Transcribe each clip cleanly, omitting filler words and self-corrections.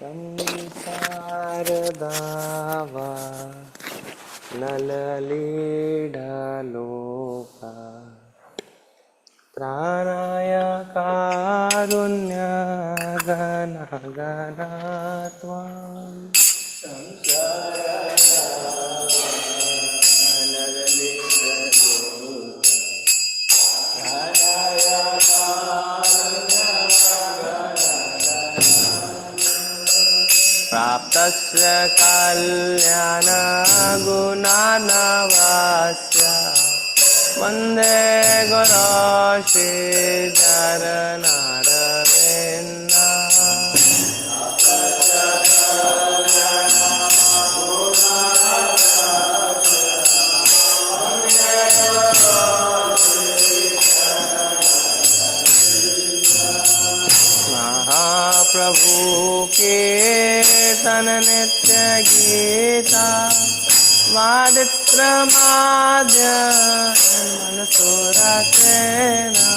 संसारदावा नललीढलोका प्राणाय कारुण्य गण गणत्वम् प्राप्तस्य कल्याण गुणानवास्य वन्दे गुरो श्रीचरणरविन्द महाप्रभु कीर्तन नित्य गीता वादित्रमाद्य मनसुरसेना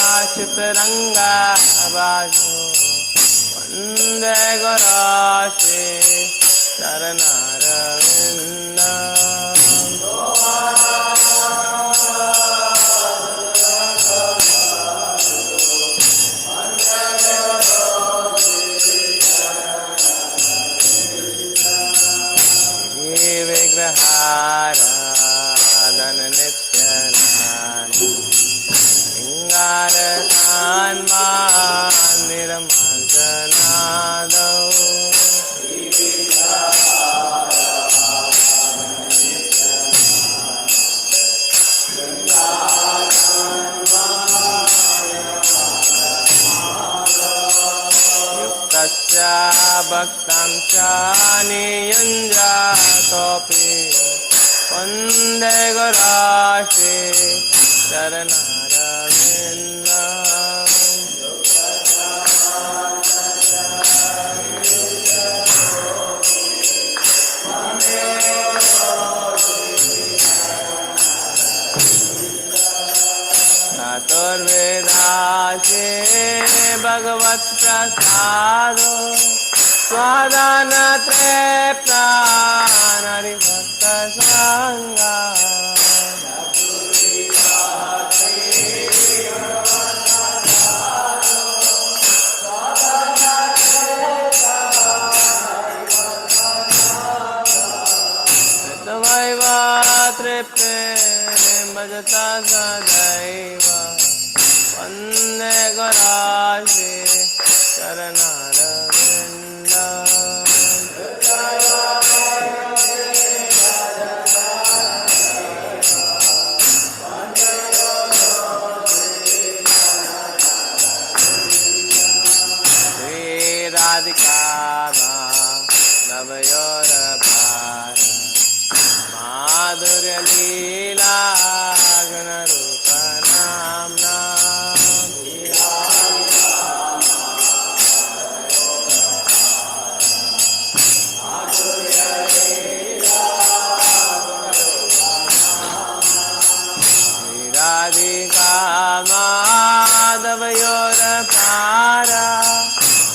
रोमाञ्चकम्पाशितरङ्गा बाजो वन्दे गुरो श्रीचरणरविन्द विग्रहाराधन नित्य निर्माजनादौ युक्तस्य भक्तं च नियुञ्जातोऽपि वन्दे गुरो श्रीचरणरविन्द चतुर्वेदासे भगवत्प्रसादो स्वादानत्रयप्राणहरिभक्तसङ्गा त्वमेव तृप्ते भजता सदैव वन्दे गुरो श्रीचरणरविन्द श्रीराधिका नवयोरभार माधुर्यलीला गुणरूपनाम्ना श्रीराधिका माधवयोरभार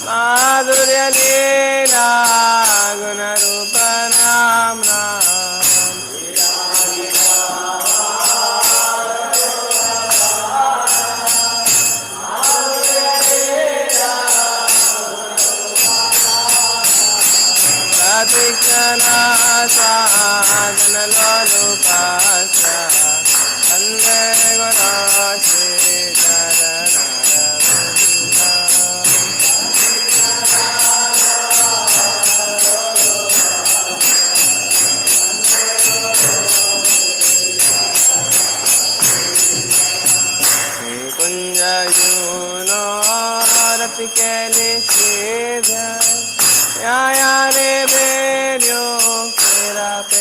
माधुर्यलीला गुणरूपनाम्ना प्रतिक्षणा साधनलोलुपास्य वन्दे गुरो श्रीचरणरविन्द श्रीकुञ्जयूनोरपिकेलि श्रीधर यायारे बेर्यो केरापेक्षणीया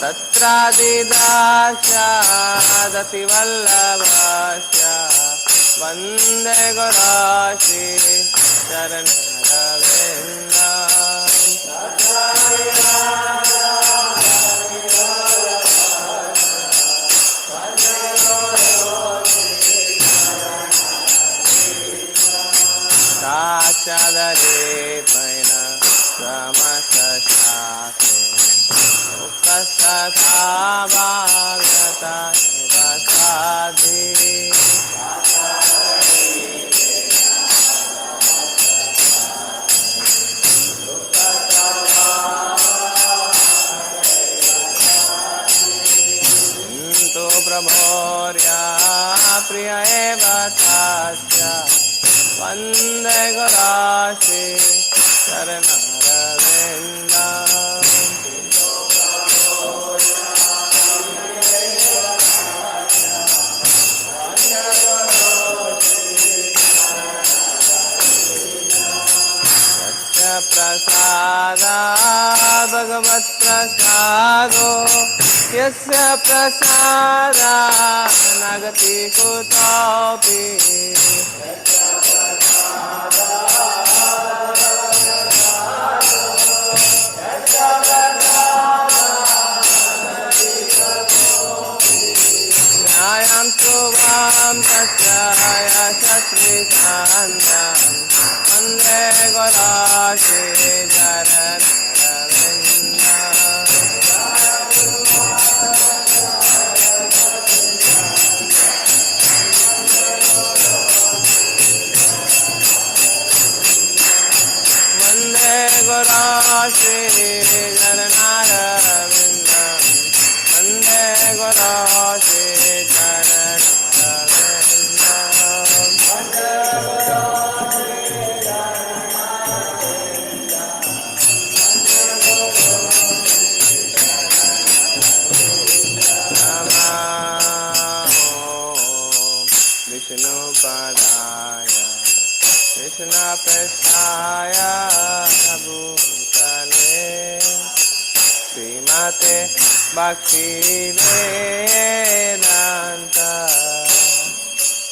तत्रादिदास्यादतिवल्लभस्य वन्दे गुराशि साक्षादरेत्वेन समस्तशास्त्रे उक्तस्तथा भाव्यता निवसाधि तो प्रभोर्या प्रिय एव तस्य वन्दे गुराशि चरणरविन्दम् प्रसादा भगवत्प्रसादो यस्य प्रसादा नगति कुतोऽपि न्यायं शुभं तस्य यशस्विकान्तम् वन्दे गुराशि चरणरविन्दम् वन्दे गुराशि विष्णुपदाय कृष्णपृष्ठाय भूतले श्रीमते भक्तिवेदान्त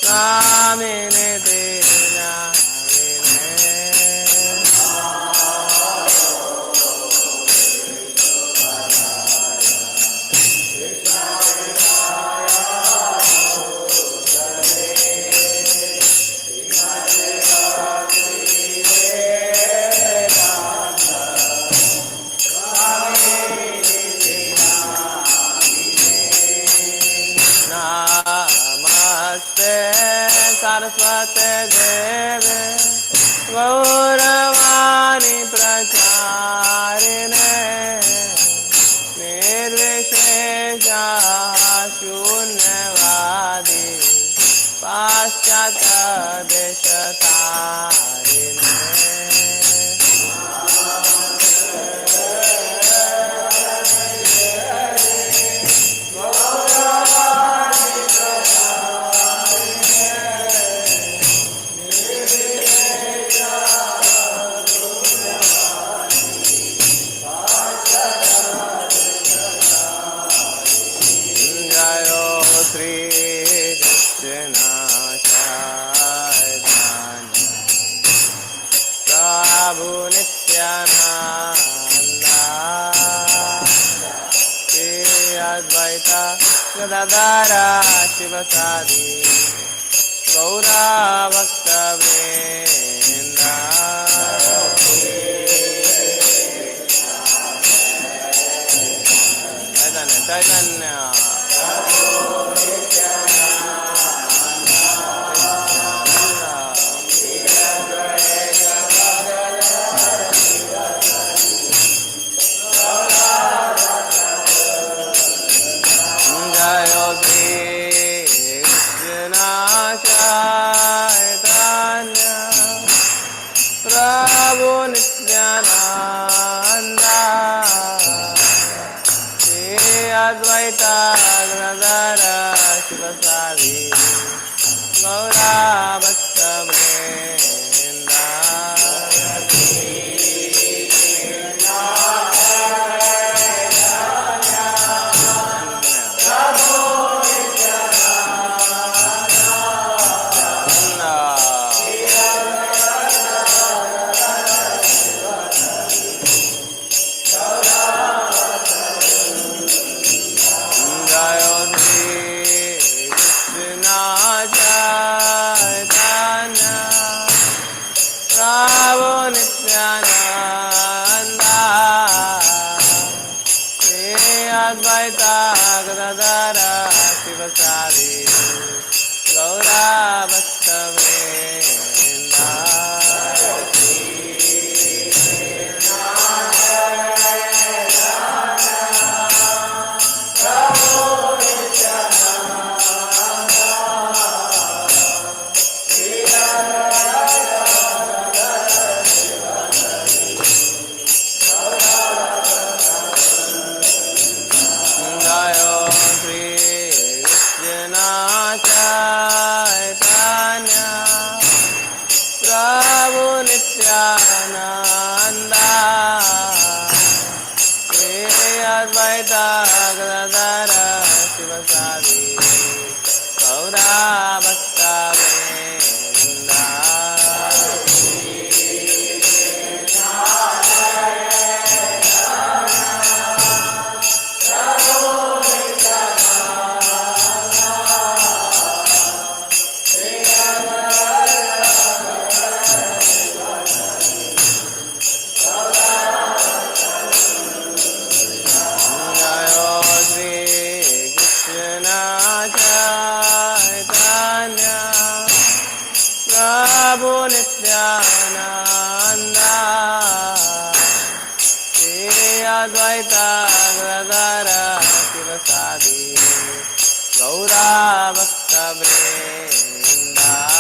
स्वामिने सरस्वती देवे गौरवाणी प्रचारिणे निर्विशेषा शून्यवादी पाश्चात्य देशतारिणे गदाधरा शिवसादि गौरा भक्तवृन्द चैतन्य चैतन्य Advaita Granadara Shivasadi Gaura Bhakta Vrinda Advaita Gadadara Shivasari Gaura Bhakta Vrinda Nanda Shri Advaita Gadadara Shivasari Gaura Bhakta Vrinda Prabhu Nityananda Shri Advaita Gadadara Shivasadi Gaura Bhakta Vrinda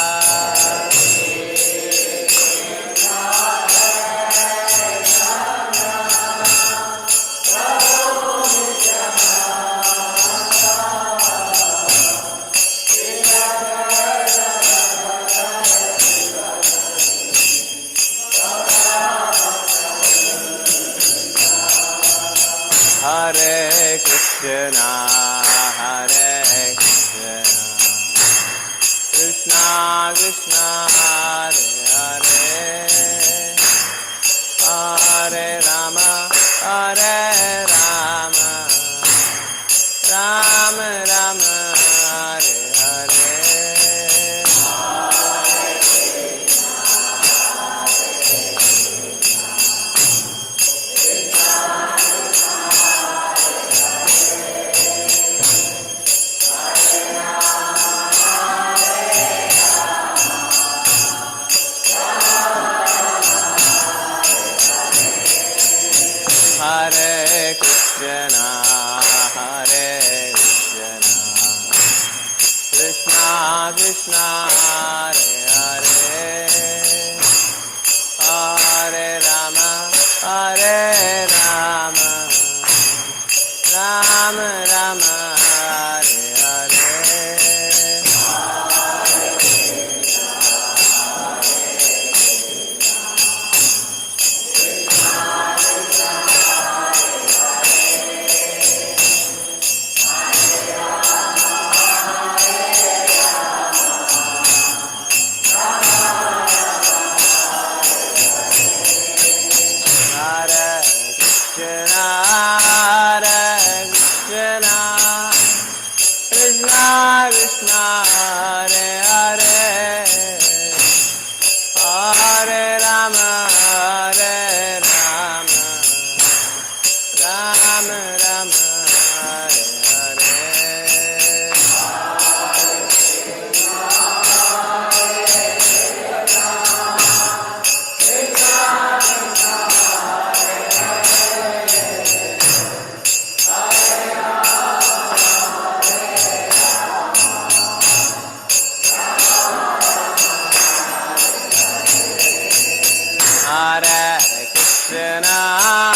Hare Krishna, Hare Krishna, Krishna Krishna, Hare Hare, Hare Rama, Hare Rama, Rama Rama, Hare Hare. Hare Krishna, Hare Krishna, Krishna Krishna, Hare Hare, Hare Rama, Hare Rama, Rama Rama, Hare Hare. Krishna, Hare Hare, Hare Rama, Hare Rama, Rama Rama, Hare Hare. Hare Krishna,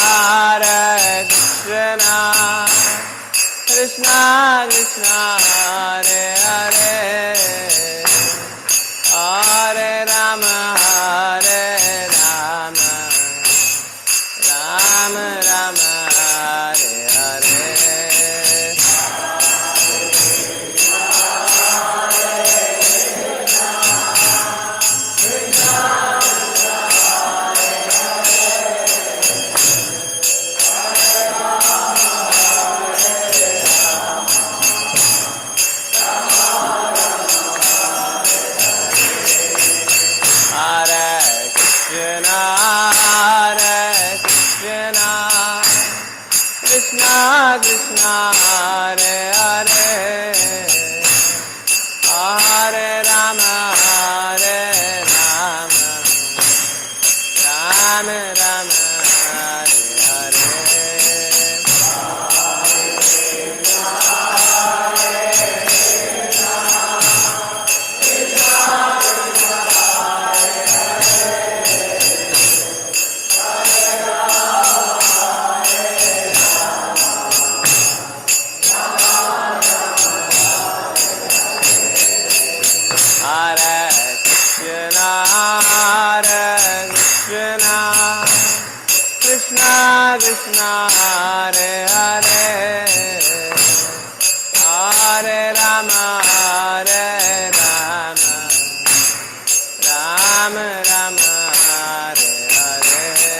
Hare Krishna, Krishna Krishna, Hare Hare, Hare Rama, Hare Rama, Rama Rama, Hare Hare. Hare Krishna Hare Hare Hare Rama Hare Rama Rama Rama Hare Hare Krishna Krishna Hare Hare Hare Rama Hare Rama Rama Rama Hare Hare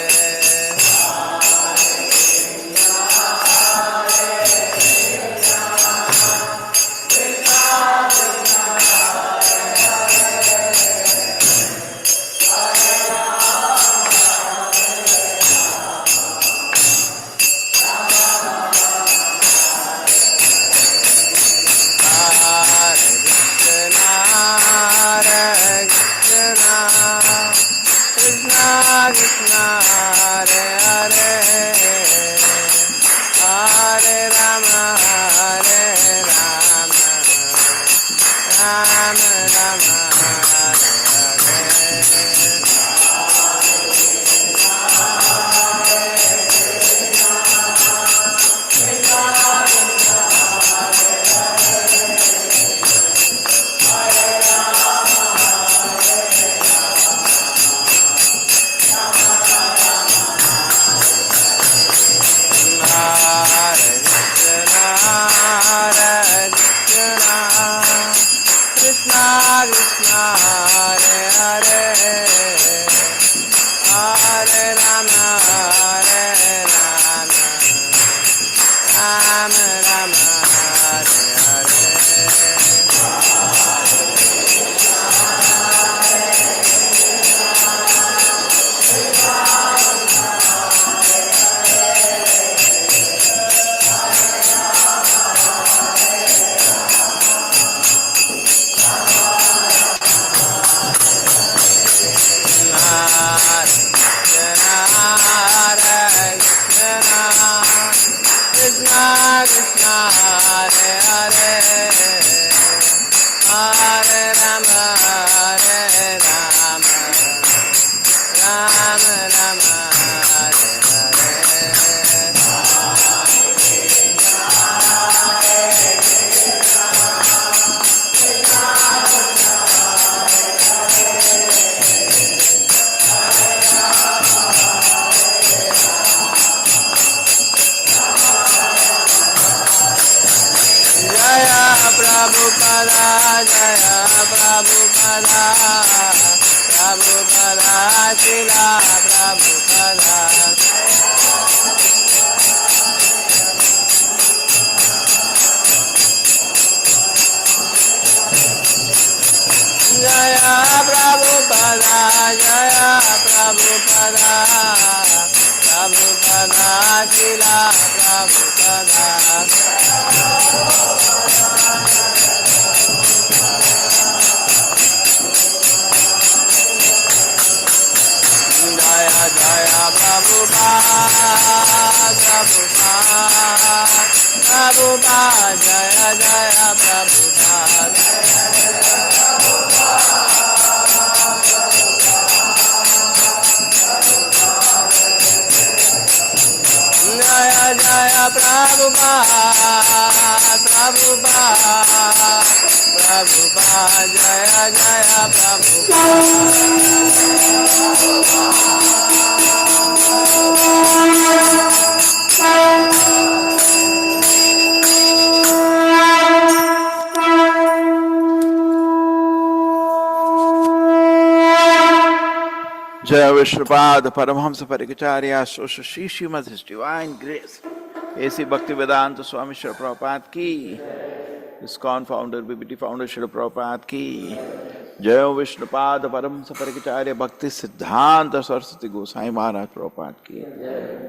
Krishna Hare Hare Hare Rama Hare Rama Rama Rama Hare Krishna Krishna Hare Hare Hare Rama Hare Rama Rama Rama Hare Hare Krishna Krishna Hare Hare Hare Rama Hare Rama Rama Rama Hare Jaya Prabhupada Jaya Prabhupada Prabhupada Srila Prabhupada Jaya Prabhupada Jaya Prabhupada Prabhupada Srila Prabhupada Jaya Jaya Prabhupada Prabhupada Prabhupada Jaya Jaya Prabhupada Jaya Jaya Prabhupada Prabhupada Prabhupada Jaya Jaya Jaya Vishnupada Paramhamsa Parikacharya Shri Srimad His Divine Grace A.C. Bhaktivedanta Swami Srila Prabhupada ki ISKCON founder, BBT founder Srila Prabhupada ki जय विष्णुपाद परम सपरिचार्य भक्ति सिद्धांत सरस्वती गोसाई महाराज प्रभुपाद की,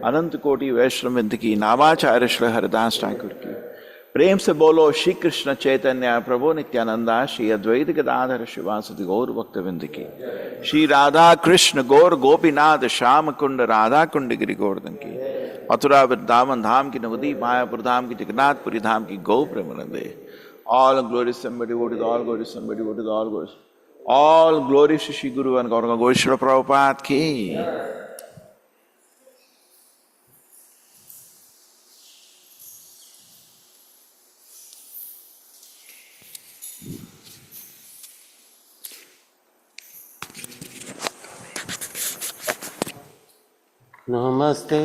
अनंत कोटि वैष्णव वृंद की, नामाचार्य श्री हरिदास ठाकुर की। प्रेम से बोलो श्री कृष्ण चैतन्य प्रभु नित्यानंदा, श्री अद्वैत गदाधर शिवासुदि गौर भक्त वृंद की, श्री राधा कृष्ण गौर गोपीनाथ श्याम कुंड राधा कुंड गिरि गोवर्धन की, मथुरा वृंदावन धाम की, नवदीप मायापुर धाम की, जगन्नाथपुरी धाम की गौ प्रेमानंदे। All glory somebody go to the all glory somebody go to the all glory. All glory to Shri Guru and Gauranga Goswami Prabhupada ki. नमस्ते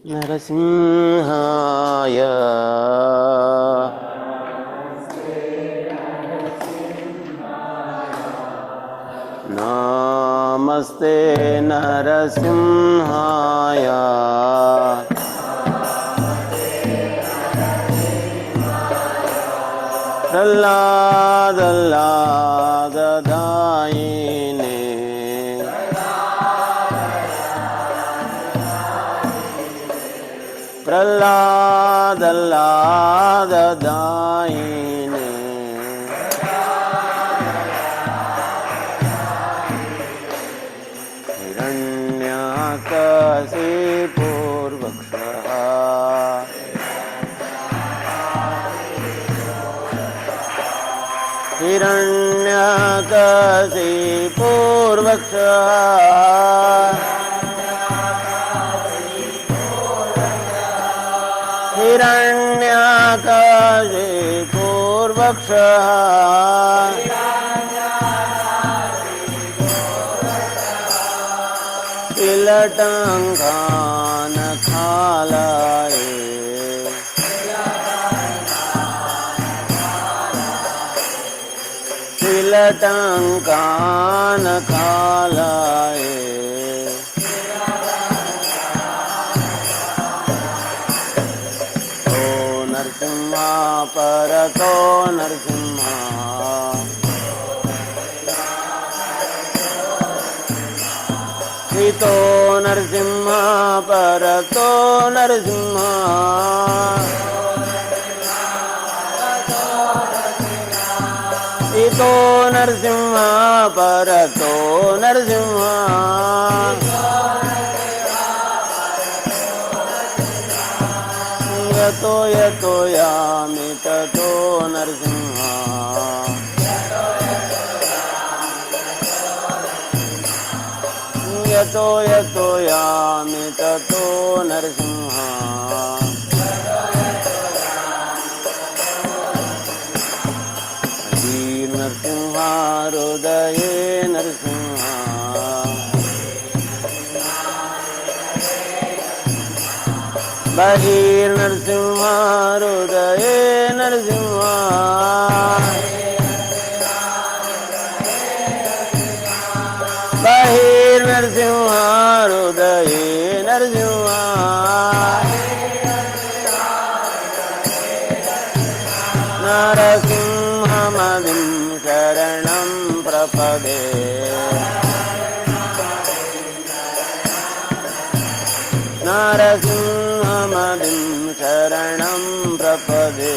नरसिंहाय नमस्ते नरसिंहाय प्रह्लाद दायिने प्रह्लाद दायिने हिरण्यकशिपूर्वक्षः तिलटङ्कान खालाये तिलटङ्कान खालाये तो नरसिंहा परतो नरसिंहा तो नरसिंहा परतो नरसिंहा तो नरसिंहा परतो नरसिंहा यतो यतो यामि ततो नरसिंहा यतो यतो यामि ततो नरसिंहा नरसिंहा हृदये नरसिंहा बहिर्नरसिंहा हृदये नरसिंहा बहिर्नरसिंहा हृदये नरसिंहा नरसिंहमदिं शरणं प्रपदे नरसिंहमदिं शरणं प्रपदे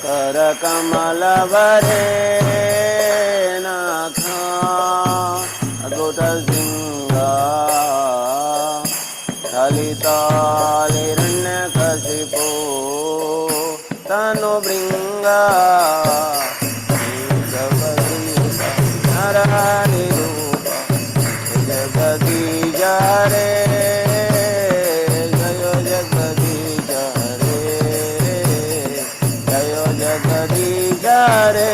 करकमलवरे नाथा अद्भुतसिंहा ललितालिरण्यकशिपो तनुभृङ्गा नरहरिरूप जगदीश हरे जय जगदीश हरे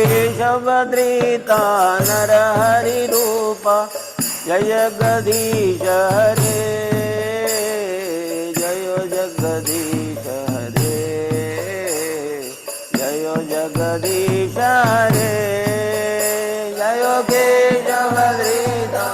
वृषभधृता नरहरि रूप जय जगदीश हरे जय जगदीश हरे जय जगदीश हरे जय केशवधृता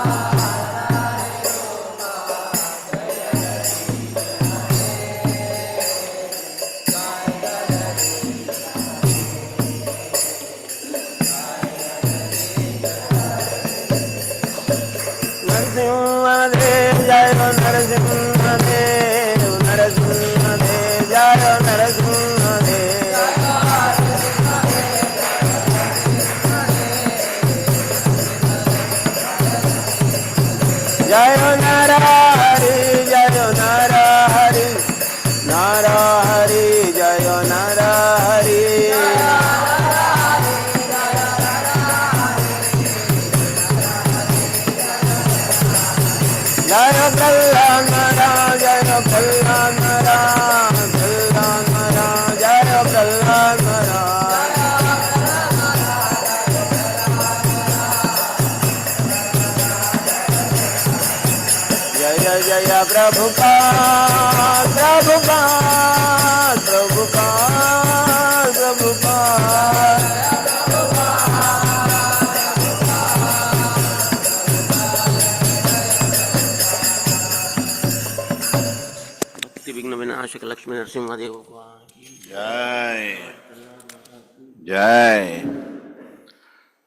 नरसिंहदेव जय नरसिंहदेव नरसिंहदेव जय नरसिंहदेव जय नरहरि जय नरहरि नरहरि जय नरहरि जय प्रहलाद जय प्रहलाद जय प्रहलाद जय जय प्रभुपाद प्रभुपाद प्रभुपाद प्रभुपाद विघ्न विनाशक लक्ष्मी नरसिंहदेव जय जय।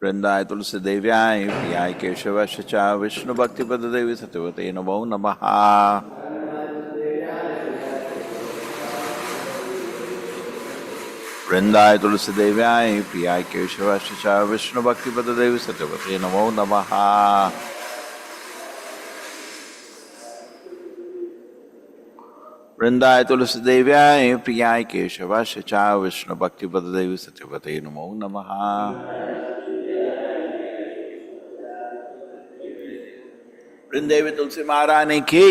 वृंदाय तुलसी देव्याय प्रियाय केशवश च विष्णु भक्ति पद देवी सत्यवते नमो नमः। वृंदाय तुलसी देव्याय प्रियाय केशवश च विष्णु भक्ति पद देवी सत्यवते नमो नमः। वृंदाय तुलसी देव्याय प्रियाय केशवश च विष्णु भक्ति पद देवी सत्यवते नमो नमः। वृंदेवी तुलसी महारानी की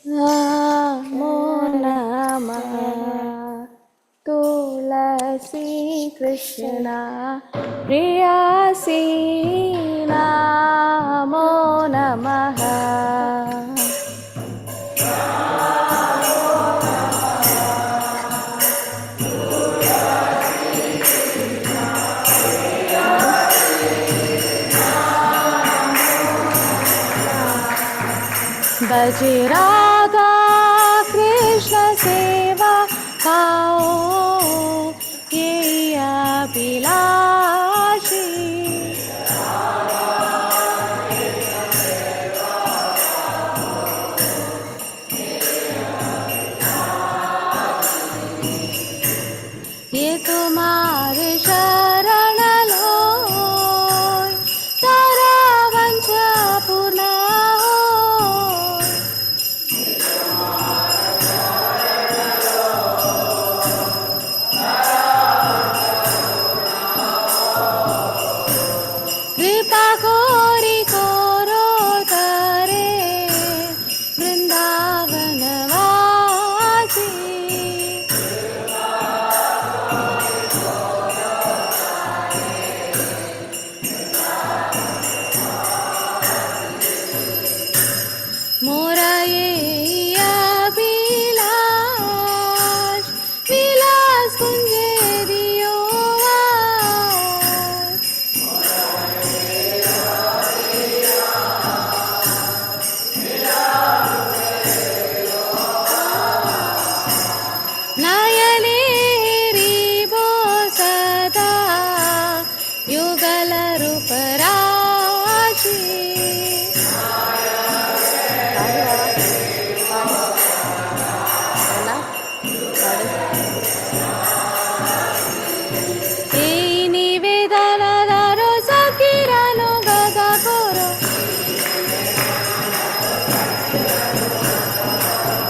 नमो नमः तुलसी कृष्णा प्रियासी नमो नमः। बजरागा कृष्ण सेवा पाओ ये अभिलाषी ये तुम्हारे शरण लो तारा वंशा पूर्ण कृपा कोरी कोरो करे वृंदावन वासी मोरा ये अभिलाष विलास कुंजे दियो नयने रिबो सदा युगल रूप राशि ಈ ನಿವೇದನದಾರೋ ಸಕಿರನು ಗದ ಕೋರೋ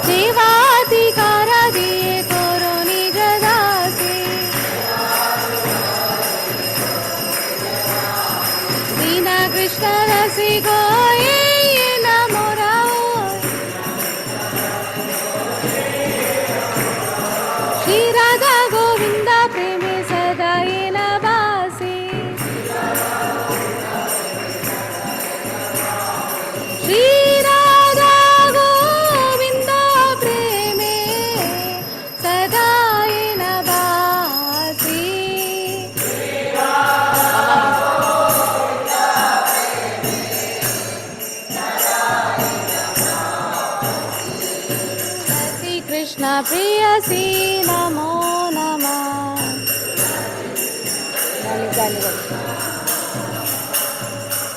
ಸೇವಾಧಿಕಾರ ದಿಯೆ ಕೋರೋ ನಿಜ ದಾಸಿ कृष्ण रसिको ये नमो श्री राधा गोविंद प्रेमे सदा ये नवासी श्री राधा गोविंद प्रेमे सदा ये नवासी श्री कृष्ण प्रियसी नमो नमः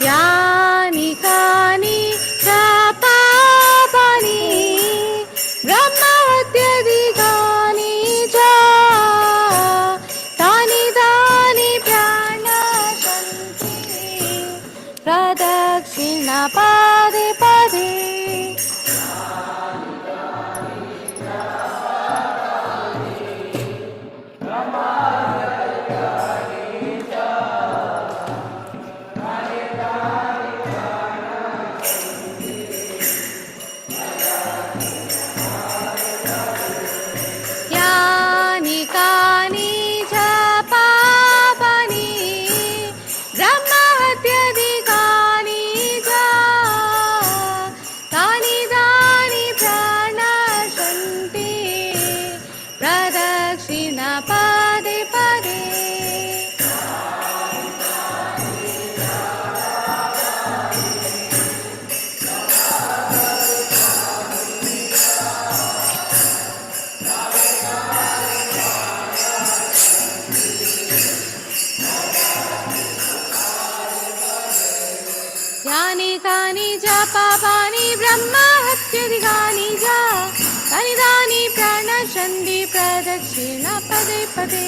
यानि कानि च पापानि ब्रह्महत्याधिकानि च तानि तानि प्रणशन्ति प्रदक्षिणा पदे पदे यानि कानि च पापानि ब्रह्महत्याधिकानि च तानि तानि प्रणशन्ति प्रदक्षिणा पदे पदे यानि कानि च पापानि ब्रह्महत्याधिकानि च तानि तानि प्रणशन्ति प्रदक्षिणा पदे पदे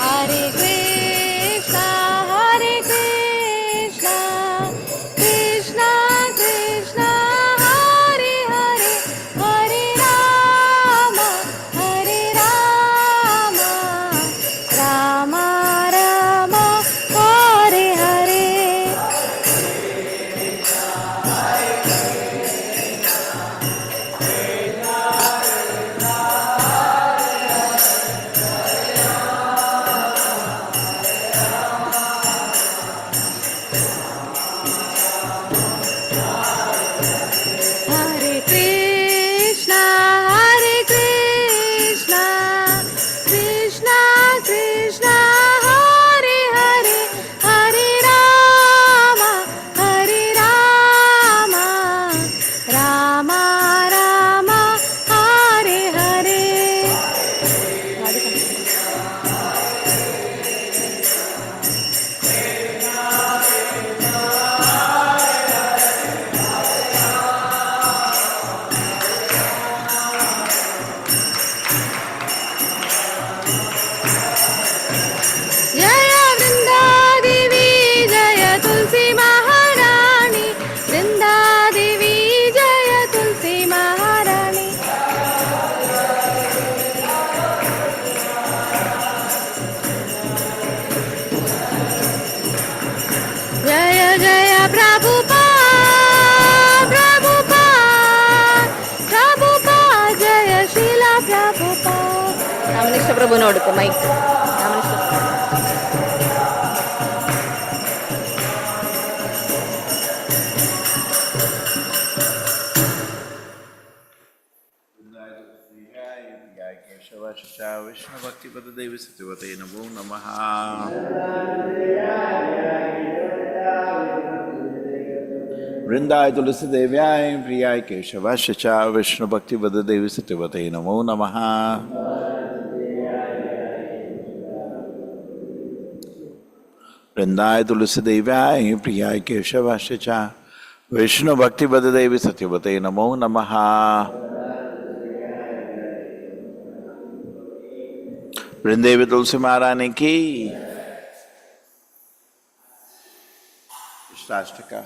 हरे कृष्ण कृष्ण कृष्ण हरे हरे हरे राम राम राम हरे हरे हरे कृष्ण कृष्ण कृष्ण हरे हरे हरे राम राम राम हरे हरे जय वृंदादेवी जय तुलसी महारानी वृंदादेवी जय तुलसी महारानी जय जय प्रभुपाद जय शीला प्रभुपाद रामनिष्ठ प्रभु नोडको माइक विष्णु भक्ति पद देवी सत्यवते नमो नमः वृंदाय तुलसी देव्याय प्रियाय केशवाश्च च विष्णु भक्ति पद देवी सत्यवते नमो नमः वृंदाय तुलसी देव्याय प्रियाय केशवाश्च च विष्णु भक्ति पद देवी सत्यवते नमो नमः वृंदेवी तुलसी महारानी की इष्टाष्टका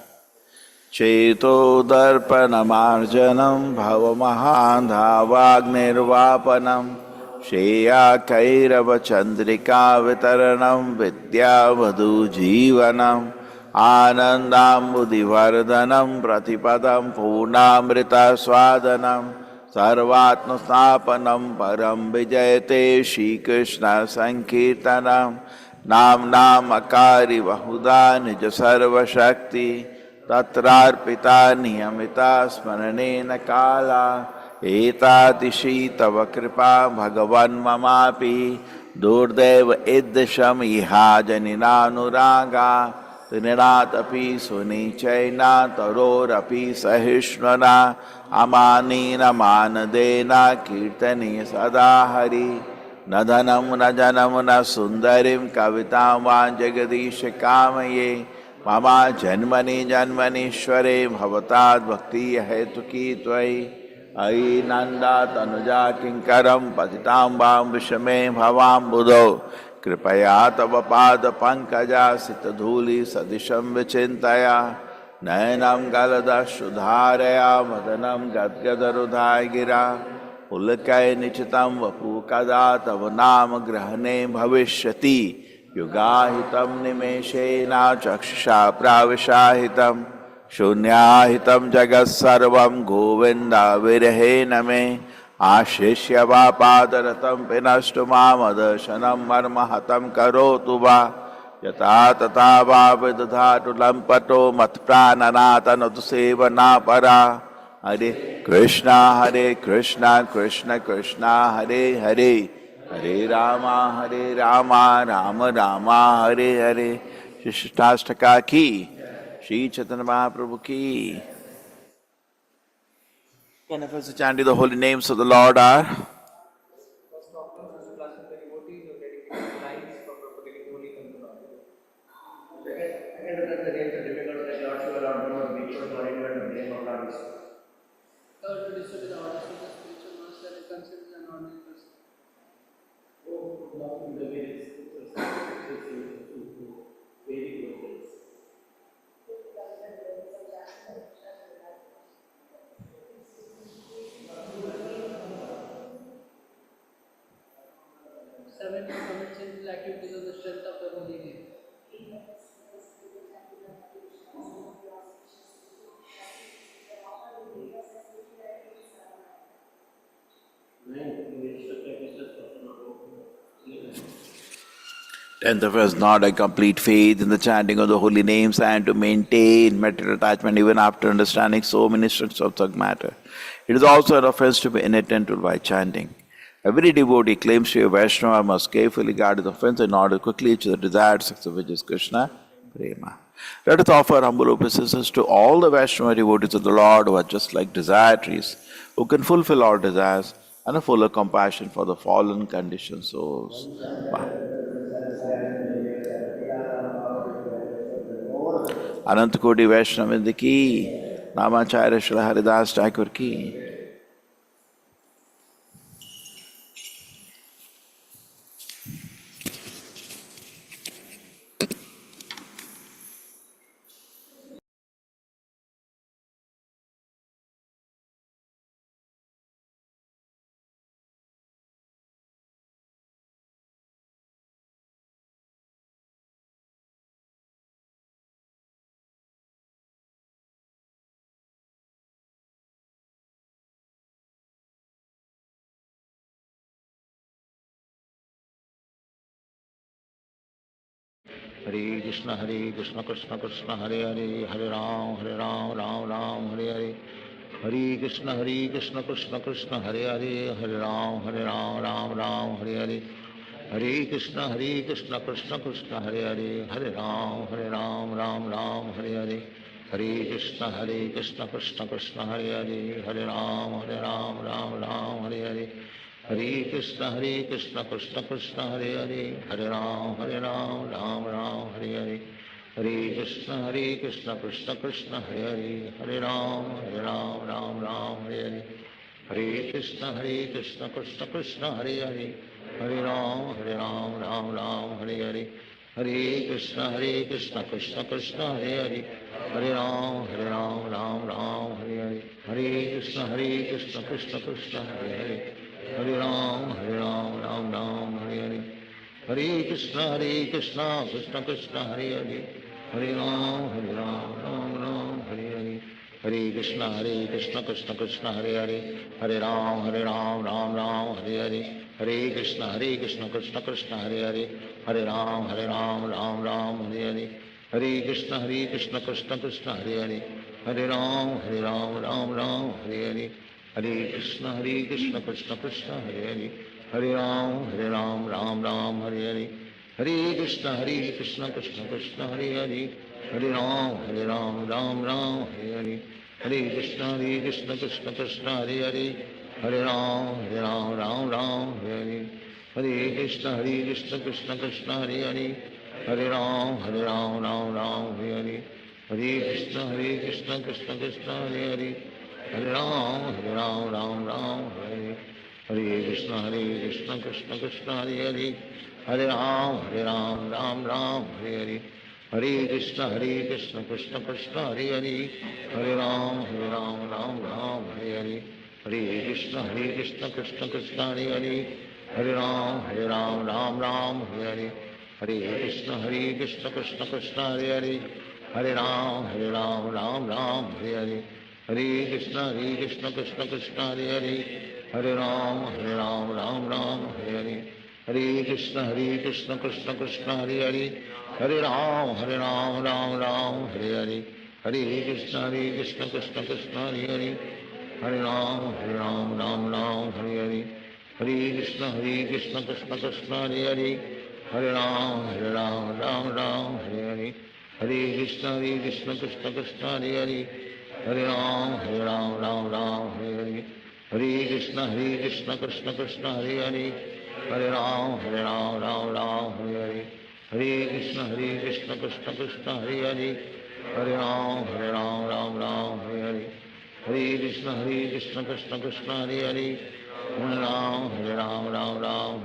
चेतोदर्पणमार्जनं भवमहान्धावाग्निर्वापनं श्रेयाकैरवचन्द्रिकावितरणं विद्यावधूजीवनम् आनन्दाम्बुधिवर्धनं प्रतिपदं पूर्णामृतस्वादनं सर्वात्मस्थापनं परं विजयते श्रीकृष्णसङ्कीर्तनं नाम्नामकारि बहुधा निज सर्वशक्ति तत्रार्पिता नियमिता स्मरणेन काला एतातिशी तव कृपा भगवन् ममापि दुर्दैव ईदृशं इहा जनिनानुरागा तृणादपि सुनिचैना तरोरपि सहिष्णुना अमानेन मानदेन कीर्तनीय सदा हरि न धनं न जनं न सुन्दरीं कवितां वा जगदीश कामये मम जन्मनि जन्मनीश्वरे भवताद्भक्ति हेतुकी त्वयि अयि नन्दा तनुजा किङ्करं पतितां वां विषमे भवाम्बुधौ कृपया तव पाद पंकजा सितधूलि सदिशं विचिन्तया नयनं गलदश्रुधारया मदनं गद्गदरुधाय गिरा पुलकै निचितं वपु कदा तव नाम ग्रहणे भविष्यति युगाहितं निमेषेण चक्षुषा प्राविशाहितं शून्याहितं जगत्सर्वं गोविन्द विरहेण मे आशिष्य वा पादरतं पिनष्टु मामदर्शनं मर्महतं करोतु वा यथा तथा वा विदधातु लम्पटो मत्प्राणनाथनतु सेवनापरा हरे कृष्ण कृष्ण कृष्ण हरे हरे हरे राम राम राम हरे हरे। श्री शिष्टाष्टका की, श्री चैतन्य महाप्रभु की। Can of us chant the holy names of the Lord are Seven commit sinful activities on the strength of the holy name. tenth of us not a complete faith in the chanting of the holy names and to maintain material attachment even after understanding so many instructions of subject matter. It is also an offense to be inattentive by chanting. Every devotee claims to be a Vaishnava must carefully guard his offense in order to quickly achieve the desired success, which is Krishna Prema. Let us offer humble obeisances to all the Vaishnava devotees of the Lord who are just like desire trees, who can fulfill all desires, and a fuller compassion for the fallen conditioned souls. अनंत कोटि वैष्णव की, नामाचार्य श्री हरिदास ठाकुर की। हरे कृष्ण कृष्ण कृष्ण हरे हरे, हरे राम राम राम हरे हरे, हरे कृष्ण कृष्ण कृष्ण हरे हरे, हरे राम राम राम हरे हरे, हरे कृष्ण कृष्ण कृष्ण हरे हरे, हरे राम राम हरे हरे, हरे कृष्ण कृष्ण कृष्ण हरे हरे, हरे राम राम हरे हरे, हरे कृष्ण कृष्ण कृष्ण हरे हरे, हरे राम राम हरे हरे, हरे कृष्ण कृष्ण कृष्ण हरे हरे, हरे राम राम हरे हरे, हरे कृष्ण कृष्ण कृष्ण हरे हरे, हरे राम राम हरे हरे, हरे कृष्ण कृष्ण कृष्ण हरे हरे, हरे राम राम राम हरे हरे, हरे कृष्ण कृष्ण कृष्ण हरे हरे, हरे राम राम राम हरे हरे, हरे कृष्ण कृष्ण कृष्ण हरे हरे, हरे राम राम हरे हरे, हरे कृष्ण कृष्ण कृष्ण हरे हरे, हरे राम राम राम हरे हरे, हरे कृष्ण कृष्ण कृष्ण हरे हरे, हरे राम राम राम हरे हरे, हरे कृष्ण कृष्ण कृष्ण हरे हरे, हरे राम राम राम हरे हरे, हरे कृष्ण कृष्ण कृष्ण हरे हरे, हरे राम राम हरे हरे, हरे कृष्ण कृष्ण कृष्ण हरे हरे, हरे राम राम हरे हरे, हरे कृष्ण कृष्ण कृष्ण हरे हरे, हरे राम राम हरे हरे, हरे कृष्ण कृष्ण कृष्ण हरे हरे, हरे राम राम हरे हरे, हरे कृष्ण कृष्ण कृष्ण हरे हरे, हरे राम राम हरे हरे, हरे कृष्ण कृष्ण कृष्ण हरे हरे, हरे राम राम हरे हरे, हरे कृष्ण कृष्ण कृष्ण हरे हरे, हरे राम राम हरे हरे, हरे कृष्ण कृष्ण कृष्ण हरे हरे, हरे राम राम हरे हरे, हरे कृष्ण कृष्ण कृष्ण हरे हरे, हरे राम राम हरे हरे, हरे कृष्ण कृष्ण कृष्ण हरे हरे, हरे राम राम हरे हरे, हरे कृष्ण कृष्ण कृष्ण हरे हरे, हरे राम राम हरे हरे, हरे कृष्ण कृष्ण कृष्ण हरे हरे, हरे राम राम हरे हरे, हरे कृष्ण कृष्ण कृष्ण हरे हरे, हरे राम राम हरे हरे, हरे कृष्ण कृष्ण कृष्ण हरे हरे, हरे राम राम हरे हरे, हरे कृष्ण कृष्ण कृष्ण हरे हरे, हरे राम राम हरे हरे, हरे कृष्ण कृष्ण कृष्ण हरे हरे, हरे राम राम हरे हरे, हरे कृष्ण कृष्ण कृष्ण हरे हरे, हरे राम हरे हरे, हरे कृष्ण कृष्ण कृष्ण हरे हरे, हरे राम राम हरे हरे, हरे कृष्ण कृष्ण कृष्ण हरे हरे, हरे राम राम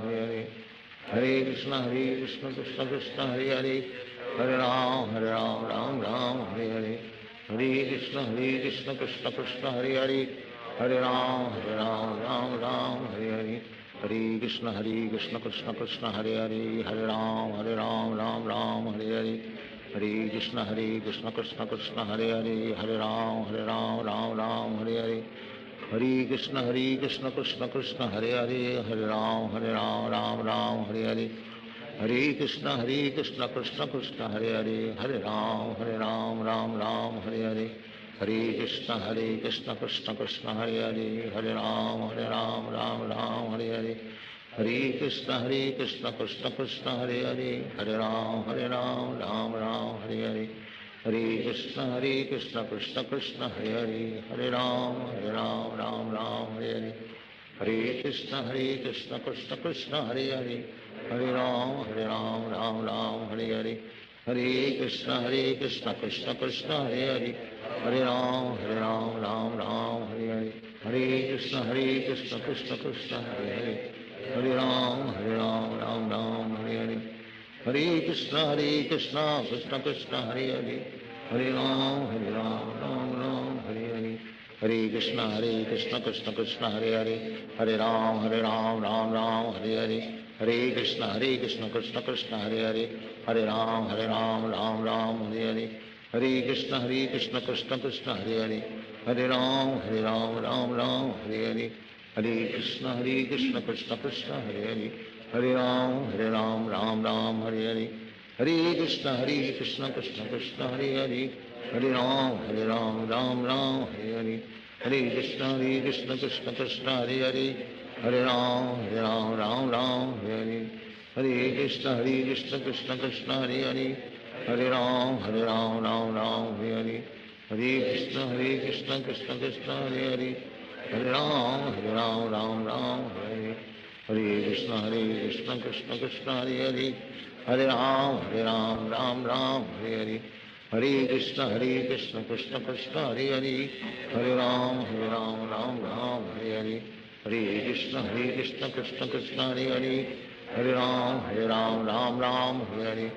हरे हरे, हरे कृष्ण कृष्ण कृष्ण हरे हरे, हरे राम राम हरे हरे, हरे कृष्ण कृष्ण कृष्ण हरे हरे, हरे राम राम हरे हरे, हरे कृष्ण कृष्ण कृष्ण हरे हरे, हरे राम राम हरे हरे, हरे कृष्ण कृष्ण कृष्ण हरे हरे, हरे राम राम हरे हरे, हरे कृष्ण कृष्ण कृष्ण हरे हरे, हरे राम राम हरे हरे, हरे कृष्ण कृष्ण कृष्ण हरे हरे, हरे राम राम हरे हरे, हरे कृष्ण कृष्ण कृष्ण हरे हरे, हरे राम राम हरे हरे, हरे कृष्ण कृष्ण कृष्ण हरे हरे, हरे राम राम हरे हरे, हरे कृष्ण कृष्ण कृष्ण हरे हरे, हरे राम राम हरे हरे, हरे कृष्ण कृष्ण कृष्ण हरे हरे, हरे राम राम हरे हरे, हरे कृष्ण कृष्ण कृष्ण हरे हरे, हरे राम हरे हरे, हरे कृष्ण कृष्ण कृष्ण हरे हरे, हरे राम राम हरे हरे, हरे कृष्ण कृष्ण कृष्ण हरे हरे, हरे राम राम हरे हरे, हरे कृष्ण कृष्ण कृष्ण हरे हरे, हरे राम राम हरे हरे, हरे कृष्ण कृष्ण कृष्ण हरे हरे, हरे राम राम हरे हरे, हरे कृष्ण कृष्ण कृष्ण हरे हरे, हरे राम राम हरे हरे, हरे कृष्ण कृष्ण कृष्ण हरे हरे, हरे राम राम हरे हरे, हरे कृष्ण कृष्ण कृष्ण हरे हरे, हरे राम राम हरे हरे, हरे कृष्ण कृष्ण कृष्ण हरे हरे, हरे राम हरे, हरे कृष्ण कृष्ण कृष्ण हरे हरे, हरे राम हरे हरे, हरे कृष्ण कृष्ण कृष्ण हरे हरे, हरे राम हरे हरे, हरे कृष्ण कृष्ण कृष्ण हरे हरे, हरे राम राम हरे हरे,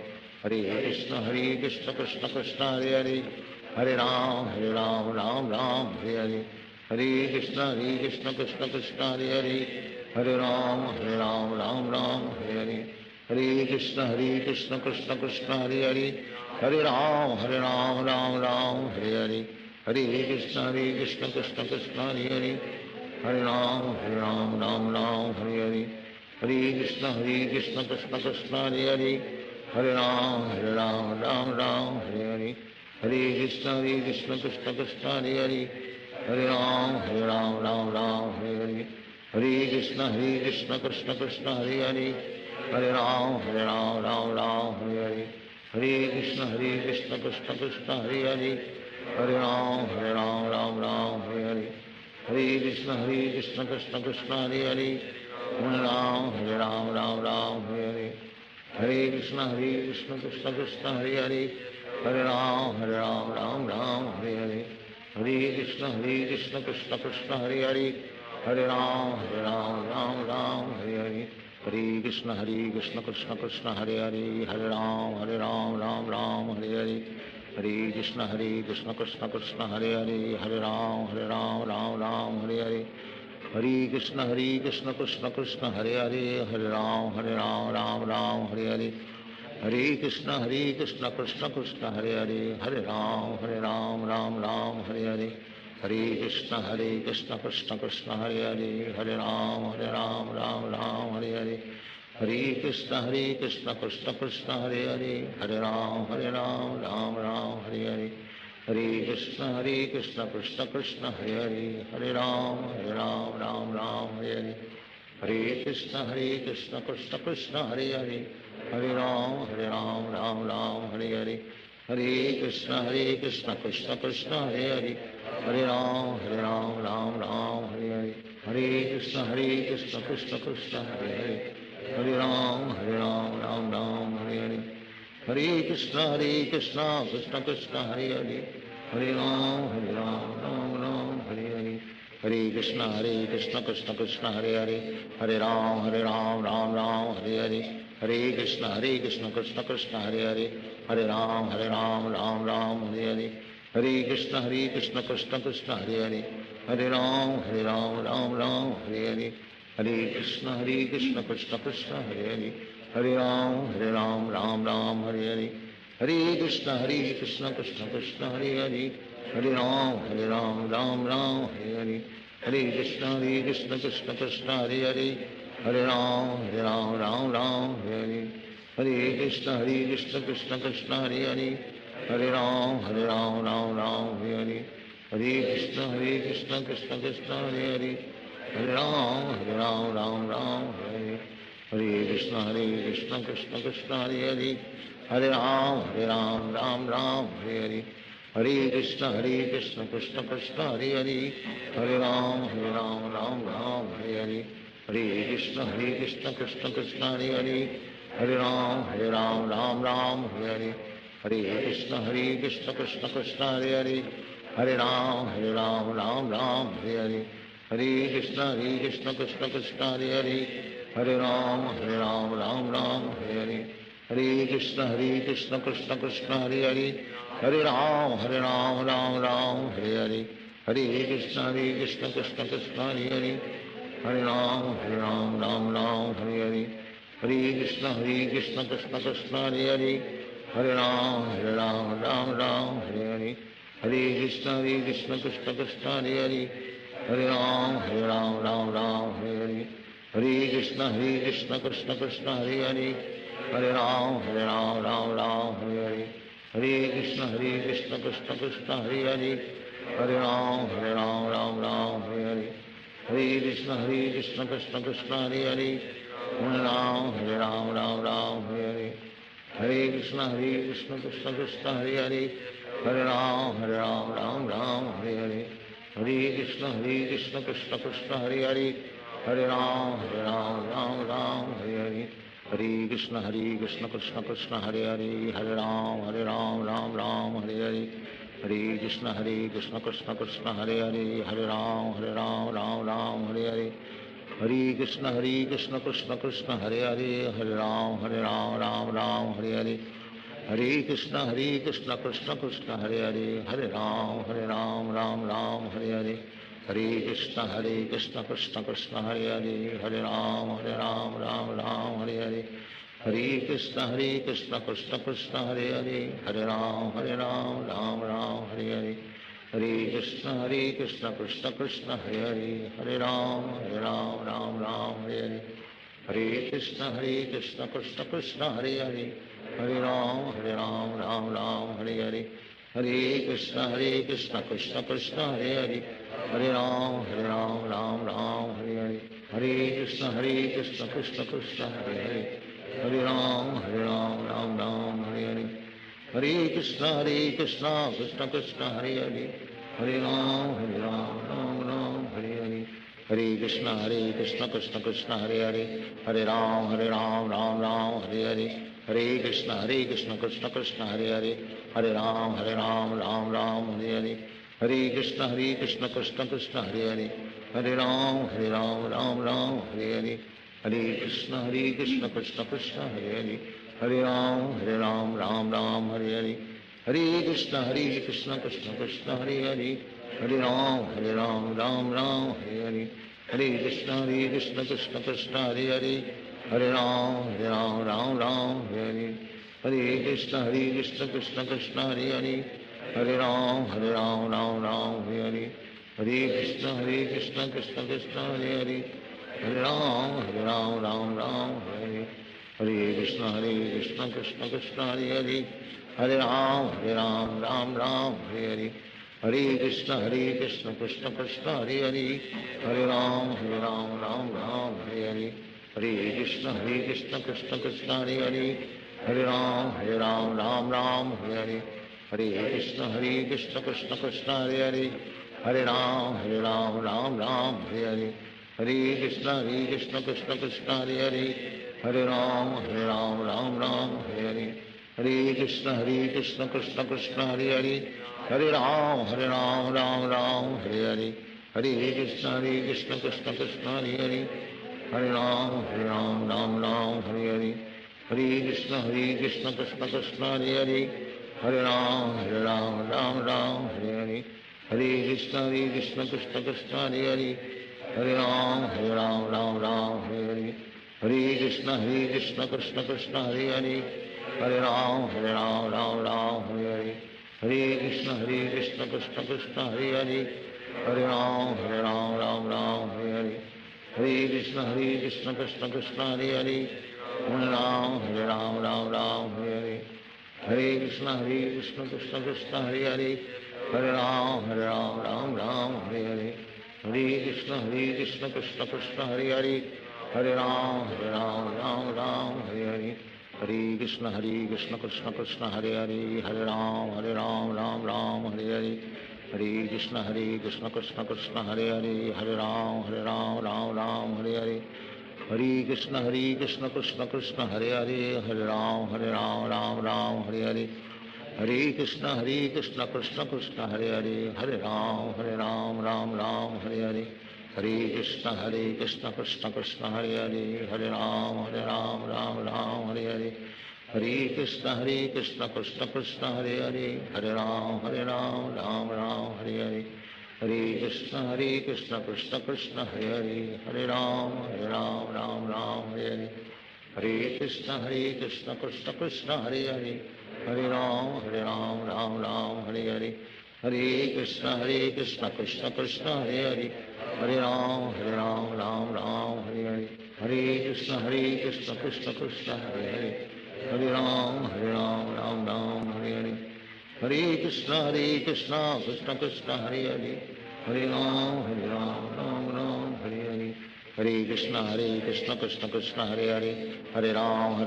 हरे कृष्ण कृष्ण कृष्ण हरे हरे, हरे राम राम राम हरे हरे, हरे कृष्ण कृष्ण कृष्ण हरे हरे, हरे राम राम हरे हरे, हरे कृष्ण कृष्ण कृष्ण हरे हरे, हरे राम राम हरे हरे, हरे कृष्ण कृष्ण कृष्ण हरे हरे, हरे राम राम हरे हरे, हरे कृष्ण कृष्ण कृष्ण हरे हरे, हरे राम राम हरे हरे, हरे कृष्ण कृष्ण कृष्ण हरे हरे, हरे राम राम हरे हरे, हरे कृष्ण कृष्ण कृष्ण हरे हरे, हरे राम राम हरे हरे, हरे कृष्ण कृष्ण कृष्ण हरे हरे, हरे राम राम हरे हरे, हरे कृष्ण कृष्ण कृष्ण हरे हरे, हरे राम राम हरे हरे, हरे कृष्ण कृष्ण कृष्ण हरे हरे, हरे राम राम हरे हरे, हरे कृष्ण कृष्ण कृष्ण हरे हरे, हरे राम राम हरे हरे, हरे कृष्ण कृष्ण कृष्ण हरे हरे, हरे राम राम हरे हरे, हरे कृष्ण कृष्ण कृष्ण हरे हरे, हरे राम हरे हरे, हरे कृष्ण कृष्ण कृष्ण हरे हरे, हरे राम राम हरे हरे, हरे कृष्ण कृष्ण कृष्ण हरे हरे, हरे राम राम हरे हरे, हरे कृष्ण कृष्ण कृष्ण हरे हरे, हरे राम राम हरे हरे, हरे कृष्ण कृष्ण कृष्ण हरे हरे, हरे राम राम हरे हरे, हरे कृष्ण कृष्ण कृष्ण हरे हरे, हरे राम राम हरे हरे, हरे कृष्ण कृष्ण कृष्ण हरे हरे, हरे राम राम हरे हरे, हरे कृष्ण कृष्ण कृष्ण हरे हरे, हरे राम राम हरे हरे, हरे कृष्ण कृष्ण कृष्ण हरे हरे, हरे राम राम हरे हरे, हरे कृष्ण कृष्ण कृष्ण हरे हरे, हरे राम हरे हरे, हरे कृष्ण कृष्ण कृष्ण हरे हरे, हरे राम राम हरे हरे, हरे कृष्ण कृष्ण कृष्ण हरे हरे, हरे राम राम हरे हरे, हरे कृष्ण कृष्ण कृष्ण हरे हरे, हरे राम राम हरे हरे, हरे कृष्ण कृष्ण कृष्ण हरे हरे, हरे राम राम हरे हरे, हरे कृष्ण कृष्ण कृष्ण हरे हरे, हरे राम राम हरे हरे, हरे कृष्ण कृष्ण कृष्ण हरे हरे, हरे राम राम हरे हरे, हरे कृष्ण कृष्ण कृष्ण हरे हरे, हरे राम राम हरे हरे, हरे कृष्ण कृष्ण कृष्ण हरे हरे, हरे राम हरे हरे, हरे कृष्ण कृष्ण कृष्ण हरे हरे, हरे राम हरे हरे, हरे कृष्ण कृष्ण कृष्ण हरे हरे, हरे राम हरे हरे, हरे कृष्ण कृष्ण कृष्ण हरे हरे, हरे राम हरे हरे, हरे कृष्ण कृष्ण कृष्ण हरे हरे, हरे राम हरे हरे, हरे कृष्ण कृष्ण कृष्ण हरे हरे, हरे राम हरे हरे, हरे कृष्ण कृष्ण कृष्ण हरे हरे, हरे राम हरे हरे, हरे कृष्ण कृष्ण कृष्ण हरे हरे, हरे राम हरे हरे, हरे कृष्ण कृष्ण कृष्ण हरे हरे, हरे राम हरे हरे, हरे कृष्ण कृष्ण कृष्ण हरे हरे, हरे राम हरे हरे, हरे कृष्ण कृष्ण कृष्ण हरे हरे, हरे राम हरे हरे, हरे कृष्ण कृष्ण कृष्ण हरे हरे, हरे राम हरे हरे, हरे कृष्ण कृष्ण कृष्ण हरे हरे, हरे राम हरे हरे, हरे कृष्ण कृष्ण कृष्ण हरे हरे, हरे राम हरे हरे, हरे कृष्ण कृष्ण कृष्ण हरे हरे, हरे राम हरे हरे, हरे कृष्ण कृष्ण कृष्ण हरे हरे, हरे राम हरे हरे, हरे कृष्ण कृष्ण कृष्ण हरे हरे, हरे राम हरे हरे, हरे कृष्ण कृष्ण कृष्ण हरे हरे, हरे राम राम हरे हरे, हरे कृष्ण कृष्ण कृष्ण हरे हरे, हरे राम राम राम हरे हरे, हरे कृष्ण कृष्ण कृष्ण हरे हरे, हरे राम राम राम हरे हरे, हरे कृष्ण कृष्ण कृष्ण हरे हरे, हरे राम राम राम हरे हरे, हरे कृष्ण कृष्ण हरे हरे, हरे राम राम राम हरे हरे, हरे कृष्ण कृष्ण कृष्ण हरे हरे, हरे राम राम राम हरे हरे, हरे कृष्ण कृष्ण कृष्ण हरे हरे, हरे राम राम राम हरे हरे, हरे कृष्ण कृष्ण कृष्ण हरे हरे, हरे राम राम राम हरे हरे, हरे कृष्ण कृष्ण कृष्ण हरे हरे, हरे राम राम राम हरे हरे, हरे कृष्ण कृष्ण कृष्ण हरे हरे, हरे राम राम राम हरे हरे, हरे कृष्ण कृष्ण कृष्ण हरे हरे, हरे राम राम राम हरे हरे, हरे कृष्ण कृष्ण कृष्ण हरे हरे, हरे राम राम राम हरे हरे, हरे कृष्ण कृष्ण कृष्ण हरे हरे, हरे राम राम हरे हरे, हरे कृष्ण कृष्ण कृष्ण हरे हरे, हरे राम राम हरे हरे, हरे कृष्ण कृष्ण कृष्ण हरे हरे, हरे राम राम हरे हरे, हरे कृष्ण कृष्ण कृष्ण हरे हरे, हरे राम राम हरे हरे, हरे कृष्ण कृष्ण कृष्ण हरे हरे, हरे राम राम हरे हरे, हरे कृष्ण कृष्ण कृष्ण हरे हरे, हरे राम राम हरे हरे, हरे कृष्ण कृष्ण कृष्ण हरे हरे, हरे राम राम राम हरे हरे, हरे कृष्ण कृष्ण कृष्ण हरे हरे, हरे राम राम हरे हरे, हरे कृष्ण कृष्ण कृष्ण हरे हरे, हरे राम राम हरे हरे, हरे कृष्ण कृष्ण कृष्ण हरे हरे, हरे राम राम हरे हरे, हरे कृष्ण कृष्ण कृष्ण हरे हरे, हरे राम राम हरे हरे, हरे कृष्ण कृष्ण कृष्ण हरे हरे, हरे राम राम हरे हरे, हरे कृष्ण कृष्ण कृष्ण हरे हरे, हरे राम राम हरे हरे, हरे कृष्ण कृष्ण कृष्ण हरे हरे, हरे राम राम हरे हरे, हरे कृष्ण कृष्ण कृष्ण हरे हरे, हरे राम राम हरे हरे, हरे कृष्ण कृष्ण कृष्ण हरे हरे, हरे राम राम हरे हरे, हरे कृष्ण कृष्ण कृष्ण हरे हरे, हरे राम राम हरे हरे, हरे कृष्ण कृष्ण कृष्ण हरे हरे, हरे राम राम हरे हरे, हरे कृष्ण कृष्ण कृष्ण हरे हरे, हरे राम राम हरे हरे, हरे कृष्ण कृष्ण कृष्ण हरे हरे, हरे राम राम हरे हरे, हरे कृष्ण कृष्ण कृष्ण हरे हरे, हरे राम राम हरे हरे, हरे कृष्ण कृष्ण कृष्ण हरे हरे, हरे राम राम हरे हरे, हरे कृष्ण कृष्ण कृष्ण हरे हरे, हरे राम राम हरे हरे, हरे कृष्ण कृष्ण कृष्ण हरे हरे, हरे राम राम हरे हरे, हरे कृष्ण कृष्ण कृष्ण हरे हरे, हरे राम राम हरे हरे, हरे कृष्ण कृष्ण कृष्ण हरे हरे, हरे राम राम हरे हरे, हरे कृष्ण कृष्ण कृष्ण हरे हरे, हरे राम राम हरे हरे, हरे कृष्ण कृष्ण कृष्ण हरे हरे, हरे राम राम हरे हरे, हरे कृष्ण कृष्ण कृष्ण हरे हरे, हरे राम राम हरे हरे, हरे कृष्ण कृष्ण कृष्ण हरे हरे, हरे राम राम हरे हरे, हरे कृष्ण कृष्ण कृष्ण हरे हरे, हरे राम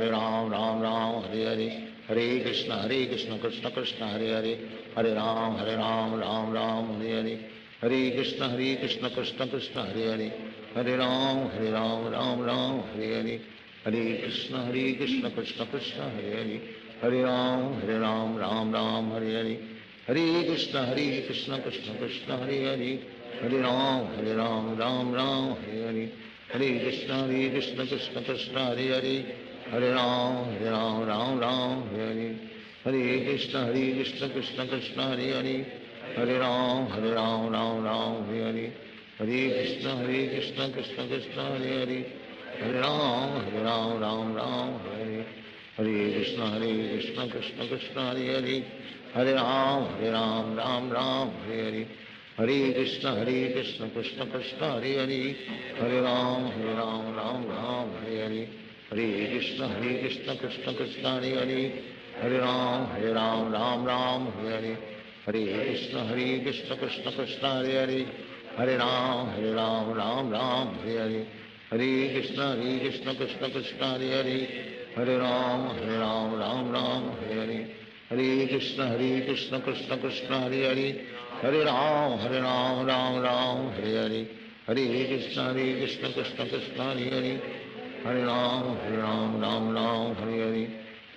राम हरे हरे, हरे कृष्ण कृष्ण कृष्ण हरे हरे, हरे राम राम हरे हरे, हरे कृष्ण कृष्ण कृष्ण हरे हरे, हरे राम राम हरे हरे, हरे कृष्ण कृष्ण कृष्ण हरे हरे, हरे राम राम हरे हरे, हरे कृष्ण कृष्ण कृष्ण हरे हरे, हरे राम राम हरे हरे, हरे कृष्ण कृष्ण कृष्ण हरे हरे, हरे राम राम हरे हरे, हरे कृष्ण कृष्ण कृष्ण हरे हरे, हरे राम राम राम हरे हरे, हरे कृष्ण कृष्ण कृष्ण हरे हरे, हरे राम राम राम हरे हरे, हरे कृष्ण कृष्ण कृष्ण हरे हरे, हरे राम राम राम हरे हरे, हरे कृष्ण कृष्ण कृष्ण हरे हरे, हरे राम राम राम हरे हरे, हरे कृष्ण कृष्ण कृष्ण हरे हरे, हरे राम राम हरे हरे, हरे कृष्ण कृष्ण कृष्ण हरे हरे, हरे राम राम हरे हरे, हरे कृष्ण कृष्ण कृष्ण हरे हरे, हरे राम राम हरे हरे, हरे कृष्ण कृष्ण कृष्ण हरे हरे, हरे राम राम हरे हरे, हरे कृष्ण कृष्ण कृष्ण हरे हरे, हरे राम राम हरे हरे, हरे कृष्ण कृष्ण कृष्ण हरे हरे, हरे राम राम हरे हरे,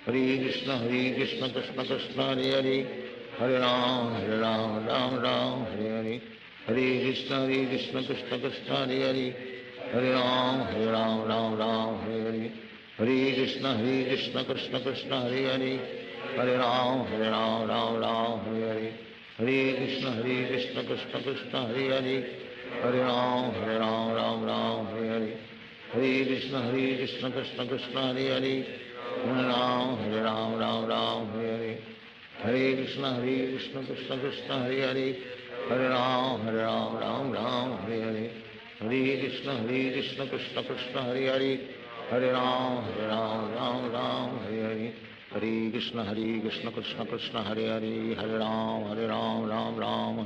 हरे कृष्ण कृष्ण कृष्ण हरे हरे, हरे राम राम हरे हरे, हरे कृष्ण कृष्ण कृष्ण हरे हरे, हरे राम राम हरे हरे, हरे कृष्ण कृष्ण कृष्ण हरे हरे, हरे राम राम हरे हरे, हरे कृष्ण कृष्ण कृष्ण हरे हरे, हरे राम राम हरे हरे, हरे कृष्ण कृष्ण कृष्ण हरे हरे, हरे राम राम हरे हरे, हरे कृष्ण कृष्ण कृष्ण हरे हरे, हरे राम राम हरे हरे, हरे कृष्ण कृष्ण कृष्ण हरे हरे, हरे राम राम हरे हरे, हरे कृष्ण कृष्ण कृष्ण हरे हरे, हरे राम राम हरे हरे, हरे कृष्ण कृष्ण कृष्ण हरे हरे, हरे राम राम हरे हरे, हरे कृष्ण कृष्ण कृष्ण हरे हरे, हरे राम राम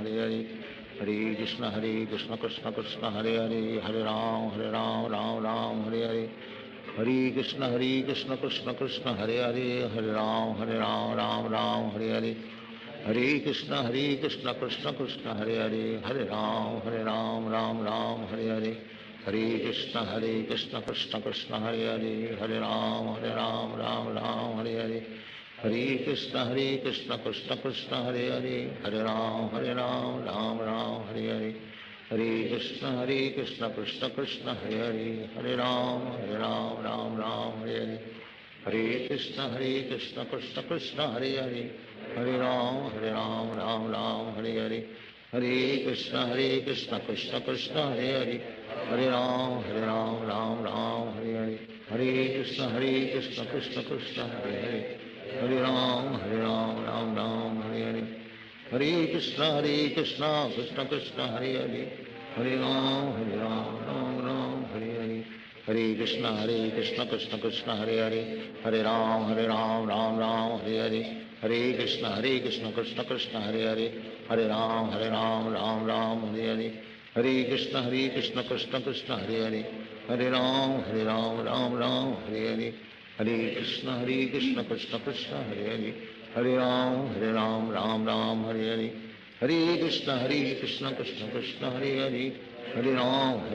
हरे हरे, हरे कृष्ण कृष्ण कृष्ण हरे हरे, हरे राम राम हरे हरे, हरे कृष्ण कृष्ण कृष्ण हरे हरे, हरे राम राम हरे हरे, हरे कृष्ण कृष्ण कृष्ण हरे हरे, हरे राम राम हरे हरे, हरे कृष्ण कृष्ण कृष्ण हरे हरे, हरे राम राम हरे हरे, हरे कृष्ण कृष्ण कृष्ण हरे हरे, हरे राम राम हरे हरे, हरे कृष्ण कृष्ण कृष्ण हरे हरे, हरे राम राम हरे हरे, हरे कृष्ण कृष्ण कृष्ण हरे हरे, हरे राम राम हरे हरे, हरे कृष्ण कृष्ण कृष्ण हरे हरे, हरे राम राम हरे हरे, हरे कृष्ण कृष्ण कृष्ण हरे हरे, हरे राम राम हरे हरे, हरे कृष्ण कृष्ण कृष्ण हरे हरे, हरे राम राम हरे हरे, हरे कृष्ण कृष्ण कृष्ण हरे हरे, हरे राम राम हरे हरे, हरे कृष्ण कृष्ण कृष्ण हरे हरे, हरे राम राम हरे हरे, हरे कृष्ण कृष्ण कृष्ण हरे हरे, हरे राम राम हरे हरे, हरे कृष्ण कृष्ण कृष्ण हरे हरे, हरे राम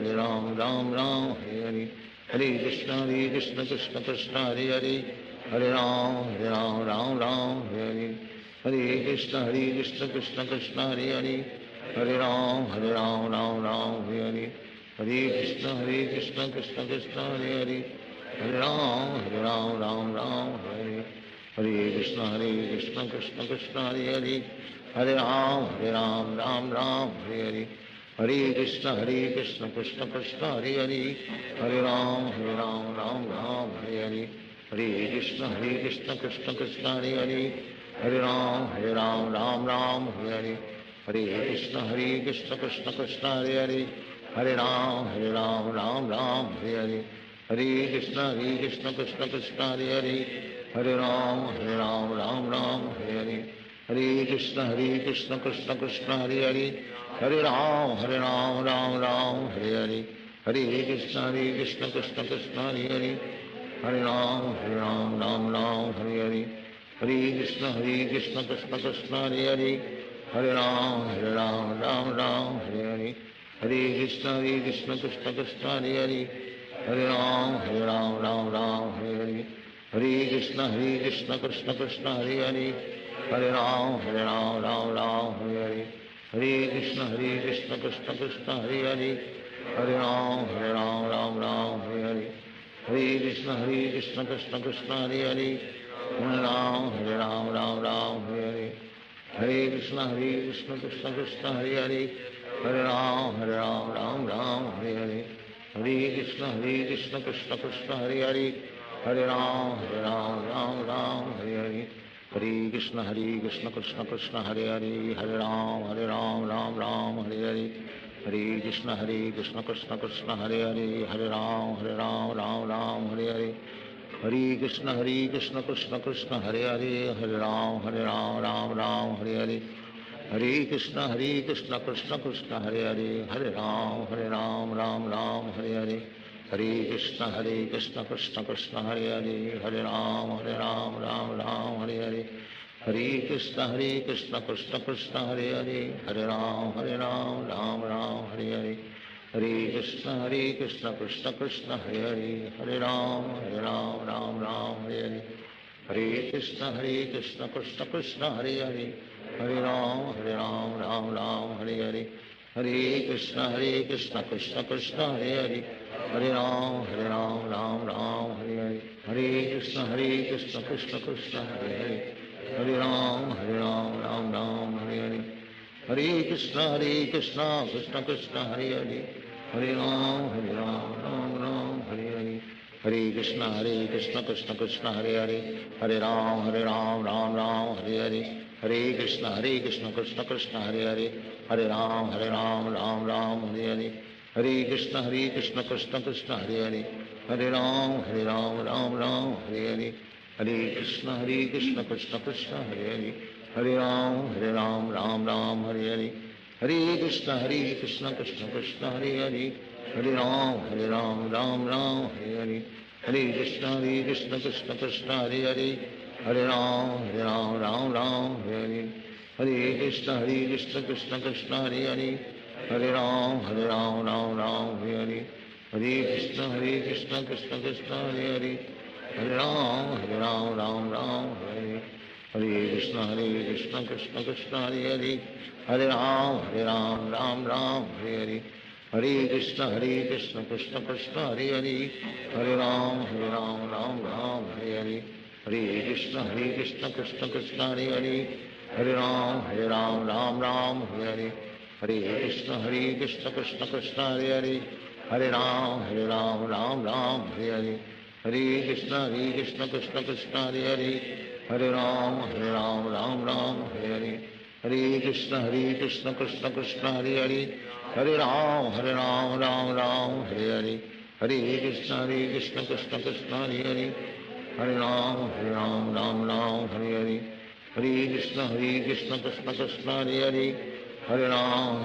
राम हरे हरे, हरे कृष्ण कृष्ण कृष्ण हरे हरे, हरे राम राम हरे हरे, हरे कृष्ण कृष्ण कृष्ण हरे हरे, हरे राम राम हरे हरे, हरे कृष्ण कृष्ण कृष्ण हरे हरे, हरे राम राम हरे हरे, हरे कृष्ण कृष्ण कृष्ण हरे हरे, हरे राम राम हरे हरे, हरे कृष्ण कृष्ण कृष्ण हरे हरे, हरे राम राम हरे हरे, हरे कृष्ण कृष्ण कृष्ण हरे हरे, हरे राम राम हरे हरे, हरे कृष्ण कृष्ण कृष्ण हरे हरे, हरे राम राम हरे हरे, हरे कृष्ण कृष्ण कृष्ण हरे हरे, हरे राम राम हरे हरे, हरे कृष्ण कृष्ण कृष्ण हरे हरे, हरे राम राम हरे हरे, हरे कृष्ण कृष्ण कृष्ण हरे हरे, हरे राम राम हरे हरे, हरे कृष्ण कृष्ण कृष्ण हरे हरे, हरे राम राम हरे हरे, हरे कृष्ण कृष्ण कृष्ण हरे हरे, हरे राम राम हरे हरे, हरे Krishna Krishna Krishna Hare Hare, Hare Ram, Ram Ram, Hare Hare. Hare Krishna, Krishna Krishna, Hare Hare. Hare Ram, Ram Ram, Hare Hare. Hare Krishna, Krishna Krishna, Hare Hare. Hare Ram, Ram Hare Hare. Hare Krishna, Krishna Krishna, Hare Hare. Hare Ram, Ram Hare Hare. Hare Krishna, Krishna Krishna, Hare Hare. Hare Ram, Ram Hare Hare. Hare Krishna, Krishna Krishna, Hare Hare. Hare Ram, Ram Hare Hare. Hare Krishna, Krishna Krishna, Hare Hare. Hare Ram, Ram Hare Hare. Hare Krishna, Krishna Krishna, Hare Hare. Hare Ram, Ram Hare Hare. Hare Krishna, Krishna Krishna, Hare Hare. Hare Ram, Ram Hare Hare. Hare Krishna, Krishna Krishna, Hare Hare. Hare Ram, Ram Hare Hare. Hare Krishna, Krishna Krishna, Hare Hare. Hare Ram, Ram Hare Hare. Hare Krishna, Krishna Krishna, Hare Hare. Hare Ram, Ram Hare Hare. Hare Krishna, Krishna Krishna, Hare Hare. Hare Ram, Ram Hare Hare. Hare Krishna, Krishna Krishna, Hare Hare. Hare Ram, Ram Hare Hare. Hare Krishna, Krishna Krishna, Hare Hare. Hare Ram, Ram Hare Hare. Hare Krishna, Krishna Krishna, Hare Hare. Hare Ram, Ram Hare Hare. Hare Krishna, Krishna Krishna, Hare Hare. Hare Ram, Ram Hare Hare. Hare Krishna, Krishna Krishna, Hare Hare. Hare Ram, Ram Hare Hare. Hare Krishna, Krishna Krishna, Hare Hare. Hare Ram, Ram Hare Hare. Hare Krishna, Krishna Krishna, Hare Hare. Hare Ram, Ram Hare Hare. Hare Krishna, Krishna Krishna, Hare Hare. Hare Ram, Ram Hare Hare. Hare Krishna, Krishna Krishna, Hare Hare. Hare Ram, Ram Hare Hare. Hare Krishna, Krishna Krishna, Hare Hare. Hare Ram, Ram Hare Hare. Hare Krishna, Krishna Krishna, Hare Hare. Hare Ram, Ram Hare Hare. Hare Krishna, Krishna Krishna, Hare Hare. Hare Ram, Ram Hare Hare. Hare Krishna, Krishna Krishna, Hare Hare. Hare Ram, Ram Hare Hare. Hare Krishna, Krishna Krishna, Hare Hare. Hare Ram, Ram Hare Hare. Hare Krishna, Krishna Krishna, Hare Hare. Hare Ram, Ram Hare Hare. Hare Krishna, Krishna Krishna, Hare Hare. Hare Ram, Ram Hare Hare. Hare Krishna, Krishna Krishna, Hare Hare. Hare Ram,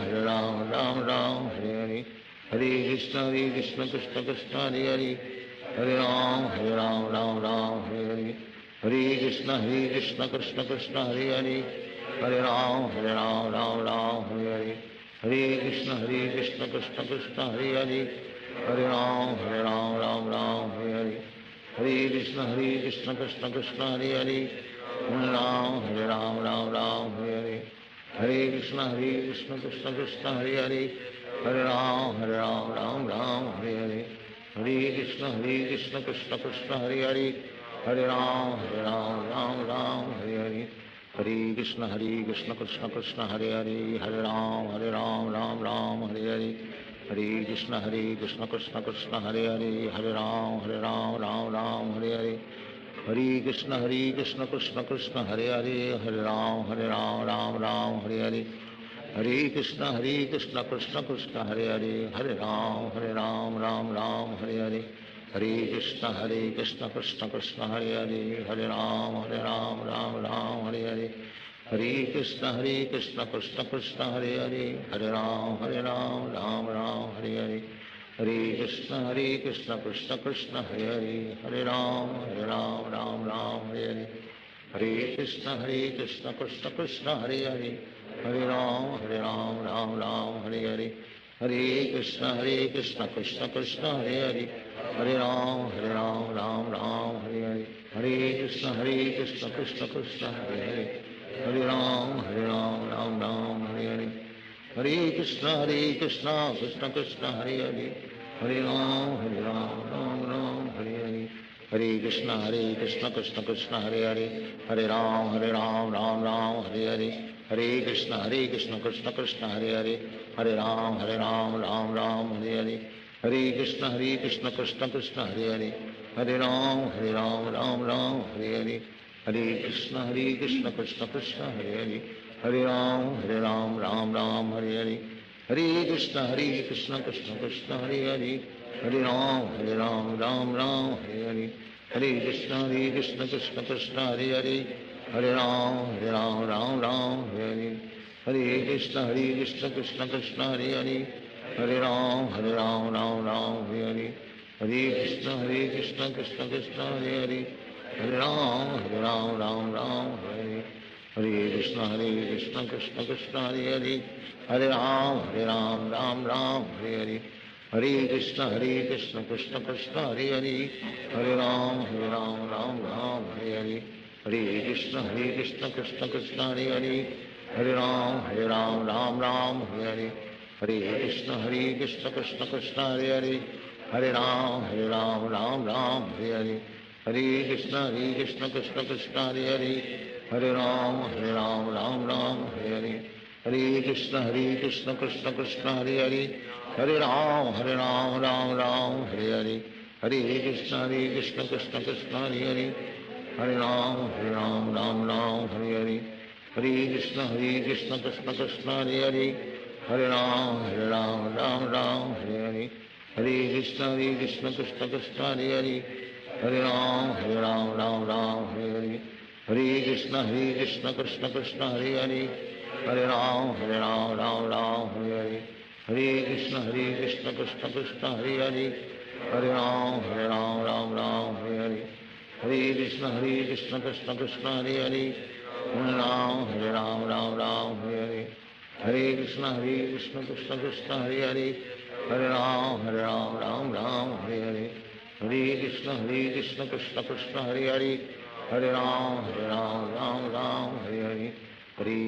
Ram Hare Hare. Hare Krishna, Krishna Krishna, Hare Hare. Hare Ram, Ram Hare Hare. Hare Krishna, Krishna Krishna, Hare Hare. Hare Ram, Ram Hare Hare. Hare Krishna, Krishna Krishna, Hare Hare. Hare Ram, Ram Hare Hare. Hare Krishna, Krishna Krishna, Hare Hare. Hare Ram, Ram Hare Hare. Hare Krishna, Krishna Krishna, Hare Hare. Hare Ram, Ram Hare Hare. Hare Krishna, Krishna Krishna, Hare Hare. Hare Ram, Ram Hare Hare. Hare Krishna, Krishna Krishna, Hare Hare. Hare Ram, Ram Hare Hare. Hare Krishna, Krishna Krishna, Hare Hare. Hare Ram, Ram Hare Hare. Hare Krishna, Krishna Krishna, Hare Hare. Hare Ram, Ram Hare Hare. Hare Krishna, Krishna Krishna, Hare Hare. Hare Ram, Ram Hare Hare. Hare Krishna, Krishna Krishna, Hare Hare. Hare Ram, Ram Hare Hare. Hare Krishna, Krishna Krishna, Hare Hare. Hare Ram, Ram Hare Hare. Hare Krishna, Krishna Krishna, Hare Hare. Hare Ram, Ram Hare Hare. Hare Krishna, Krishna Krishna, Hare Hare. Hare Ram, Ram Hare Hare. Hare Krishna, Krishna Krishna, Hare Hare. Hare Ram, Ram Hare Hare. Hare Krishna, Krishna Krishna, Hare Hare. Hare Ram, Ram Hare Hare. Hare Krishna, Krishna Krishna, Hare Hare. Hare Ram, Ram Hare Hare. हरे कृष्ण कृष्ण कृष्ण हरे हरे, हरे राम राम राम हरे हरे, हरे कृष्ण कृष्ण कृष्ण हरे हरे, हरे राम राम राम हरे हरे, हरे कृष्ण कृष्ण कृष्ण हरे हरे, हरे राम राम राम हरे हरे, हरे कृष्ण कृष्ण कृष्ण हरे हरे, हरे राम राम हरे हरे, हरे कृष्ण कृष्ण कृष्ण हरे हरे, हरे राम राम हरे हरे, हरे कृष्ण कृष्ण कृष्ण हरे हरे, हरे राम राम हरे हरे, हरे कृष्ण कृष्ण कृष्ण हरे हरे, हरे राम राम हरे हरे, हरे कृष्ण कृष्ण कृष्ण हरे हरे, हरे राम राम हरे, हरे कृष्ण कृष्ण कृष्ण हरे हरे, हरे राम राम हरे हरे, हरे कृष्ण कृष्ण कृष्ण हरे हरे, हरे राम राम हरे हरे, हरे कृष्ण कृष्ण कृष्ण हरे हरे, हरे राम राम हरे हरे, हरे कृष्ण कृष्ण कृष्ण हरे हरे, हरे राम राम हरे हरे, हरे कृष्ण कृष्ण कृष्ण हरे हरे, हरे राम राम हरे हरे, हरे कृष्ण कृष्ण कृष्ण हरे हरे, हरे राम राम हरे हरे, हरे कृष्ण कृष्ण कृष्ण हरे हरे, हरे राम राम हरे हरे, हरे कृष्ण कृष्ण कृष्ण हरे हरे, हरे राम राम हरे हरे, हरे कृष्ण कृष्ण कृष्ण हरे हरे, हरे राम राम हरे हरे, हरे कृष्ण कृष्ण कृष्ण हरे हरे, हरे राम राम हरे हरे, हरे कृष्ण कृष्ण कृष्ण हरे हरे, हरे राम राम हरे हरे, हरे कृष्ण कृष्ण कृष्ण हरे हरे, हरे राम राम हरे हरे, हरे कृष्ण कृष्ण कृष्ण हरे हरे, हरे राम राम हरे हरे, हरे कृष्ण कृष्ण कृष्ण हरे हरे, हरे राम राम हरे हरे, हरे कृष्ण कृष्ण कृष्ण हरे हरे, हरे राम राम हरे हरे, हरे कृष्ण कृष्ण कृष्ण हरे हरे, हरे राम राम हरे हरे, हरे कृष्ण कृष्ण कृष्ण हरे हरे, हरे राम राम हरे हरे, हरे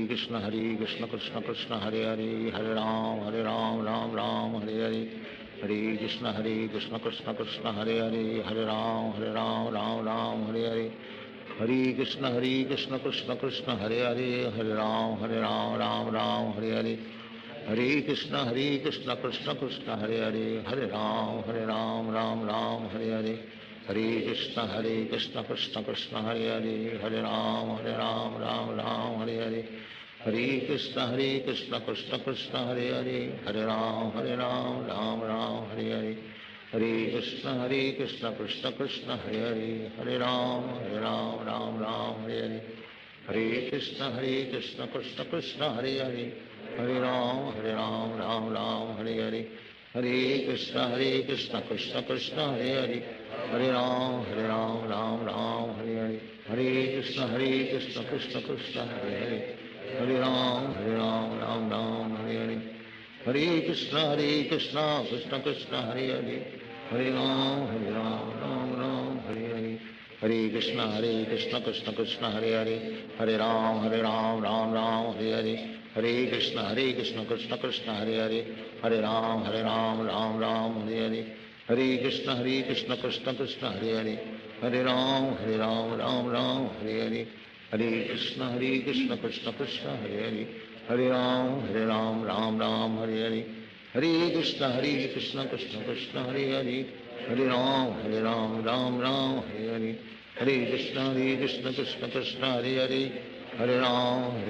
कृष्ण कृष्ण कृष्ण हरे हरे, हरे राम राम हरे हरे, हरे कृष्ण कृष्ण कृष्ण हरे हरे, हरे राम राम हरे हरे, हरे कृष्ण कृष्ण कृष्ण हरे हरे, हरे राम राम हरे हरे, हरे कृष्ण कृष्ण कृष्ण हरे हरे, हरे राम राम हरे हरे, हरे कृष्ण कृष्ण कृष्ण हरे हरे, हरे राम राम हरे हरे, हरे कृष्ण कृष्ण कृष्ण हरे हरे, हरे राम राम हरे हरे, हरे कृष्ण कृष्ण कृष्ण हरे हरे, हरे राम राम हरे हरे, हरे कृष्ण कृष्ण कृष्ण हरे हरे, हरे राम हरे हरे, हरे कृष्ण कृष्ण कृष्ण हरे हरे, हरे राम राम हरे हरे, हरे कृष्ण कृष्ण कृष्ण हरे हरे, हरे राम राम हरे हरे, हरे कृष्ण कृष्ण कृष्ण हरे हरे, हरे राम राम हरे हरे, हरे कृष्ण कृष्ण कृष्ण हरे हरे, हरे राम राम हरे हरे, हरे कृष्ण कृष्ण कृष्ण हरे हरे, हरे राम राम हरे हरे,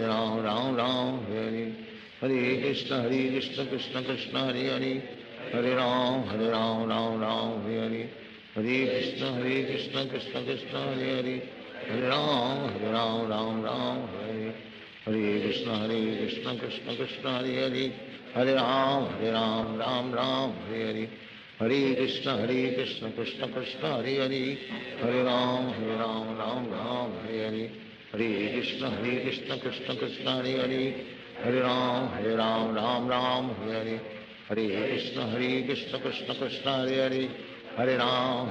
हरे कृष्ण कृष्ण कृष्ण हरे हरे, हरे राम राम हरे हरे, हरे कृष्ण कृष्ण कृष्ण हरे हरे, हरे राम राम हरे हरे, हरे कृष्ण कृष्ण कृष्ण हरे हरे, हरे राम राम हरे, हरे कृष्ण कृष्ण कृष्ण हरे हरे, हरे राम राम हरे हरे, हरे कृष्ण कृष्ण कृष्ण हरे हरे, हरे राम राम हरे हरे, हरे कृष्ण कृष्ण कृष्ण हरे हरे, हरे राम राम हरे हरे, हरे कृष्ण कृष्ण कृष्ण हरे हरे, हरे राम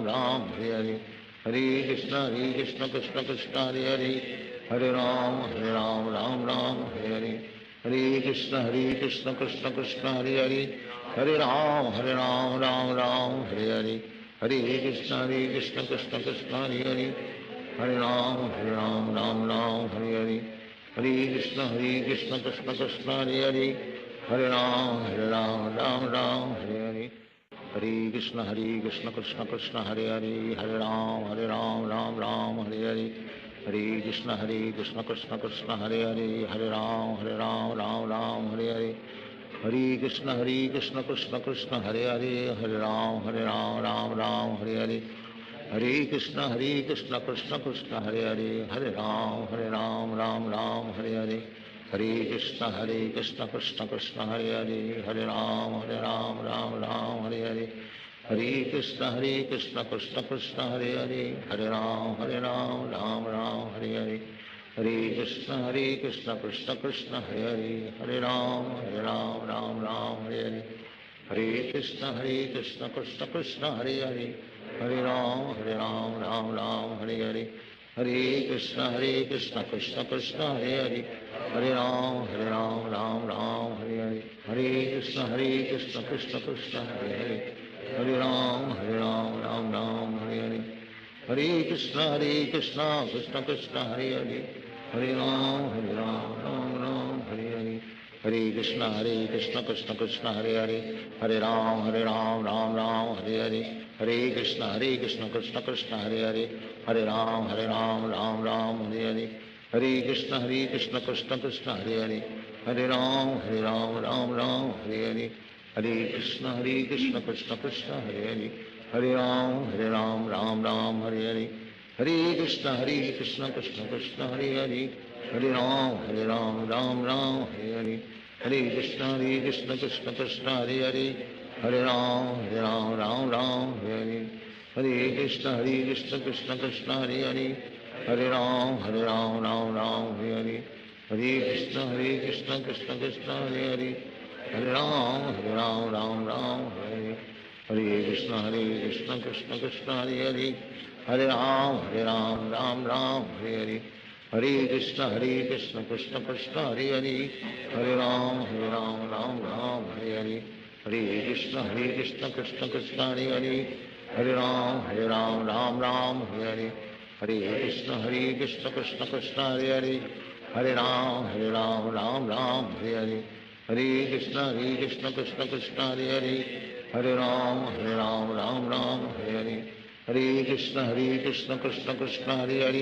राम हरे हरे, हरे कृष्ण कृष्ण कृष्ण हरे हरे, हरे राम राम हरे हरे, हरे कृष्ण कृष्ण कृष्ण कृष्ण हरे हरे, हरे राम राम हरे हरे, हरे कृष्ण कृष्ण कृष्ण हरे हरे हरे राम राम राम हरे हरे हरे कृष्ण कृष्ण कृष्ण हरे हरे हरे राम राम राम हरे हरे हरे कृष्ण कृष्ण कृष्ण हरे हरे हरे राम राम राम हरे हरे हरे कृष्ण कृष्ण कृष्ण हरे हरे हरे राम राम हरे हरे हरे कृष्ण कृष्ण कृष्ण हरे हरे हरे राम राम हरे हरे हरे कृष्ण कृष्ण कृष्ण हरे हरे हरे राम राम हरे हरे हरे कृष्ण कृष्ण कृष्ण हरे हरे हरे राम राम हरे हरे हरे कृष्ण कृष्ण कृष्ण हरे हरे हरे राम राम हरे हरे हरे कृष्ण कृष्ण कृष्ण हरे हरे हरे राम राम हरे हरे हरे कृष्ण कृष्ण कृष्ण हरे हरे हरे राम राम हरे हरे हरे कृष्ण कृष्ण कृष्ण हरे हरे हरे राम राम हरे हरे हरे कृष्ण कृष्ण कृष्ण हरे हरे हरे राम राम हरे हरे हरे कृष्ण कृष्ण कृष्ण हरे हरे हरे राम हरे हरे हरे कृष्ण कृष्ण कृष्ण हरे हरे हरे राम राम हरे हरे हरे कृष्ण कृष्ण कृष्ण हरे हरे हरे राम राम हरे हरे हरे कृष्ण कृष्ण कृष्ण हरे हरे हरे राम राम हरे हरे हरे कृष्ण कृष्ण कृष्ण हरे हरे हरे राम राम हरे हरे हरे कृष्ण कृष्ण कृष्ण हरे हरे हरे राम राम हरे हरे हरे कृष्ण कृष्ण कृष्ण हरे हरे हरे राम राम हरे हरे हरे कृष्ण कृष्ण कृष्ण हरे हरे हरे राम राम हरे हरे हरे कृष्ण कृष्ण कृष्ण हरे हरे हरे राम राम हरे हरे हरे कृष्ण कृष्ण कृष्ण हरे हरे हरे राम राम हरे हरे हरे कृष्ण कृष्ण कृष्ण हरे हरे हरे राम राम हरे हरे हरे कृष्ण कृष्ण कृष्ण हरे हरे हरे राम राम हरे हरे हरे कृष्ण कृष्ण कृष्ण हरे हरे हरे राम राम हरे हरे हरे कृष्ण कृष्ण कृष्ण हरे हरे हरे राम राम हरे हरे हरे कृष्ण कृष्ण कृष्ण हरे हरे हरे राम राम हरे हरे हरे कृष्ण कृष्ण कृष्ण हरे हरे हरे राम राम हरे हरे हरे कृष्ण कृष्ण कृष्ण हरे हरे हरे राम राम हरे हरे हरे कृष्ण कृष्ण कृष्ण हरे हरे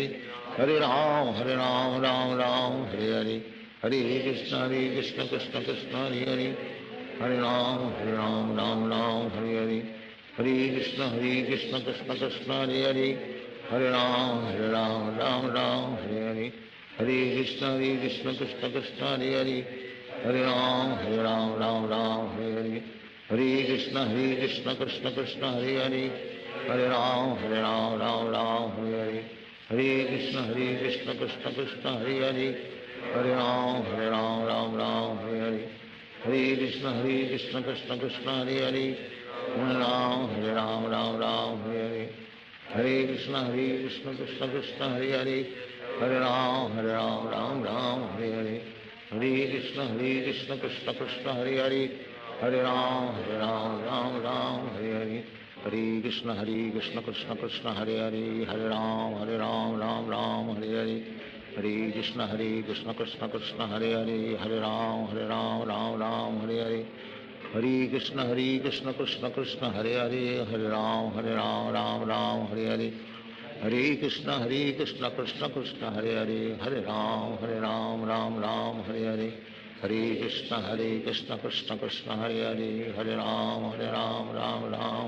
हरे राम राम हरे हरे हरे कृष्ण कृष्ण कृष्ण हरे हरे हरे राम राम हरे हरे हरे कृष्ण कृष्ण कृष्ण हरे हरे हरे राम राम हरे हरे हरे कृष्ण कृष्ण कृष्ण हरे हरे हरे राम राम हरे हरे हरे कृष्ण कृष्ण कृष्ण हरे हरे हरे राम राम हरे हरे हरे कृष्ण कृष्ण कृष्ण हरे हरे हरे राम राम हरे हरे हरे कृष्ण कृष्ण कृष्ण हरे हरे हरे राम राम हरे हरे हरे कृष्ण कृष्ण कृष्ण हरे हरे हरे राम राम हरे हरे हरे कृष्ण कृष्ण कृष्ण हरे हरे हरे राम राम हरे हरे हरे कृष्ण कृष्ण कृष्ण हरे हरे हरे राम राम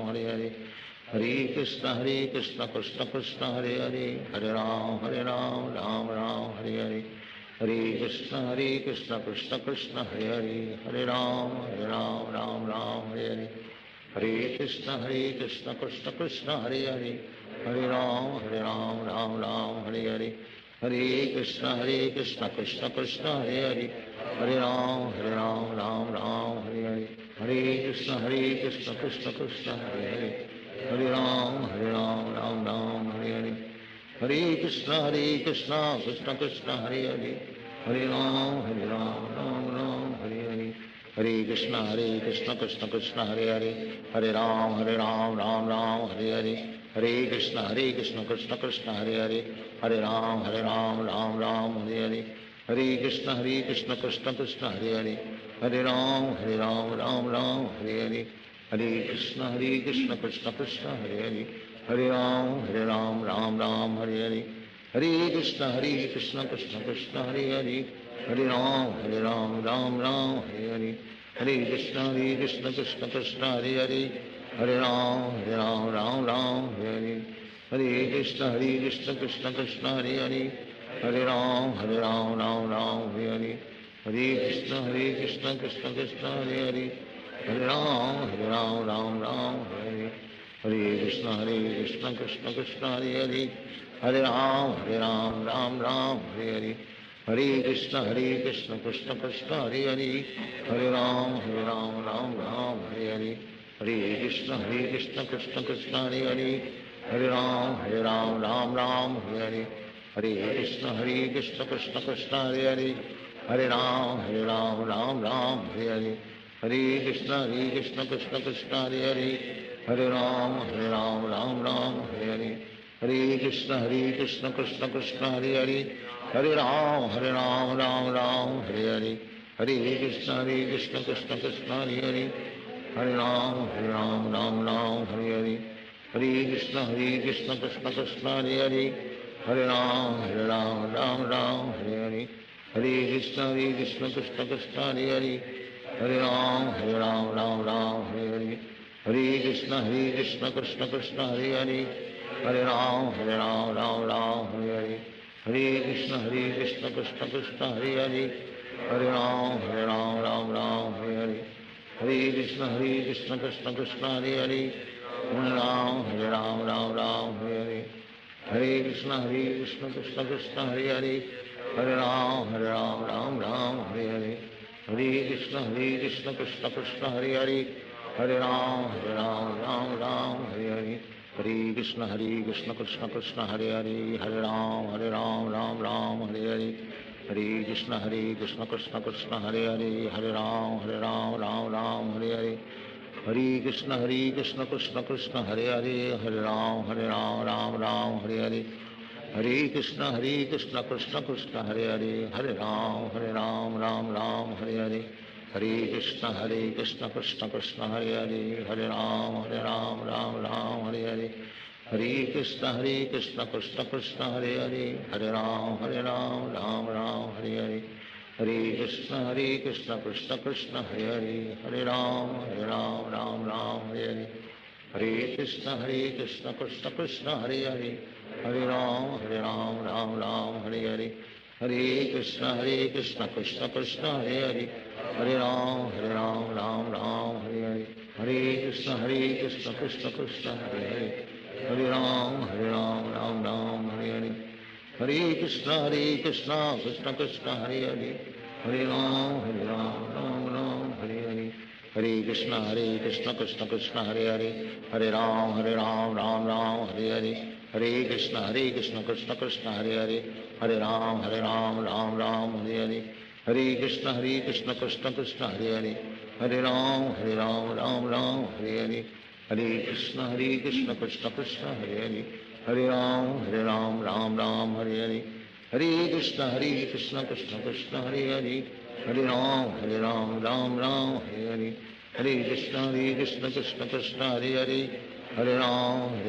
हरे हरे हरे कृष्ण कृष्ण कृष्ण हरे हरे हरे राम राम हरे हरे हरे कृष्ण कृष्ण कृष्ण हरे हरे हरे राम राम हरे हरे हरे कृष्ण कृष्ण कृष्ण हरे हरे हरे राम राम हरे हरे हरे कृष्ण कृष्ण कृष्ण हरे हरे हरे राम राम हरे हरे हरे कृष्ण कृष्ण कृष्ण हरे हरे हरे राम राम हरे हरे हरे कृष्ण कृष्ण कृष्ण हरे हरे हरे राम राम हरे हरे हरे कृष्ण कृष्ण कृष्ण हरे हरे हरे राम राम हरे हरे हरे कृष्ण कृष्ण कृष्ण हरे हरे, हरे राम राम राम हरे हरे, हरे कृष्ण कृष्ण कृष्ण हरे हरे, हरे राम राम राम हरे हरे, हरे कृष्ण कृष्ण कृष्ण हरे हरे, हरे राम राम राम हरे हरे, हरे कृष्ण कृष्ण कृष्ण हरे हरे, हरे राम राम हरे हरे, हरे कृष्ण कृष्ण कृष्ण हरे हरे, हरे राम राम हरे हरे, हरे कृष्ण कृष्ण कृष्ण हरे हरे, हरे राम राम हरे हरे, हरे कृष्ण कृष्ण कृष्ण हरे हरे, हरे राम राम हरे हरे, हरे कृष्ण कृष्ण कृष्ण हरे हरे, हरे राम राम हरे हरे, हरे कृष्ण कृष्ण कृष्ण हरे हरे, हरे राम राम हरे हरे, हरे कृष्ण कृष्ण कृष्ण हरे हरे, हरे राम राम हरे हरे, हरे कृष्ण कृष्ण कृष्ण हरे हरे, हरे राम राम हरे हरे, हरे कृष्ण कृष्ण कृष्ण हरे हरे, हरे राम राम हरे हरे, हरे कृष्ण कृष्ण कृष्ण हरे हरे, हरे राम राम हरे हरे, हरे कृष्ण कृष्ण कृष्ण हरे हरे, हरे राम राम हरे हरे, हरे कृष्ण कृष्ण कृष्ण हरे हरे, हरे राम राम हरे हरे, हरे कृष्ण कृष्ण कृष्ण हरे हरे, हरे राम राम हरे हरे, हरे कृष्ण कृष्ण कृष्ण हरे हरे, हरे राम राम हरे हरे, हरे कृष्ण कृष्ण कृष्ण हरे हरे, हरे राम राम हरे हरे, हरे कृष्ण कृष्ण कृष्ण हरे हरे, हरे राम राम हरे हरे, हरे कृष्ण कृष्ण कृष्ण हरे हरे, हरे राम हरे हरे, हरे कृष्ण कृष्ण कृष्ण हरे हरे, हरे राम राम हरे हरे, हरे कृष्ण कृष्ण कृष्ण हरे हरे, हरे राम राम हरे हरे, हरे कृष्ण कृष्ण कृष्ण हरे हरे, हरे राम राम हरे हरे, हरे कृष्ण कृष्ण कृष्ण हरे हरे, हरे राम राम हरे हरे, हरे कृष्ण कृष्ण कृष्ण हरे हरे, हरे राम राम हरे हरे, हरे कृष्ण कृष्ण कृष्ण हरे हरे, हरे राम राम हरे हरे, हरे कृष्ण कृष्ण कृष्ण हरे हरे, हरे राम राम हरे हरे, हरे कृष्ण कृष्ण कृष्ण हरे हरे, हरे राम राम हरे हरे, हरे कृष्ण कृष्ण कृष्ण हरे हरे, हरे राम राम हरे हरे, हरे कृष्ण कृष्ण कृष्ण हरे हरे, हरे राम राम हरे हरे, हरे कृष्ण कृष्ण कृष्ण हरे हरे, हरे राम राम हरे हरे, हरे कृष्ण कृष्ण कृष्ण हरे हरे, हरे राम राम हरे हरे, हरे कृष्ण कृष्ण कृष्ण हरे हरे, हरे राम राम हरे हरे, हरे कृष्ण कृष्ण कृष्ण हरे हरे, हरे राम राम हरे हरे, हरे कृष्ण कृष्ण कृष्ण हरे हरे, हरे राम राम हरे हरे, हरे कृष्ण कृष्ण कृष्ण हरे हरे, हरे राम राम हरे हरे, हरे कृष्ण कृष्ण कृष्ण हरे हरे, हरे राम राम हरे हरे, हरे कृष्ण कृष्ण कृष्ण हरे हरे, हरे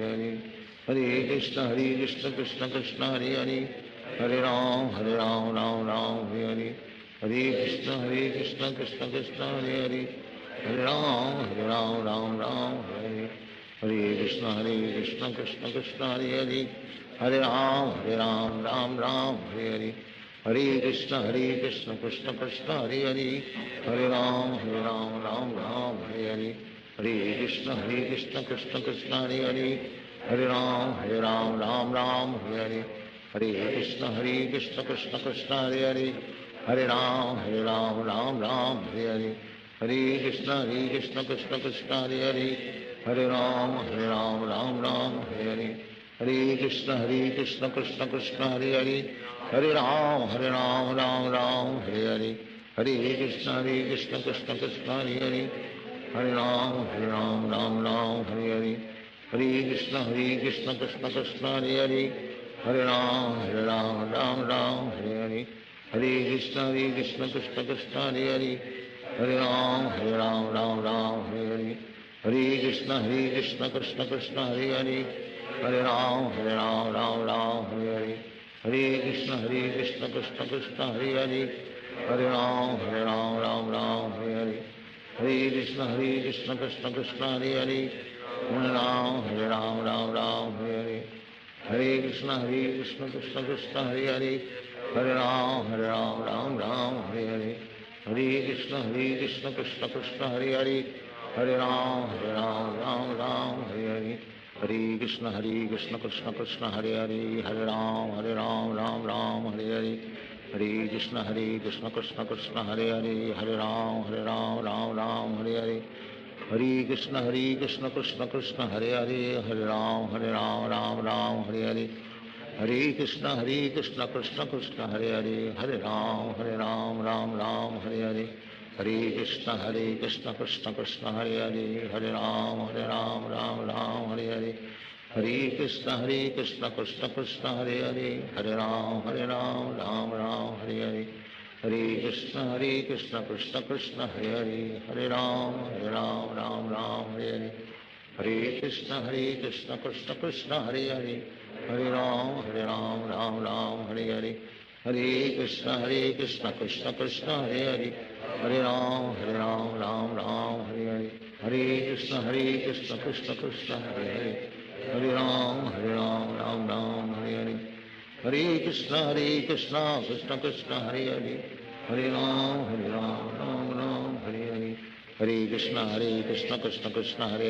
राम राम हरे हरे, हरे कृष्ण कृष्ण कृष्ण हरे हरे, हरे राम राम हरे हरे, हरे कृष्ण कृष्ण कृष्ण हरे हरे, हरे राम राम हरे हरे, हरे कृष्ण कृष्ण कृष्ण हरे हरे, हरे राम राम हरे हरे, हरे कृष्ण कृष्ण कृष्ण हरे हरे, हरे राम राम हरे हरे, हरे कृष्ण कृष्ण कृष्ण हरे हरे, हरे राम राम हरे हरे, हरे कृष्ण कृष्ण कृष्ण हरे हरे, हरे राम राम हरे हरे, हरे कृष्ण कृष्ण कृष्ण हरे हरे, हरे राम राम हरे हरे, हरे कृष्ण कृष्ण कृष्ण हरे हरे, हरे राम राम हरे हरे, हरे कृष्ण कृष्ण कृष्ण हरे हरे, हरे राम राम हरे हरे, हरे कृष्ण कृष्ण कृष्ण हरे हरे हरे राम राम राम हरे हरे हरे कृष्ण कृष्ण कृष्ण हरे हरे हरे राम राम हरे हरे हरे कृष्ण कृष्ण कृष्ण हरे हरे हरे राम राम हरे हरे हरे कृष्ण कृष्ण कृष्ण हरे हरे हरे राम राम हरे हरे हरे कृष्ण कृष्ण कृष्ण हरे हरे हरे राम राम हरे हरे हरे कृष्ण कृष्ण कृष्ण हरे हरे हरे राम राम हरे हरे हरे कृष्ण कृष्ण कृष्ण हरे हरे हरे राम राम हरे हरे हरे कृष्ण कृष्ण कृष्ण हरे हरे हरे राम राम हरे हरे हरे कृष्ण कृष्ण कृष्ण हरे हरे हरे राम राम हरे हरे हरे कृष्ण कृष्ण कृष्ण हरे हरे हरे राम हरे हरे हरे कृष्ण कृष्ण कृष्ण हरे हरे हरे राम हरे हरे हरे कृष्ण कृष्ण कृष्ण हरे हरे हरे राम राम हरे हरे हरे कृष्ण कृष्ण कृष्ण हरे हरे हरे राम राम हरे हरे हरे कृष्ण कृष्ण कृष्ण हरे हरे हरे राम राम हरे हरे हरे कृष्ण कृष्ण कृष्ण हरे हरे हरे राम राम हरे हरे हरे कृष्ण कृष्ण कृष्ण हरे हरे हरे राम राम हरे हरे हरे कृष्ण कृष्ण कृष्ण हरे हरे हरे राम राम हरे हरे हरे कृष्ण कृष्ण कृष्ण हरे हरे हरे राम राम हरे हरे हरे कृष्ण कृष्ण कृष्ण हरे हरे हरे राम हरे हरे हरे कृष्ण कृष्ण कृष्ण हरे हरे हरे राम राम हरे हरे हरे कृष्ण कृष्ण कृष्ण हरे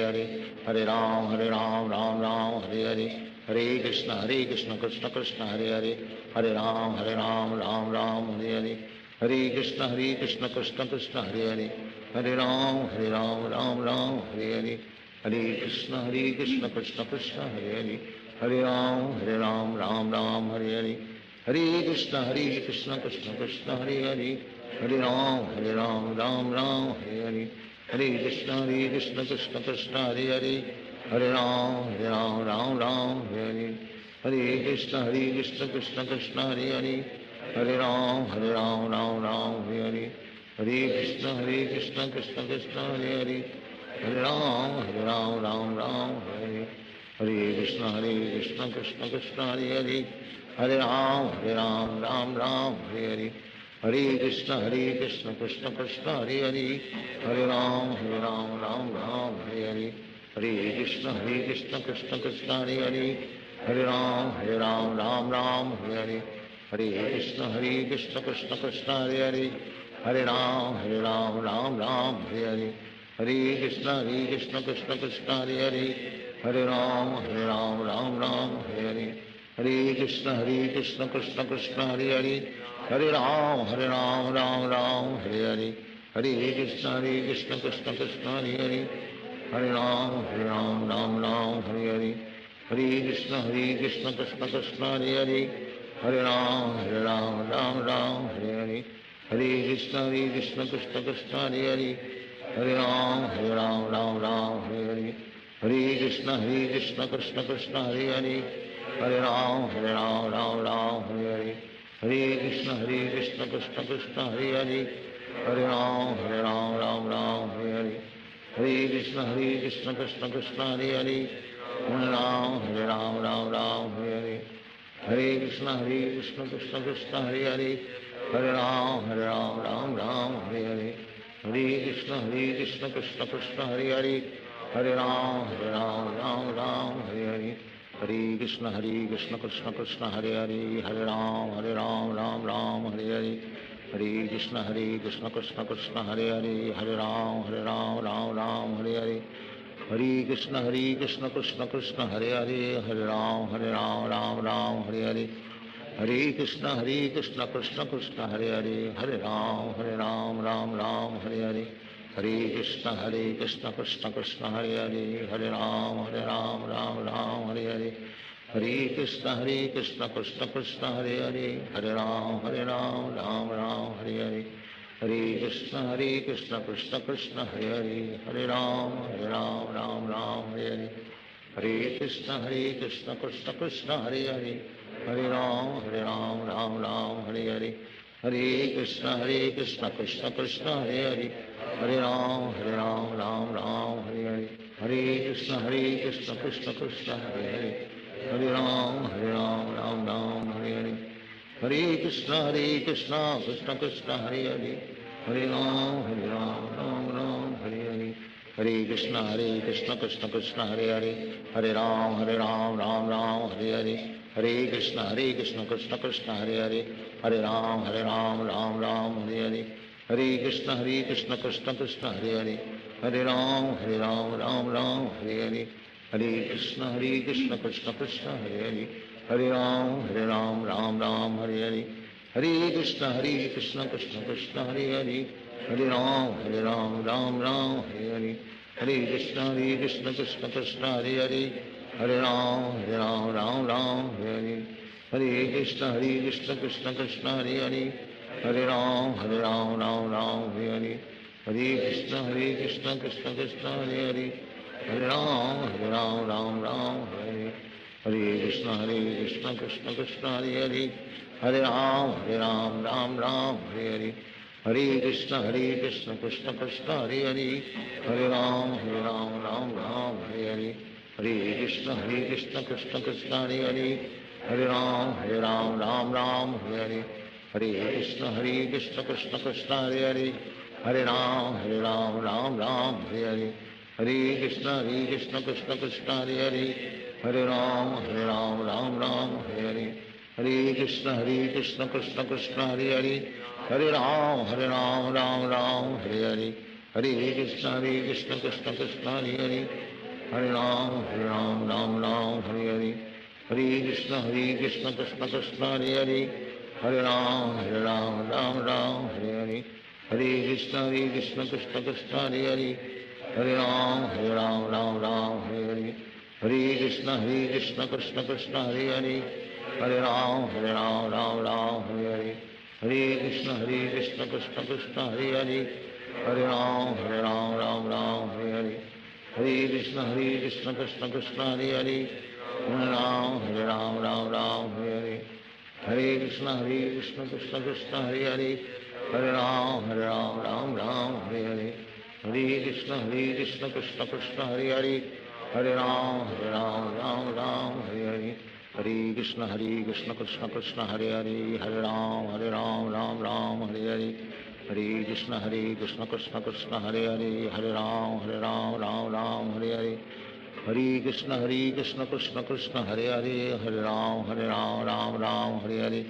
हरे हरे राम राम हरे हरे हरे कृष्ण कृष्ण कृष्ण हरे हरे हरे राम राम हरे हरे हरे कृष्ण कृष्ण कृष्ण हरे हरे हरे राम राम हरे हरे हरे कृष्ण कृष्ण कृष्ण हरे हरे हरे राम राम हरे हरे हरे कृष्ण कृष्ण कृष्ण हरे हरे हरे राम राम हरे हरे हरे कृष्ण कृष्ण कृष्ण हरे हरे हरे राम राम हरे हरे हरे कृष्ण कृष्ण कृष्ण हरे हरे हरे राम राम हरे हरे हरे कृष्ण कृष्ण कृष्ण हरे हरे हरे राम राम हरे हरे हरे कृष्ण कृष्ण कृष्ण हरे हरे हरे राम राम हरे हरे हरे कृष्ण कृष्ण कृष्ण हरे हरे हरे राम राम हरे हरे हरे कृष्ण कृष्ण कृष्ण हरे हरे हरे राम राम हरे हरे हरे कृष्ण कृष्ण कृष्ण हरे हरे हरे राम राम हरे हरे हरे कृष्ण कृष्ण कृष्ण हरे हरे हरे राम हरे हरे हरे कृष्ण कृष्ण कृष्ण हरे हरे हरे राम हरे हरे हरे कृष्ण कृष्ण कृष्ण हरे हरे हरे राम हरे हरे हरे कृष्ण कृष्ण कृष्ण हरे हरे हरे राम हरे हरे हरे कृष्ण कृष्ण कृष्ण हरे हरे हरे राम हरे हरे हरे कृष्ण कृष्ण कृष्ण हरे हरे हरे राम हरे हरे हरे कृष्ण कृष्ण कृष्ण हरे हरे हरे राम हरे हरे हरे कृष्ण कृष्ण कृष्ण हरे हरे हरे राम हरे हरे हरे कृष्ण कृष्ण कृष्ण हरे हरे हरे राम हरे हरे हरे कृष्ण कृष्ण कृष्ण हरे हरे हरे राम हरे हरे हरे कृष्ण कृष्ण कृष्ण हरे हरे हरे राम हरे हरे हरे कृष्ण कृष्ण कृष्ण हरे हरे हरे राम हरे हरे हरे कृष्ण कृष्ण कृष्ण हरे हरे हरे राम राम हरे हरे हरे कृष्ण कृष्ण कृष्ण हरे हरे हरे राम राम हरे हरे हरे कृष्ण कृष्ण कृष्ण हरे हरे हरे राम राम हरे हरे हरे कृष्ण कृष्ण कृष्ण हरे हरे, हरे राम राम राम हरे हरे, हरे कृष्ण कृष्ण कृष्ण हरे हरे, हरे राम राम राम हरे हरे, हरे कृष्ण कृष्ण कृष्ण हरे हरे, हरे राम राम राम हरे हरे, हरे कृष्ण कृष्ण कृष्ण हरे हरे, हरे राम राम राम हरे हरे, हरे कृष्ण कृष्ण कृष्ण हरे हरे, हरे राम राम हरे हरे, हरे कृष्ण कृष्ण कृष्ण हरे हरे, हरे राम राम राम हरे हरे, हरे कृष्ण कृष्ण कृष्ण हरे हरे, हरे राम राम राम हरे हरे, हरे कृष्ण कृष्ण कृष्ण हरे हरे, हरे राम राम राम हरे हरे, हरे कृष्ण कृष्ण कृष्ण हरे हरे, हरे राम राम हरे हरे, हरे कृष्ण कृष्ण कृष्ण हरे हरे, हरे राम राम हरे हरे, हरे कृष्ण कृष्ण कृष्ण हरे हरे, हरे राम राम हरे हरे, हरे कृष्ण कृष्ण कृष्ण हरे हरे, हरे राम राम हरे हरे, हरे कृष्ण कृष्ण कृष्ण हरे हरे, हरे राम राम हरे हरे, हरे कृष्ण कृष्ण कृष्ण हरे हरे, हरे राम राम हरे हरे, हरे कृष्ण कृष्ण कृष्ण हरे हरे, हरे राम राम हरे हरे, हरे कृष्ण कृष्ण कृष्ण हरे हरे, हरे राम राम हरे हरे, हरे कृष्ण कृष्ण कृष्ण हरे हरे, हरे राम राम हरे हरे, हरे कृष्ण कृष्ण कृष्ण हरे हरे, हरे राम राम हरे हरे, हरे कृष्ण कृष्ण कृष्ण हरे हरे, हरे राम राम हरे हरे, हरे कृष्ण कृष्ण कृष्ण हरे हरे, हरे राम राम हरे हरे, हरे कृष्ण कृष्ण कृष्ण हरे हरे, हरे राम राम हरे हरे, हरे कृष्ण कृष्ण कृष्ण हरे हरे, हरे राम राम हरे हरे, हरे कृष्ण कृष्ण कृष्ण हरे हरे, हरे राम राम हरे हरे, हरे कृष्ण कृष्ण कृष्ण हरे हरे, हरे राम राम हरे हरे, हरे कृष्ण कृष्ण कृष्ण हरे हरे, हरे राम राम हरे हरे, हरे कृष्ण कृष्ण कृष्ण हरे हरे, हरे राम राम हरे हरे, हरे कृष्ण कृष्ण कृष्ण हरे हरे, हरे राम राम हरे हरे, हरे कृष्ण कृष्ण कृष्ण हरे हरे, हरे राम राम हरे हरे, हरे कृष्ण कृष्ण कृष्ण हरे हरे, हरे राम राम हरे हरे, हरे कृष्ण कृष्ण कृष्ण हरे हरे, हरे राम राम हरे हरे, हरे कृष्ण कृष्ण कृष्ण हरे हरे, हरे राम राम हरे हरे, हरे कृष्ण कृष्ण कृष्ण हरे हरे, हरे राम राम हरे हरे,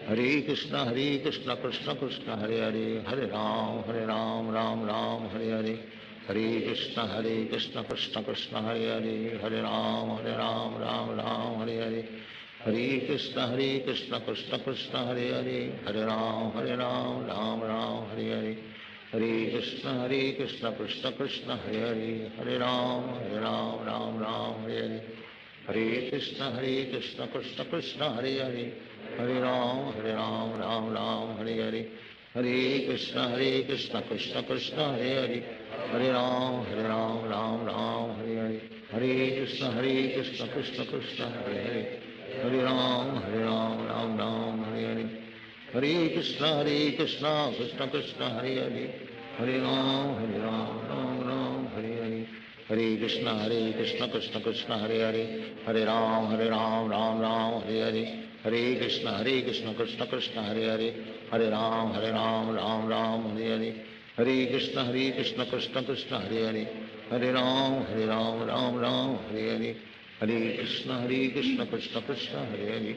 हरे कृष्ण कृष्ण कृष्ण हरे हरे, हरे राम राम हरे हरे, हरे कृष्ण कृष्ण कृष्ण हरे हरे, हरे राम राम हरे हरे, हरे कृष्ण कृष्ण कृष्ण हरे हरे, हरे राम राम हरे हरे, हरे कृष्ण कृष्ण कृष्ण हरे हरे, हरे राम राम हरे हरे, हरे कृष्ण कृष्ण कृष्ण हरे हरे, हरे राम राम हरे हरे, हरे कृष्ण कृष्ण कृष्ण हरे हरे, हरे राम राम हरे हरे, हरे कृष्ण कृष्ण कृष्ण हरे हरे, हरे राम राम हरे हरे, हरे कृष्ण कृष्ण कृष्ण हरे हरे, हरे राम राम हरे हरे, हरे कृष्ण कृष्ण कृष्ण हरे हरे,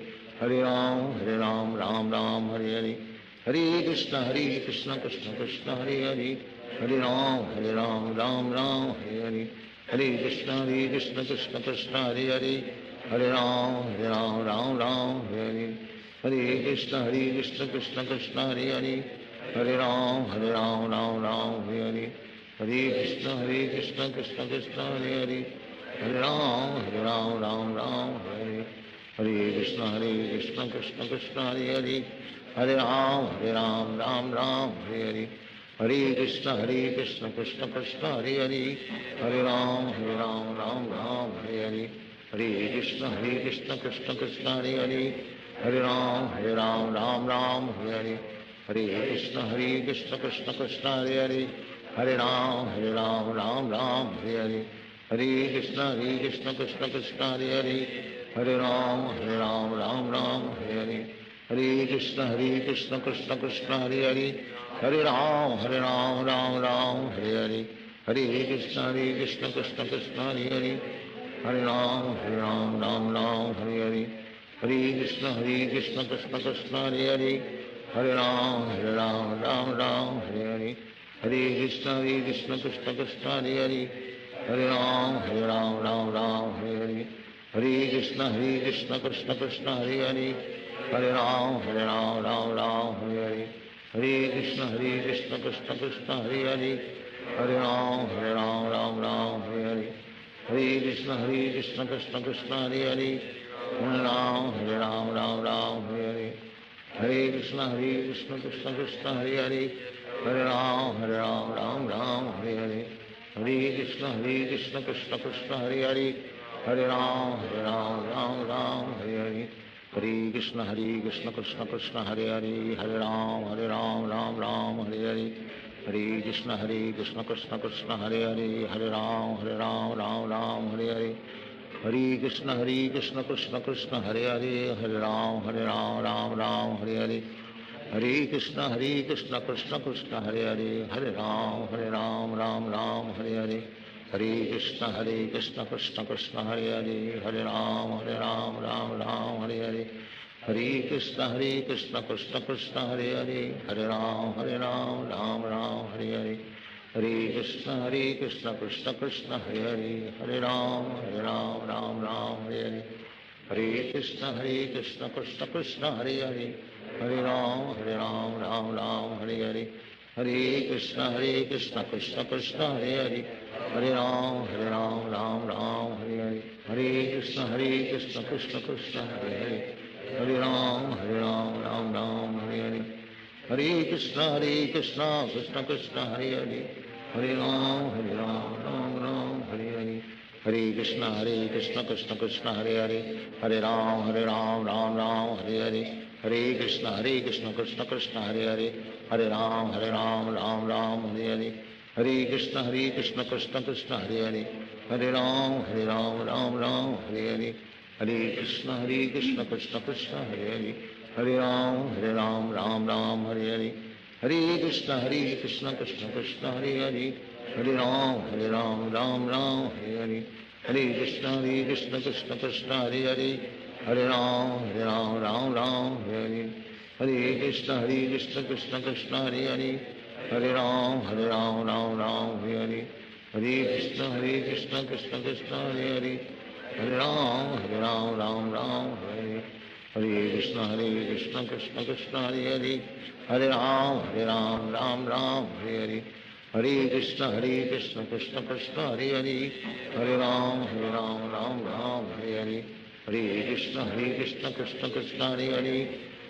हरे राम राम हरे हरे, हरे कृष्ण कृष्ण कृष्ण हरे हरे, हरे राम राम हरे हरे, हरे कृष्ण कृष्ण कृष्ण हरे हरे, हरे राम राम हरे हरे, हरे कृष्ण कृष्ण कृष्ण हरे हरे, हरे राम राम हरे हरे, हरे कृष्ण कृष्ण कृष्ण हरे हरे, हरे राम राम हरे हरे, हरे कृष्ण कृष्ण कृष्ण हरे हरे, हरे राम राम हरे हरे, हरे Krishna Krishna Krishna Hare Hare Hare Ram Ram Ram Hare Hare Hare Krishna Krishna Krishna Hare Hare Hare Ram Ram Ram Hare Hare Hare Krishna Krishna Krishna Hare Hare Hare Ram Ram Hare Hare Hare Krishna Krishna Krishna Hare Hare Hare Ram Ram Hare Hare Hare Krishna Krishna Krishna Hare Hare Hare Ram Ram Hare Hare Hare Krishna Krishna Krishna Hare Hare Hare Ram Ram Hare Hare Hare Krishna Krishna Krishna Hare Hare Hare Ram Ram Hare Hare Hare Krishna Krishna Krishna Hare Hare Hare Ram Ram Hare Hare Hare Krishna Krishna Krishna Hare Hare Hare Ram Ram Hare Hare Hare Krishna Krishna Krishna Hare Hare Hare Ram Ram Hare Hare Hare Krishna Krishna Krishna Hare Hare Hare Ram Ram Hare Hare Hare Krishna Krishna Krishna Hare Hare Hare Ram Hare Hare Hare Krishna Krishna Krishna Hare Hare Hare Ram Ram Hare Hare Hare Krishna Krishna Krishna Hare Hare Hare Ram Ram Hare Hare Hare Krishna Krishna Krishna Hare Hare Hare Ram Ram Hare Hare Hare Krishna Krishna Krishna Hare Hare Hare Ram Ram Hare Hare Hare Krishna Krishna Krishna Hare Hare Hare Ram Ram Hare Hare Hare Krishna Krishna Krishna Hare Hare Hare Ram Ram Hare Hare Hare Krishna Krishna Krishna Hare Hare Hare Ram Ram Hare Hare Hare Krishna Krishna Krishna Hare Hare Hare Ram Ram Hare Hare Hare Krishna Krishna Krishna Hare Hare Hare Ram Ram Hare Hare Hare Krishna Krishna Krishna Hare Hare Hare Ram Ram Hare Hare Hare Krishna Krishna Krishna Hare Hare Hare Ram Ram Hare Hare Hare Krishna Krishna Krishna Hare Hare Hare Ram Ram Hare Hare Hare Krishna Krishna Krishna Hare Hare Hare Ram Ram Hare Hare Hare Krishna Krishna Krishna Hare Hare Hare Ram Ram Hare Hare Hare Krishna Krishna Krishna Hare Hare Hare Ram Ram Hare Hare Hare Krishna Krishna Krishna Hare Hare Hare Ram Ram Hare Hare Hare Krishna Krishna Krishna Hare Hare Hare Ram Ram Hare Hare Hare Krishna Krishna Krishna Hare Hare Hare Ram Ram Hare Hare Hare Krishna Krishna Krishna Hare Hare Hare Ram Ram Hare Hare Hare Krishna Krishna Krishna Hare Hare Hare Ram Ram Hare Hare Hare Krishna Krishna Krishna Hare Hare Hare Ram Ram Hare Hare Hare Krishna Krishna Krishna Hare Hare Hare Ram Ram Hare Hare Hare Krishna Krishna Krishna Hare Hare Hare Ram Ram Hare Hare Hare Krishna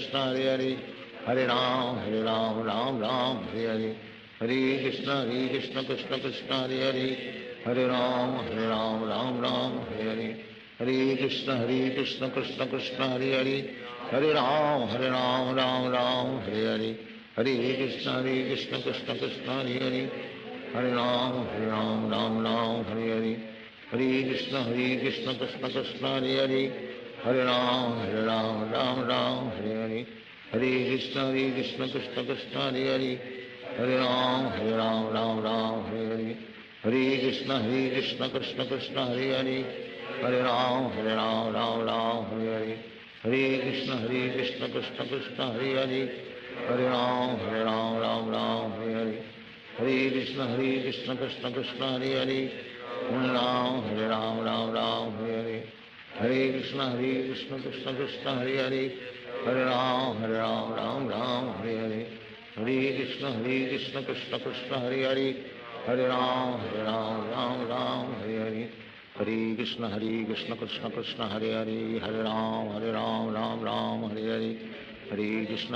Krishna Krishna Hare Hare Hare Ram Ram Hare Hare Hare Krishna Krishna Krishna Hare Hare Hare Ram Ram Hare Hare Hare Krishna Krishna Krishna Hare Hare Hare Ram Ram Hare Hare Hare Krishna Krishna Krishna Hare Hare Hare Ram Hare Hare Hare Krishna Krishna Krishna Hare Hare Hare Ram Hare Hare Hare Krishna Krishna Krishna Hare Hare Hare Ram Hare Hare Hare Krishna Krishna Krishna Hare Hare Hare Ram Hare Hare Hare Krishna Krishna Krishna Hare Hare Hare Ram Hare Hare Hare Krishna Krishna Krishna Hare Hare Hare Ram Hare Hare Hare Krishna Krishna Krishna Hare Hare Hare Ram Hare Hare Hare Krishna Krishna Krishna Hare Hare Hare Ram Ram Hare Hare Hare Krishna Krishna Krishna Hare Hare Hare Ram Ram Ram Hare Hare Hare Krishna Krishna Krishna Hare Hare Hare Ram Ram Ram Hare Hare Hare Krishna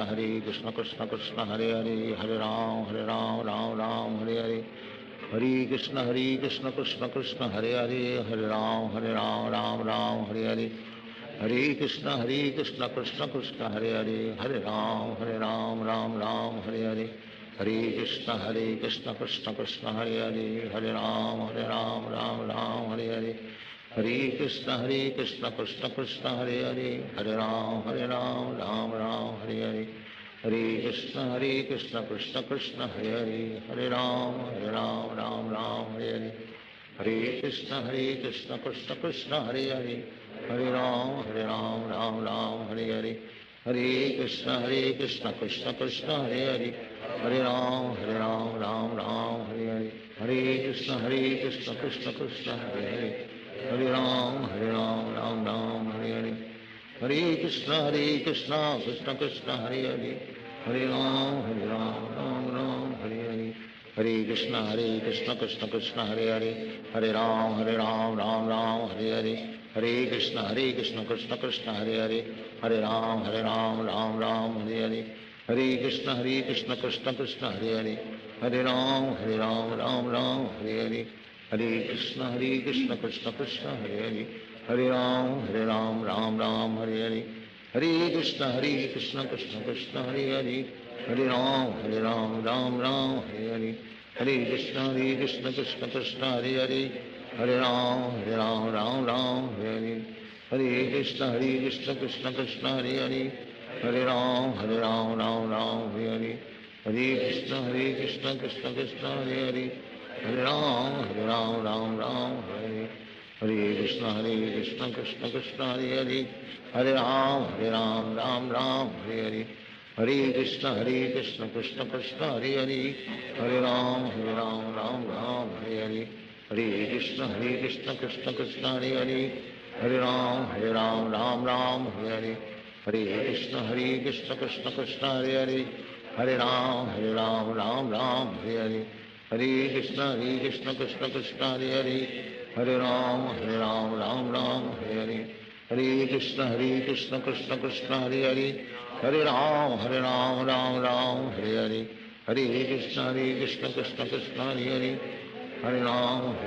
Krishna Krishna Hare Hare Hare Ram Ram Ram Hare Hare Hare Krishna Krishna Krishna Hare Hare Hare Ram Ram Ram Hare Hare Hare Krishna Krishna Krishna Hare Hare Hare Ram Ram Ram Hare Hare Hare Krishna Krishna Krishna Hare Hare Hare Ram Ram Ram Hare Hare Hare Krishna Krishna Krishna Hare Hare Hare Ram Ram Ram Hare Hare Hare Krishna Krishna Krishna Hare Hare Hare Ram Ram Ram Hare Hare Hare Krishna Krishna Krishna Hare Hare Hare Ram Ram Ram Hare Hare Hare Krishna Krishna Krishna Hare Hare Hare Ram Ram Ram Hare Hare Hare Krishna Krishna Krishna Hare Hare Hare Ram Ram Ram Hare Hare Hare Krishna Krishna Krishna Hare Hare Hare Ram Ram Ram Hare Hare Hare Krishna Krishna Krishna Hare Hare Hare Ram Ram Ram Hare Hare Hare Krishna Krishna Krishna Hare Hare Hare Ram Ram Ram Hare Hare Hare Krishna Krishna Krishna Hare Hare Hare Ram Ram Ram Hare Hare Hare Krishna Krishna Krishna Hare Hare Hare Ram Ram Ram Hare Hare Hare Krishna Krishna Krishna Hare Hare Hare Ram Ram Ram Hare Hare Hare Krishna Krishna Krishna Hare Hare Hare Ram Ram Ram Hare Hare Hare Krishna Krishna Krishna Hare Hare Hare Ram Ram Ram Hare Hare Hare Krishna Krishna Krishna Hare Hare Hare Ram Ram Ram Hare Hare Hare Krishna Krishna Krishna Hare Hare Hare Ram Ram Ram Hare Hare Hare Krishna Krishna Krishna Hare Hare Hare Ram Ram Ram Hare Hare Hare Krishna Krishna Krishna Hare Hare Hare Ram Ram Ram Hare Hare Hare Krishna Krishna Krishna Hare Hare Hare Ram Ram Ram Hare Hare Hare Krishna Krishna Krishna Hare Hare Hare Ram Ram Ram Hare Hare Hare Krishna Krishna Krishna Hare Hare Hare Ram Ram Ram Hare Hare Hare Krishna Krishna Krishna Hare Hare Hare Ram Ram Ram Hare Hare Hare Krishna Krishna Krishna Hare Hare Hare Ram Ram Ram Hare Hare Hare Krishna Krishna Krishna Hare Hare Hare Ram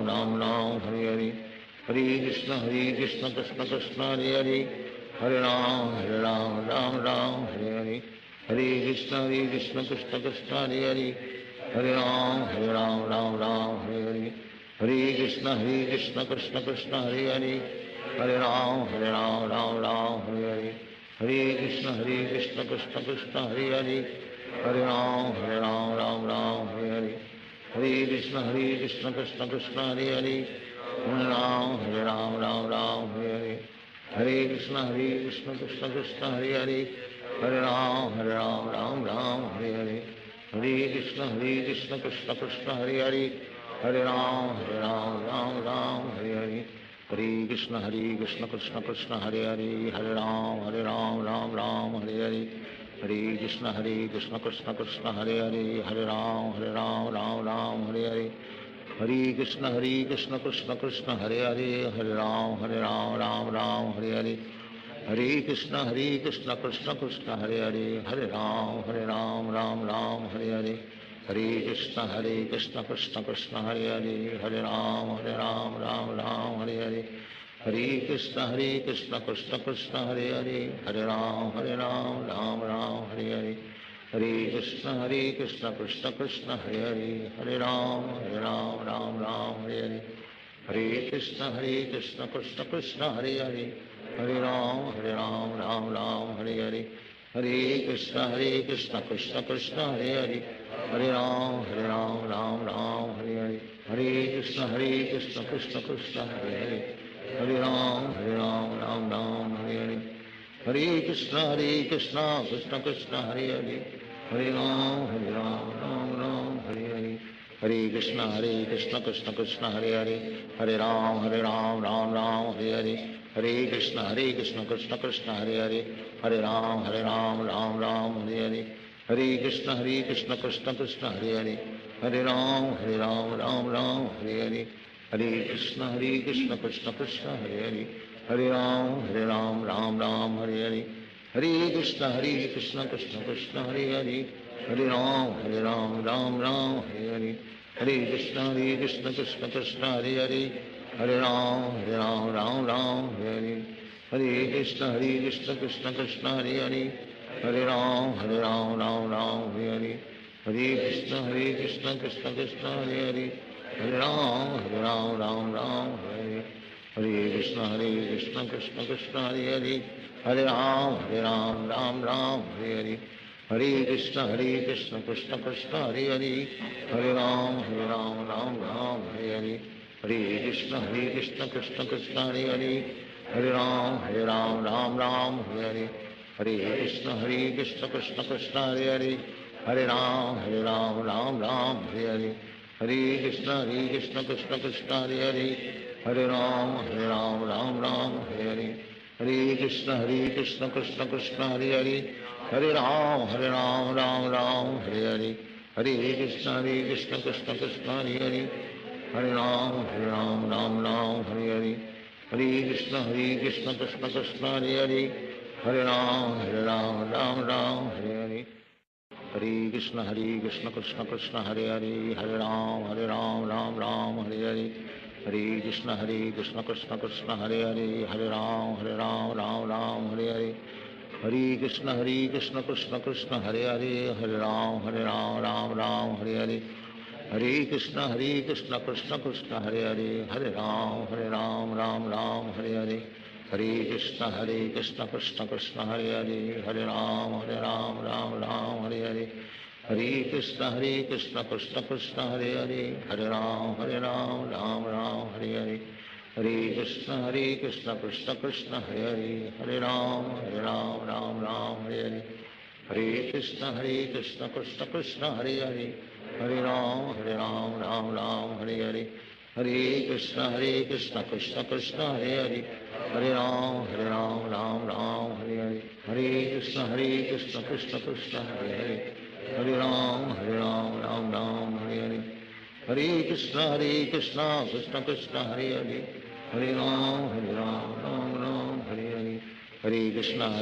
Ram Ram Hare Hare Hare Krishna Krishna Krishna Hare Hare Hare Ram Ram Ram Hare Hare Hare Krishna Krishna Krishna Hare Hare Hare Ram Ram Ram Hare Hare Hare Krishna Krishna Krishna Hare Hare Hare Ram Ram Ram Hare Hare Hare Krishna Krishna Krishna Hare Hare Hare Ram Ram Ram Hare Hare Hare Krishna Krishna Krishna Hare Hare Hare Ram Ram Ram Hare Hare Hare Krishna Krishna Krishna Hare Hare Hare Ram Ram Ram Hare Hare Hare Krishna Krishna Krishna Hare Hare Hare Ram Ram Ram Hare Hare Hare Krishna Krishna Krishna Hare Hare Hare Ram Ram Ram Hare Hare Hare Krishna Krishna Krishna Hare Hare Hare Ram Ram Ram Hare Hare Hare Krishna Krishna Krishna Hare Hare Hare Ram Ram Ram Hare Hare Hare Krishna Krishna Krishna Hare Hare Hare Ram Ram Ram Hare Hare Hare Krishna Krishna Krishna Hare Hare Hare Ram Ram Ram Hare Hare Hare Krishna Krishna Krishna Hare Hare Hare Ram Ram Ram Hare Hare Hare Krishna Krishna Krishna Hare Hare Hare Ram Ram Ram Hare Hare Hare Krishna Krishna Krishna Hare Hare Hare Ram Ram Ram Hare Hare Hare Krishna Krishna Krishna Hare Hare Hare Ram Ram Ram Hare Hare Hare Krishna Krishna Krishna Hare Hare Hare Ram Ram Ram Hare Hare Hare Krishna Krishna Krishna Hare Hare Hare Ram Ram Ram Hare Hare Hare Krishna Krishna Krishna Hare Hare Hare Ram Ram Hare Hare, Hare Krishna Krishna Krishna Hare Hare, Hare Ram Ram Hare Hare, Hare Krishna Krishna Krishna Hare Hare, Hare Ram Ram Hare Hare, Hare Krishna Krishna Krishna Hare Hare, Hare Ram Ram Hare Hare, Hare Krishna Krishna Krishna Hare Hare, Hare Ram Ram Hare Hare, Hare Krishna Krishna Krishna Hare Hare, Hare Ram Ram Hare Hare, Hare Krishna Krishna Krishna Hare Hare, Hare Ram Ram Hare Hare, Hare Krishna Krishna Krishna Hare Hare, Hare Ram Ram Hare Hare, Hare Krishna Krishna Krishna Hare Hare, Hare Ram Ram Hare Hare, Hare Krishna Krishna Krishna Hare Hare, Hare Ram Ram Hare Hare, Hare Krishna Krishna Krishna Hare Hare, Hare Ram Ram Hare Hare, Hare Krishna Krishna Krishna Hare Hare, Hare Ram Ram Hare Hare, Hare Krishna Krishna Krishna Hare Hare, Hare Ram Ram Hare Hare, Hare Krishna Krishna Krishna Hare Hare, Hare Ram Ram Hare Hare, Hare Krishna Krishna Krishna Hare Hare, Hare Ram Ram Hare Hare, Hare Krishna Krishna Krishna Hare Hare, Hare Ram Ram Hare Hare, Hare Krishna Krishna Krishna Hare Hare, Hare Ram Ram Hare Hare, Hare Krishna Krishna Krishna Hare Hare, Hare Ram Ram Hare Hare, Hare Krishna Krishna Krishna Hare Hare, Hare Ram Ram Hare Hare, Hare Krishna Krishna Krishna Hare Hare, Hare Ram Ram Hare Hare, Hare Krishna Krishna Krishna Hare Hare, Hare Ram Ram Hare Hare, Hare Krishna Krishna Krishna Hare Hare, Hare Ram Ram Hare Hare, Hare Krishna Krishna Krishna Hare Hare, Hare Ram Ram Hare Hare, Hare Krishna Krishna Krishna Hare Hare, Hare Ram Ram Hare Hare, Hare Krishna Krishna Krishna Hare Hare, Hare Ram Hare Hare, Hare Krishna Krishna Krishna Hare Hare, Hare Ram Ram Hare Hare, Hare Krishna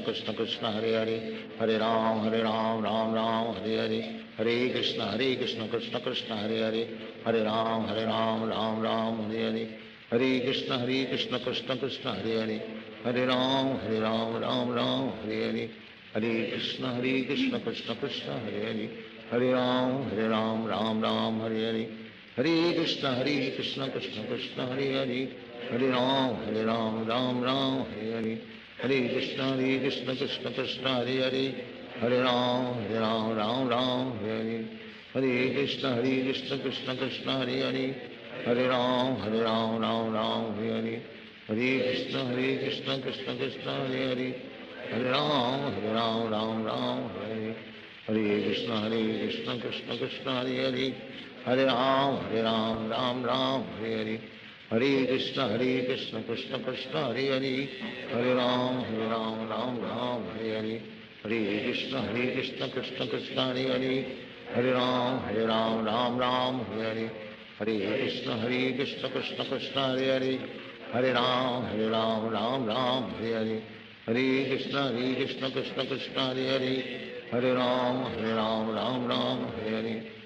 Krishna Krishna Hare Hare, Hare Ram Ram Hare Hare, Hare Krishna Krishna Krishna Hare Hare, Hare Ram Ram Hare Hare, Hare Krishna Krishna Krishna Hare Hare, Hare Ram Ram Hare Hare, Hare Krishna Krishna Krishna Hare Hare, Hare Ram Ram Hare Hare, Hare Krishna Krishna Krishna Hare Hare, Hare Ram Ram Hare Hare, Hare Krishna Krishna Krishna Hare Hare, Hare Ram Ram Hare Hare, Hare Krishna Krishna Krishna Hare Hare, Hare Ram Ram Hare Hare, Hare Krishna Krishna Krishna Hare Hare, Hare Ram Ram Hare Hare, Hare Krishna Krishna Krishna Hare Hare, Hare Ram Hare Hare, Hare Krishna Krishna Krishna Hare Hare, Hare Ram Hare Hare, Hare Krishna Krishna Krishna Hare Hare, Hare Ram Hare Hare, Hare Krishna Krishna Krishna Hare Hare, Hare Ram Hare Hare, Hare Krishna Krishna Krishna Hare Hare, Hare Ram Hare Hare, Hare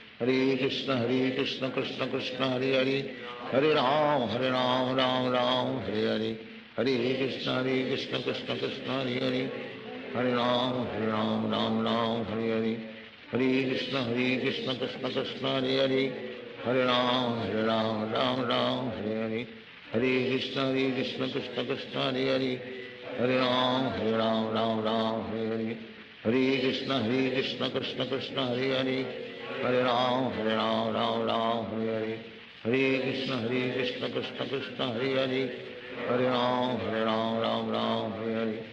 Krishna Krishna Krishna Hare Hare, Hare Ram Hare Hare, Hare Krishna Krishna Krishna Hare Hare, Hare Ram Hare Hare, Hare Krishna Krishna Krishna Hare Hare, Hare Ram Hare Hare, Hare Krishna Krishna Krishna Hare Hare, Hare Ram Hare Hare, Hare Krishna Krishna Krishna Hare Hare, Hare Ram Hare Hare,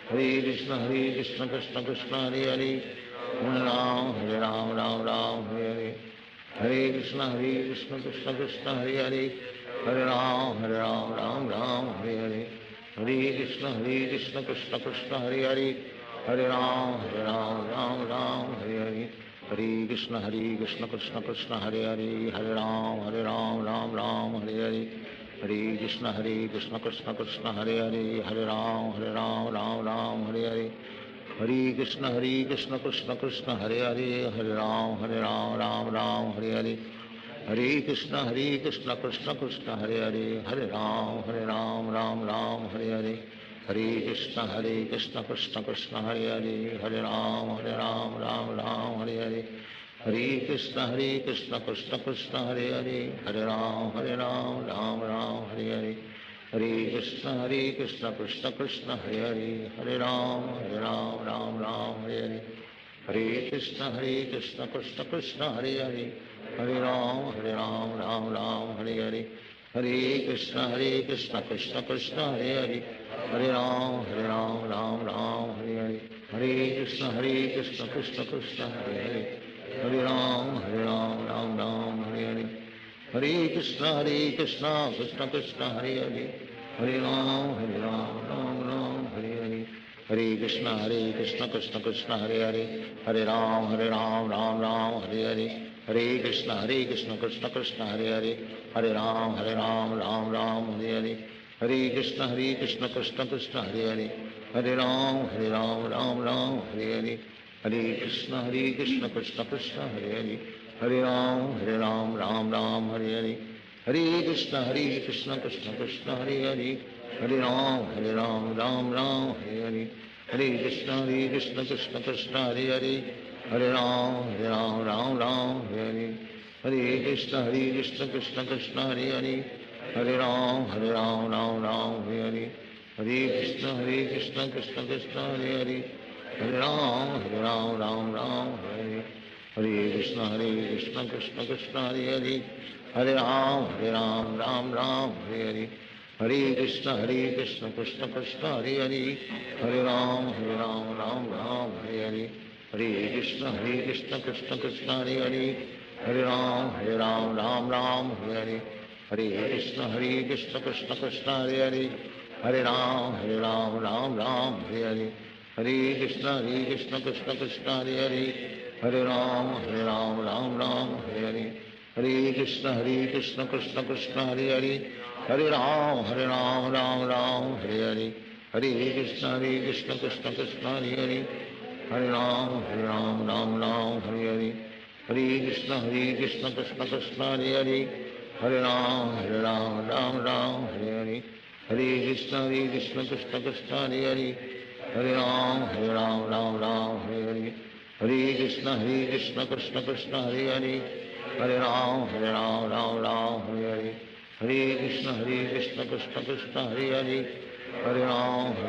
Hare Krishna Krishna Krishna Hare Hare, Hare Ram Hare Hare, Hare Krishna Krishna Krishna Hare Hare, Hare Ram Hare Hare, Hare Krishna Krishna Krishna Hare Hare, Hare Ram Hare Hare, हरे कृष्ण कृष्ण कृष्ण हरे हरे, हरे राम राम राम हरे हरे, हरे कृष्ण कृष्ण कृष्ण हरे हरे, हरे राम राम राम हरे हरे, हरे कृष्ण कृष्ण कृष्ण हरे हरे, हरे राम राम राम हरे हरे, हरे कृष्ण कृष्ण कृष्ण हरे हरे, हरे राम राम राम हरे हरे, हरे कृष्ण कृष्ण कृष्ण हरे हरे, हरे राम राम राम हरे हरे, हरे कृष्ण कृष्ण कृष्ण हरे हरे, हरे राम राम राम हरे हरे, हरे कृष्ण कृष्ण कृष्ण हरे हरे, हरे राम राम राम हरे हरे, हरे कृष्ण कृष्ण कृष्ण हरे हरे, हरे राम राम राम हरे हरे, हरे कृष्ण कृष्ण कृष्ण हरे हरे, हरे राम राम राम हरे हरे, हरे कृष्ण कृष्ण कृष्ण हरे हरे, हरे राम राम राम हरे हरे, हरे कृष्ण कृष्ण कृष्ण हरे हरे, हरे राम राम राम हरे हरे, हरे कृष्ण कृष्ण कृष्ण हरे हरे, हरे राम राम राम हरे हरे, हरे कृष्ण कृष्ण कृष्ण हरे हरे, हरे राम राम राम हरे हरे, हरे कृष्ण कृष्ण कृष्ण हरे हरे, हरे राम राम राम हरे हरे, हरे कृष्ण कृष्ण कृष्ण हरे हरे, हरे राम राम राम हरे हरे, हरे कृष्ण कृष्ण कृष्ण हरे हरे, हरे राम राम राम हरे हरे, हरे कृष्ण कृष्ण कृष्ण हरे हरे, हरे राम राम राम हरे हरे, हरे कृष्ण कृष्ण कृष्ण हरे हरे, हरे राम राम राम हरे हरे, हरे कृष्ण कृष्ण कृष्ण हरे हरे, हरे राम राम राम हरे हरे, हरे कृष्ण कृष्ण कृष्ण हरे हरे, हरे राम राम राम हरे हरे, हरे कृष्ण कृष्ण कृष्ण हरे हरे, हरे राम राम राम हरे हरे, हरे कृष्ण कृष्ण कृष्ण हरे हरे, हरे राम राम राम हरे हरे, हरे कृष्ण कृष्ण कृष्ण हरे हरे, हरे राम राम राम हरे हरे, हरे कृष्ण कृष्ण कृष्ण हरे हरे, हरे राम राम राम हरे हरे, हरे कृष्ण कृष्ण कृष्ण हरे हरे, हरे राम राम राम हरे हरे, हरे कृष्ण कृष्ण कृष्ण हरे हरे, हरे राम राम राम हरे हरे, हरे कृष्ण कृष्ण कृष्ण हरे हरे, हरे राम राम राम हरे हरे, हरे कृष्ण कृष्ण कृष्ण हरे हरे, हरे राम राम राम हरे हरे, हरे कृष्ण कृष्ण कृष्ण हरे हरे, हरे राम राम राम हरे हरे, हरे कृष्ण कृष्ण कृष्ण हरे हरे, हरे राम राम राम हरे हरे, हरे कृष्ण कृष्ण कृष्ण हरे हरे, हरे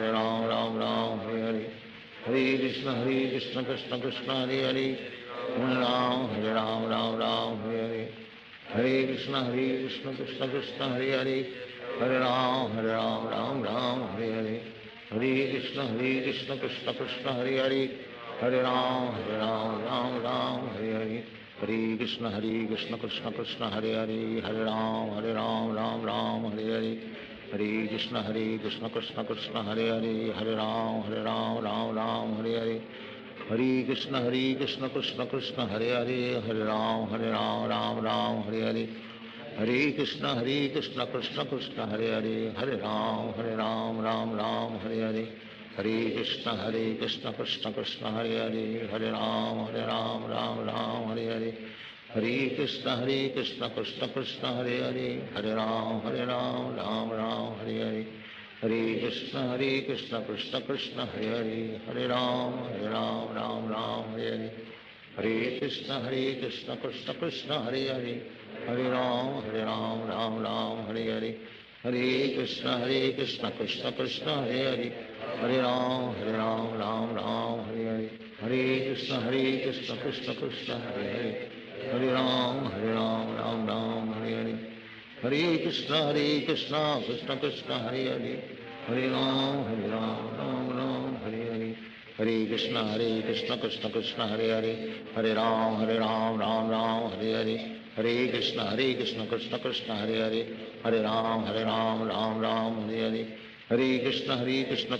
राम राम हरे हरे, हरे कृष्ण कृष्ण कृष्ण हरे हरे, हरे राम राम राम हरे हरे, हरे कृष्ण कृष्ण कृष्ण हरे हरे, हरे राम राम राम हरे हरे, हरे कृष्ण कृष्ण कृष्ण हरे हरे, हरे राम राम राम हरे हरे, हरे कृष्ण कृष्ण कृष्ण हरे हरे, हरे राम राम राम हरे हरे, हरे कृष्ण कृष्ण कृष्ण हरे हरे, हरे राम राम राम हरे हरे, हरे कृष्ण कृष्ण कृष्ण हरे हरे, हरे राम राम राम हरे हरे, हरे कृष्ण कृष्ण कृष्ण हरे हरे, हरे राम राम राम हरे हरे, हरे कृष्ण कृष्ण कृष्ण हरे हरे, हरे राम राम राम हरे हरे, हरे कृष्ण कृष्ण कृष्ण हरे हरे, हरे राम राम राम हरे हरे, हरे कृष्ण कृष्ण कृष्ण हरे हरे, हरे राम राम राम हरे हरे, हरे कृष्ण कृष्ण कृष्ण हरे हरे, हरे राम राम राम हरे हरे, हरे कृष्ण कृष्ण कृष्ण हरे हरे, हरे राम राम राम हरे हरे, हरे कृष्ण कृष्ण कृष्ण हरे हरे, हरे राम राम राम हरे हरे, हरे कृष्ण कृष्ण कृष्ण हरे हरे, हरे राम राम राम हरे हरे, हरे कृष्ण कृष्ण कृष्ण हरे हरे, हरे राम राम राम हरे हरे, हरे कृष्ण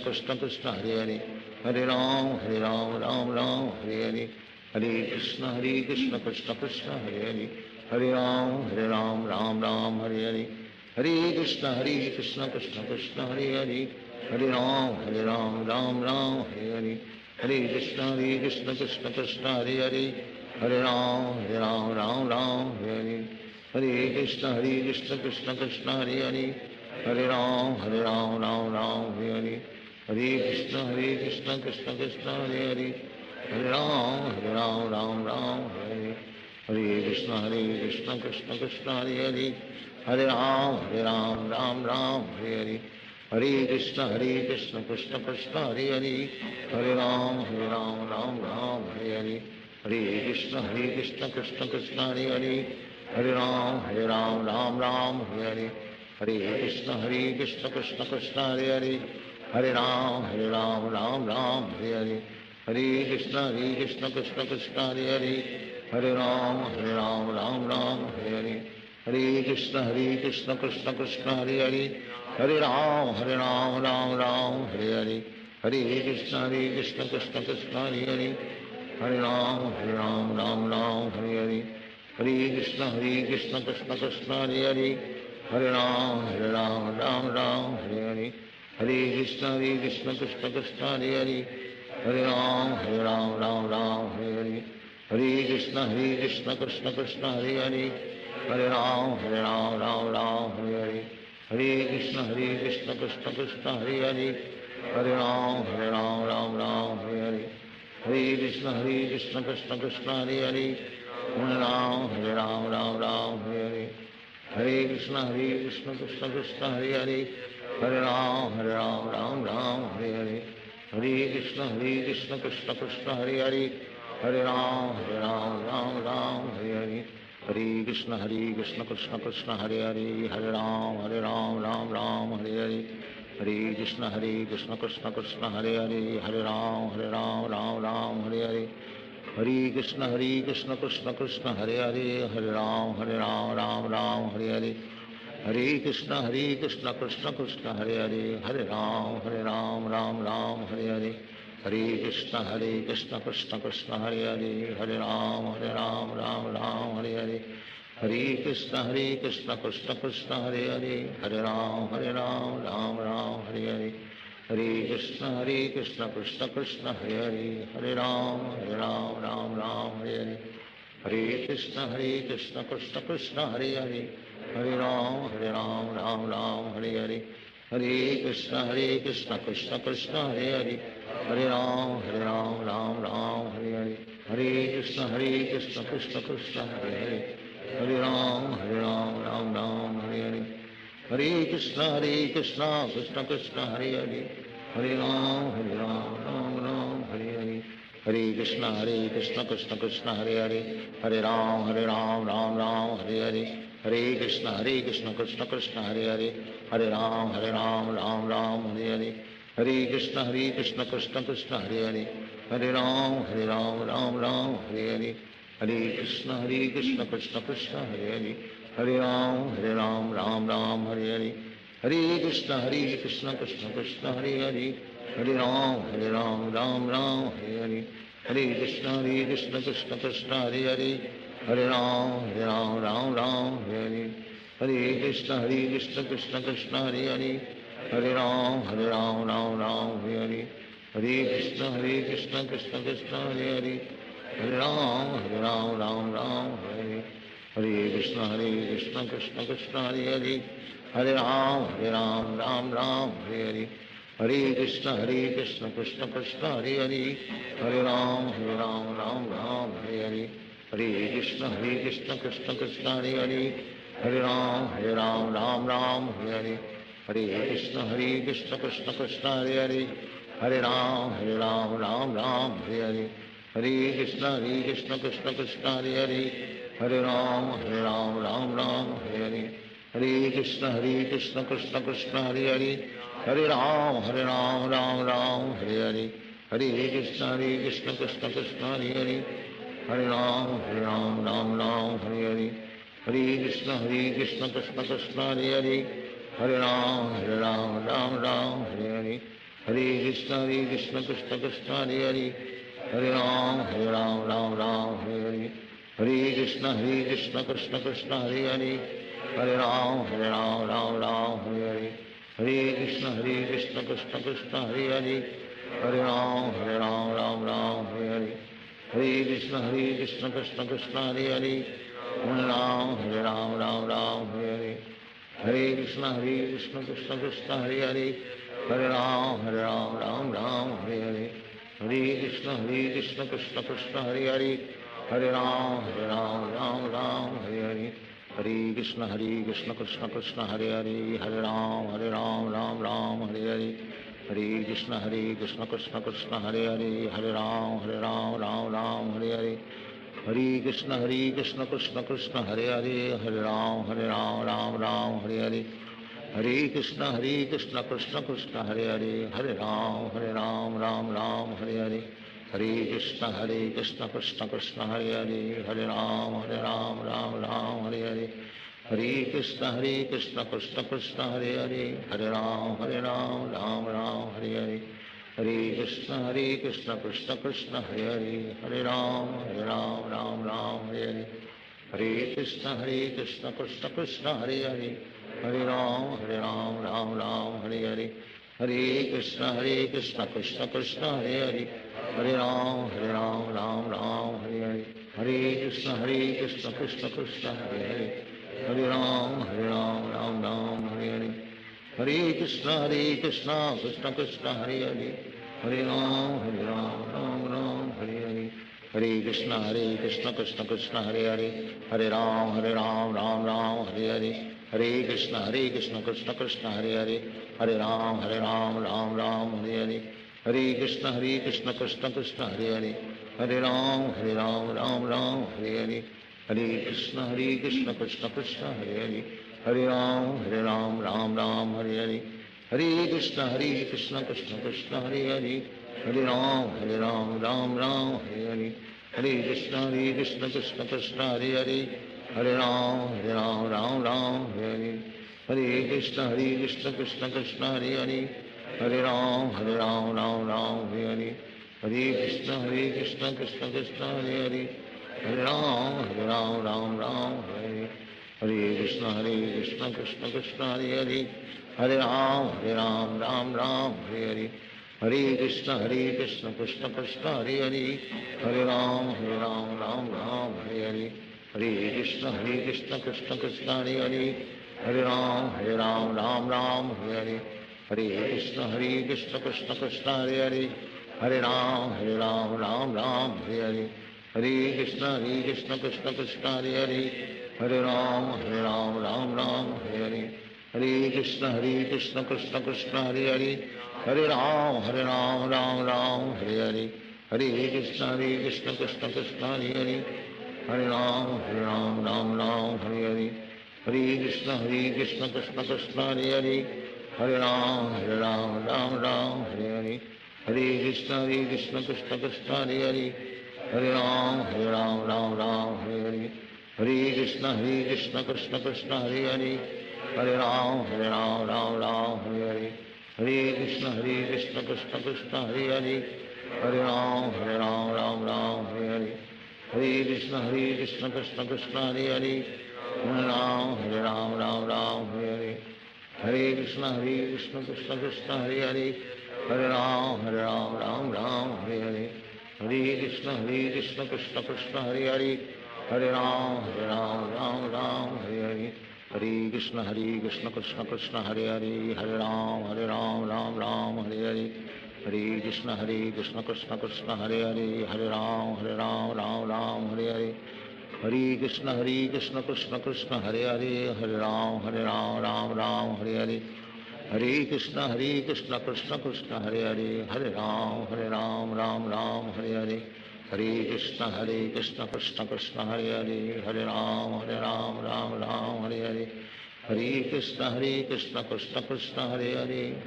कृष्ण कृष्ण हरे हरे, हरे राम राम राम हरे हरे, हरे कृष्ण कृष्ण कृष्ण हरे हरे, हरे राम राम हरे हरे, हरे कृष्ण कृष्ण कृष्ण हरे हरे, हरे राम राम हरे हरे, हरे कृष्ण कृष्ण कृष्ण हरे हरे, हरे राम राम हरे हरे, हरे कृष्ण कृष्ण कृष्ण हरे हरे, हरे राम राम हरे हरे, हरे कृष्ण कृष्ण कृष्ण हरे हरे, हरे राम हरे, हरे कृष्ण कृष्ण कृष्ण हरे हरे, हरे राम हरे हरे, हरे कृष्ण कृष्ण कृष्ण हरे हरे, हरे राम हरे हरे, हरे कृष्ण कृष्ण कृष्ण हरे हरे, हरे राम हरे हरे, हरे कृष्ण कृष्ण कृष्ण हरे हरे, हरे राम हरे हरे, हरे कृष्ण कृष्ण कृष्ण हरे हरे, हरे राम हरे हरे, हरे कृष्ण कृष्ण कृष्ण हरे हरे, हरे राम हरे हरे, हरे कृष्ण कृष्ण कृष्ण हरे हरे, हरे राम हरे हरे, हरे कृष्ण कृष्ण कृष्ण हरे हरे, हरे राम हरे हरे, हरे कृष्ण कृष्ण कृष्ण हरे हरे, हरे राम हरे हरे, हरे कृष्ण कृष्ण कृष्ण हरे हरे, हरे राम हरे हरे, हरे कृष्ण कृष्ण कृष्ण हरे हरे, हरे राम हरे हरे, हरे कृष्ण कृष्ण कृष्ण हरे हरे, हरे राम हरे हरे, हरे कृष्ण कृष्ण कृष्ण हरे हरे, हरे राम हरे हरे, हरे कृष्ण कृष्ण कृष्ण हरे हरे, हरे राम हरे हरे, हरे कृष्ण कृष्ण कृष्ण हरे हरे, हरे राम हरे हरे, हरे कृष्ण कृष्ण कृष्ण हरे हरे, हरे राम हरे हरे, हरे कृष्ण कृष्ण कृष्ण हरे हरे, हरे राम राम हरे हरे, हरे कृष्ण कृष्ण कृष्ण हरे हरे, हरे राम राम हरे हरे, हरे कृष्ण कृष्ण कृष्ण हरे हरे, हरे राम राम हरे हरे, हरे कृष्ण कृष्ण कृष्ण हरे हरे, हरे राम राम हरे हरे, हरे कृष्ण कृष्ण कृष्ण हरे हरे, हरे राम राम हरे हरे, हरे कृष्ण कृष्ण कृष्ण हरे हरे, हरे राम राम हरे हरे, हरे कृष्ण कृष्ण कृष्ण हरे हरे, हरे राम राम हरे हरे, हरे कृष्ण कृष्ण कृष्ण हरे हरे, हरे राम राम हरे हरे, हरे कृष्ण कृष्ण कृष्ण हरे हरे, हरे राम राम हरे हरे, हरे कृष्ण कृष्ण कृष्ण हरे हरे, हरे राम राम हरे हरे, हरे कृष्ण कृष्ण कृष्ण हरे हरे, हरे राम राम हरे हरे, हरे कृष्ण कृष्ण कृष्ण हरे हरे, हरे राम राम हरे हरे, हरे कृष्ण कृष्ण कृष्ण हरे हरे, हरे राम राम हरे हरे, हरे कृष्ण कृष्ण कृष्ण हरे हरे, हरे राम राम हरे हरे, हरे कृष्ण कृष्ण कृष्ण हरे हरे, हरे राम राम हरे हरे, हरे कृष्ण कृष्ण कृष्ण हरे हरे, हरे राम राम हरे हरे, हरे कृष्ण कृष्ण कृष्ण हरे हरे, हरे राम राम हरे हरे, हरे कृष्ण कृष्ण कृष्ण हरे हरे, हरे राम राम हरे हरे, हरे कृष्ण कृष्ण कृष्ण हरे हरे, हरे राम राम हरे हरे, हरे कृष्ण कृष्ण कृष्ण हरे हरे, हरे राम राम हरे हरे, हरे कृष्ण कृष्ण कृष्ण हरे हरे, हरे राम राम हरे हरे, हरे कृष्ण कृष्ण कृष्ण हरे हरे, हरे राम राम हरे हरे, हरे कृष्ण कृष्ण कृष्ण हरे हरे, हरे राम राम हरे हरे, हरे कृष्ण कृष्ण कृष्ण हरे हरे, हरे राम राम हरे हरे, हरे कृष्ण कृष्ण कृष्ण हरे हरे, हरे राम राम हरे हरे, हरे Krishna Krishna Krishna Hare Hare, Hare Ram Ram Ram Hare Hare Hare Krishna Krishna Krishna Hare Hare Hare Ram Ram Ram Hare Hare Hare Krishna Krishna Krishna Hare Hare Hare Ram Ram Hare Hare Hare Krishna Krishna Krishna Hare Hare Hare Ram Ram Hare Hare Hare Krishna Krishna Krishna Hare Hare Hare Ram Ram Hare Hare Hare Krishna Krishna Krishna Hare Hare Hare Ram Ram Hare Hare Hare Krishna Krishna Krishna Hare Hare Hare Ram Ram Hare Hare Hare Krishna Krishna Krishna Hare Hare Hare Ram Ram Hare Hare Hare Krishna Krishna Krishna Hare Hare Hare Ram Ram Hare Hare Hare Krishna Krishna Krishna Hare Hare Hare Ram Ram Hare Hare Hare Krishna Krishna Krishna Hare Hare Hare Ram Ram Hare Hare Hare Krishna Krishna Krishna Hare Hare Hare Ram Ram Hare Hare Hare Krishna Krishna Krishna Hare Hare Hare Ram Ram Hare Hare Hare Krishna Krishna Krishna Hare Hare Hare Ram Ram Hare Hare Hare Krishna Krishna Krishna Hare Hare Hare Ram Ram Hare Hare Hare Krishna Krishna Krishna Hare Hare Hare Ram Ram Hare Hare Hare Krishna Krishna Krishna Hare Hare Hare Ram Hare Hare Hare Krishna Krishna Krishna Hare Hare Hare Ram Ram Hare Hare Hare Krishna Krishna Krishna Hare Hare Hare Ram Ram Hare Hare Hare Krishna Krishna Krishna Hare Hare Hare Ram Hare Hare Hare Krishna Krishna Krishna Hare Hare Hare Ram Hare Hare Hare Krishna Krishna Krishna Hare Hare Hare Ram Hare Hare Hare Krishna Krishna Krishna Hare Hare Hare Ram Hare Hare Hare Krishna Krishna Krishna Hare Hare Hare Ram Hare Hare Hare Krishna Krishna Krishna Hare Hare Hare Ram Hare Hare Hare Krishna Krishna Krishna Hare Hare Hare Ram Hare Hare Hare Krishna Krishna Krishna Hare Hare Hare Ram Hare Hare Hare Krishna Krishna Krishna Hare Hare Hare Ram Hare Hare Hare Krishna Krishna Krishna Hare Hare Hare Ram Hare Hare Hare Krishna Krishna Krishna Hare Hare Hare Ram Hare Hare Hare Krishna Krishna Krishna Hare Hare Hare Ram Hare Hare Hare Krishna Krishna Krishna Hare Hare Hare Ram Hare Hare Hare Krishna Krishna Krishna Hare Hare Hare Ram Hare Hare Hare Krishna Krishna Krishna Hare Hare Hare Ram Hare Hare Hare Krishna Krishna Krishna Hare Hare Hare Ram Hare Hare Hare Krishna Krishna Krishna Hare Hare Hare Ram Hare Hare Hare Krishna Krishna Krishna Hare Hare Hare Ram Hare Hare Hare Krishna Krishna Krishna Hare Hare Hare Ram Hare Hare Hare Krishna Krishna Krishna Hare Hare Hare Ram Hare Hare Hare Krishna Krishna Krishna Hare Hare Hare Ram Hare Hare Hare Krishna Krishna Krishna Hare Hare Hare Ram Hare Hare Hare Krishna Krishna Krishna Hare Hare Hare Ram Hare Hare Hare Krishna Krishna Krishna Hare Hare Hare Ram Hare Hare Hare Krishna Krishna Krishna Hare Hare Hare Ram Hare Hare Hare Krishna Krishna Krishna Hare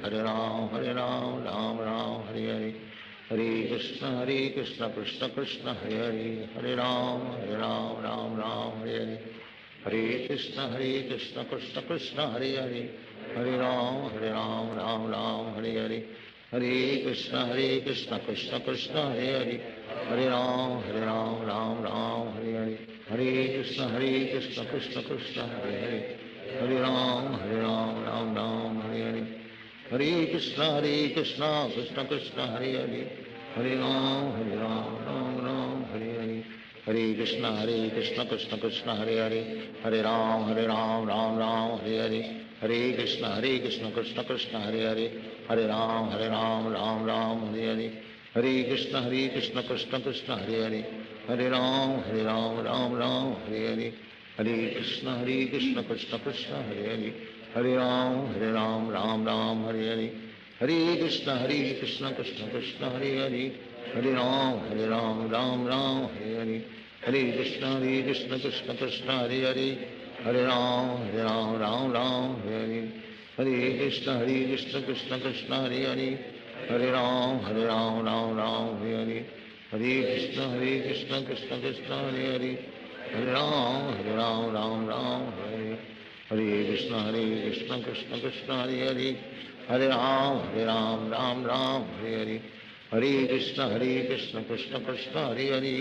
Hare Hare Ram Hare Hare Hare Krishna Krishna Krishna Hare Hare Hare Ram Hare Hare Hare Krishna Krishna Krishna Hare Hare Hare Ram Hare Hare हरे कृष्ण कृष्ण कृष्ण हरे हरे, हरे राम राम राम हरे हरे, हरे कृष्ण कृष्ण कृष्ण हरे हरे, हरे राम राम राम हरे हरे, हरे कृष्ण कृष्ण कृष्ण हरे हरे, हरे राम राम राम हरे हरे, हरे कृष्ण कृष्ण कृष्ण हरे हरे, हरे राम राम राम हरे हरे, हरे कृष्ण कृष्ण कृष्ण हरे हरे, हरे राम राम राम हरे हरे, हरे कृष्ण कृष्ण कृष्ण हरे हरे, हरे राम राम राम हरे हरे, हरे कृष्ण कृष्ण कृष्ण हरे हरे, हरे राम राम हरे हरे, हरे कृष्ण कृष्ण कृष्ण हरे हरे, हरे राम राम राम हरे हरे, हरे कृष्ण कृष्ण कृष्ण हरे हरे, हरे राम राम राम हरे हरे, हरे कृष्ण कृष्ण कृष्ण हरे हरे, हरे राम राम राम हरे हरे, हरे कृष्ण कृष्ण कृष्ण हरे हरे, हरे राम राम हरे हरे, हरे कृष्ण कृष्ण कृष्ण हरे हरे, हरे राम राम हरे हरे, हरे कृष्ण कृष्ण कृष्ण हरे हरे, हरे राम राम हरे हरे, हरे कृष्ण कृष्ण कृष्ण हरे हरे,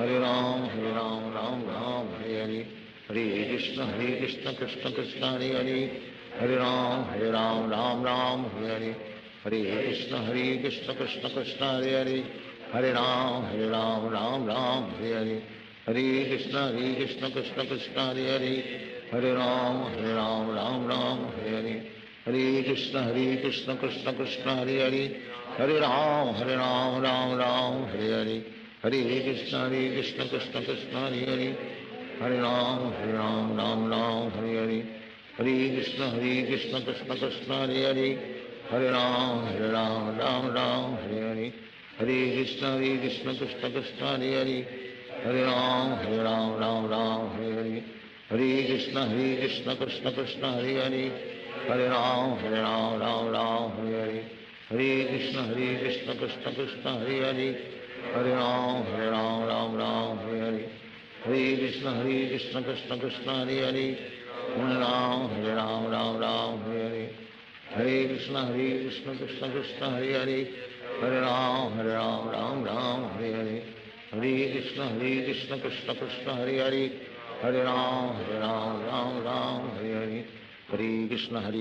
हरे राम राम हरे हरे, हरे कृष्ण कृष्ण कृष्ण हरे हरे, हरे राम राम हरे हरे, हरे कृष्ण कृष्ण कृष्ण हरे हरे, हरे राम राम हरे हरे, हरे कृष्ण कृष्ण कृष्ण हरे हरे, हरे राम राम हरे हरे, हरे कृष्ण कृष्ण कृष्ण हरे हरे, हरे राम राम हरे हरे, हरे कृष्ण कृष्ण कृष्ण हरे हरे, हरे राम राम हरे हरे, हरे कृष्ण कृष्ण कृष्ण हरे हरे, हरे राम राम हरे हरे, हरे कृष्ण कृष्ण कृष्ण हरे हरे, हरे राम राम हरे हरे, हरे कृष्ण कृष्ण कृष्ण हरे हरे, हरे राम राम हरे हरे, हरे कृष्ण कृष्ण कृष्ण हरे हरे, हरे राम हरे हरे, हरे कृष्ण कृष्ण कृष्ण हरे हरे, हरे राम राम हरे हरे, हरे कृष्ण कृष्ण कृष्ण हरे हरे, हरे राम राम हरे हरे, हरे कृष्ण कृष्ण कृष्ण हरे हरे, हरे राम राम हरे हरे, हरे कृष्ण कृष्ण कृष्ण हरे हरे, हरे राम राम हरे हरे, हरे कृष्ण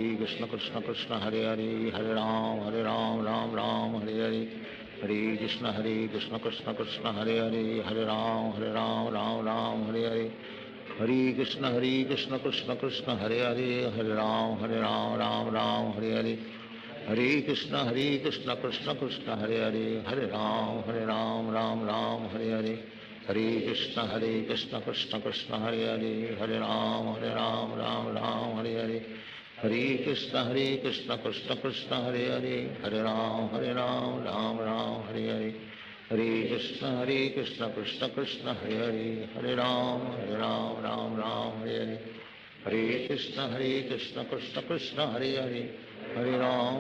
कृष्ण कृष्ण हरे हरे, हरे राम राम हरे हरे, हरे कृष्ण कृष्ण कृष्ण हरे हरे, हरे राम राम हरे हरे, हरे कृष्ण कृष्ण कृष्ण हरे हरे, हरे राम राम हरे हरे, हरे कृष्ण कृष्ण कृष्ण हरे हरे, हरे राम राम हरे हरे, हरे कृष्ण कृष्ण कृष्ण हरे हरे, हरे राम राम हरे हरे, हरे कृष्ण कृष्ण कृष्ण हरे हरे, हरे राम राम हरे हरे, हरे कृष्ण कृष्ण कृष्ण हरे हरे, हरे राम राम हरे हरे, हरे कृष्ण कृष्ण कृष्ण हरे हरे, हरे राम राम हरे हरे, हरे कृष्ण कृष्ण कृष्ण हरे हरे, हरे राम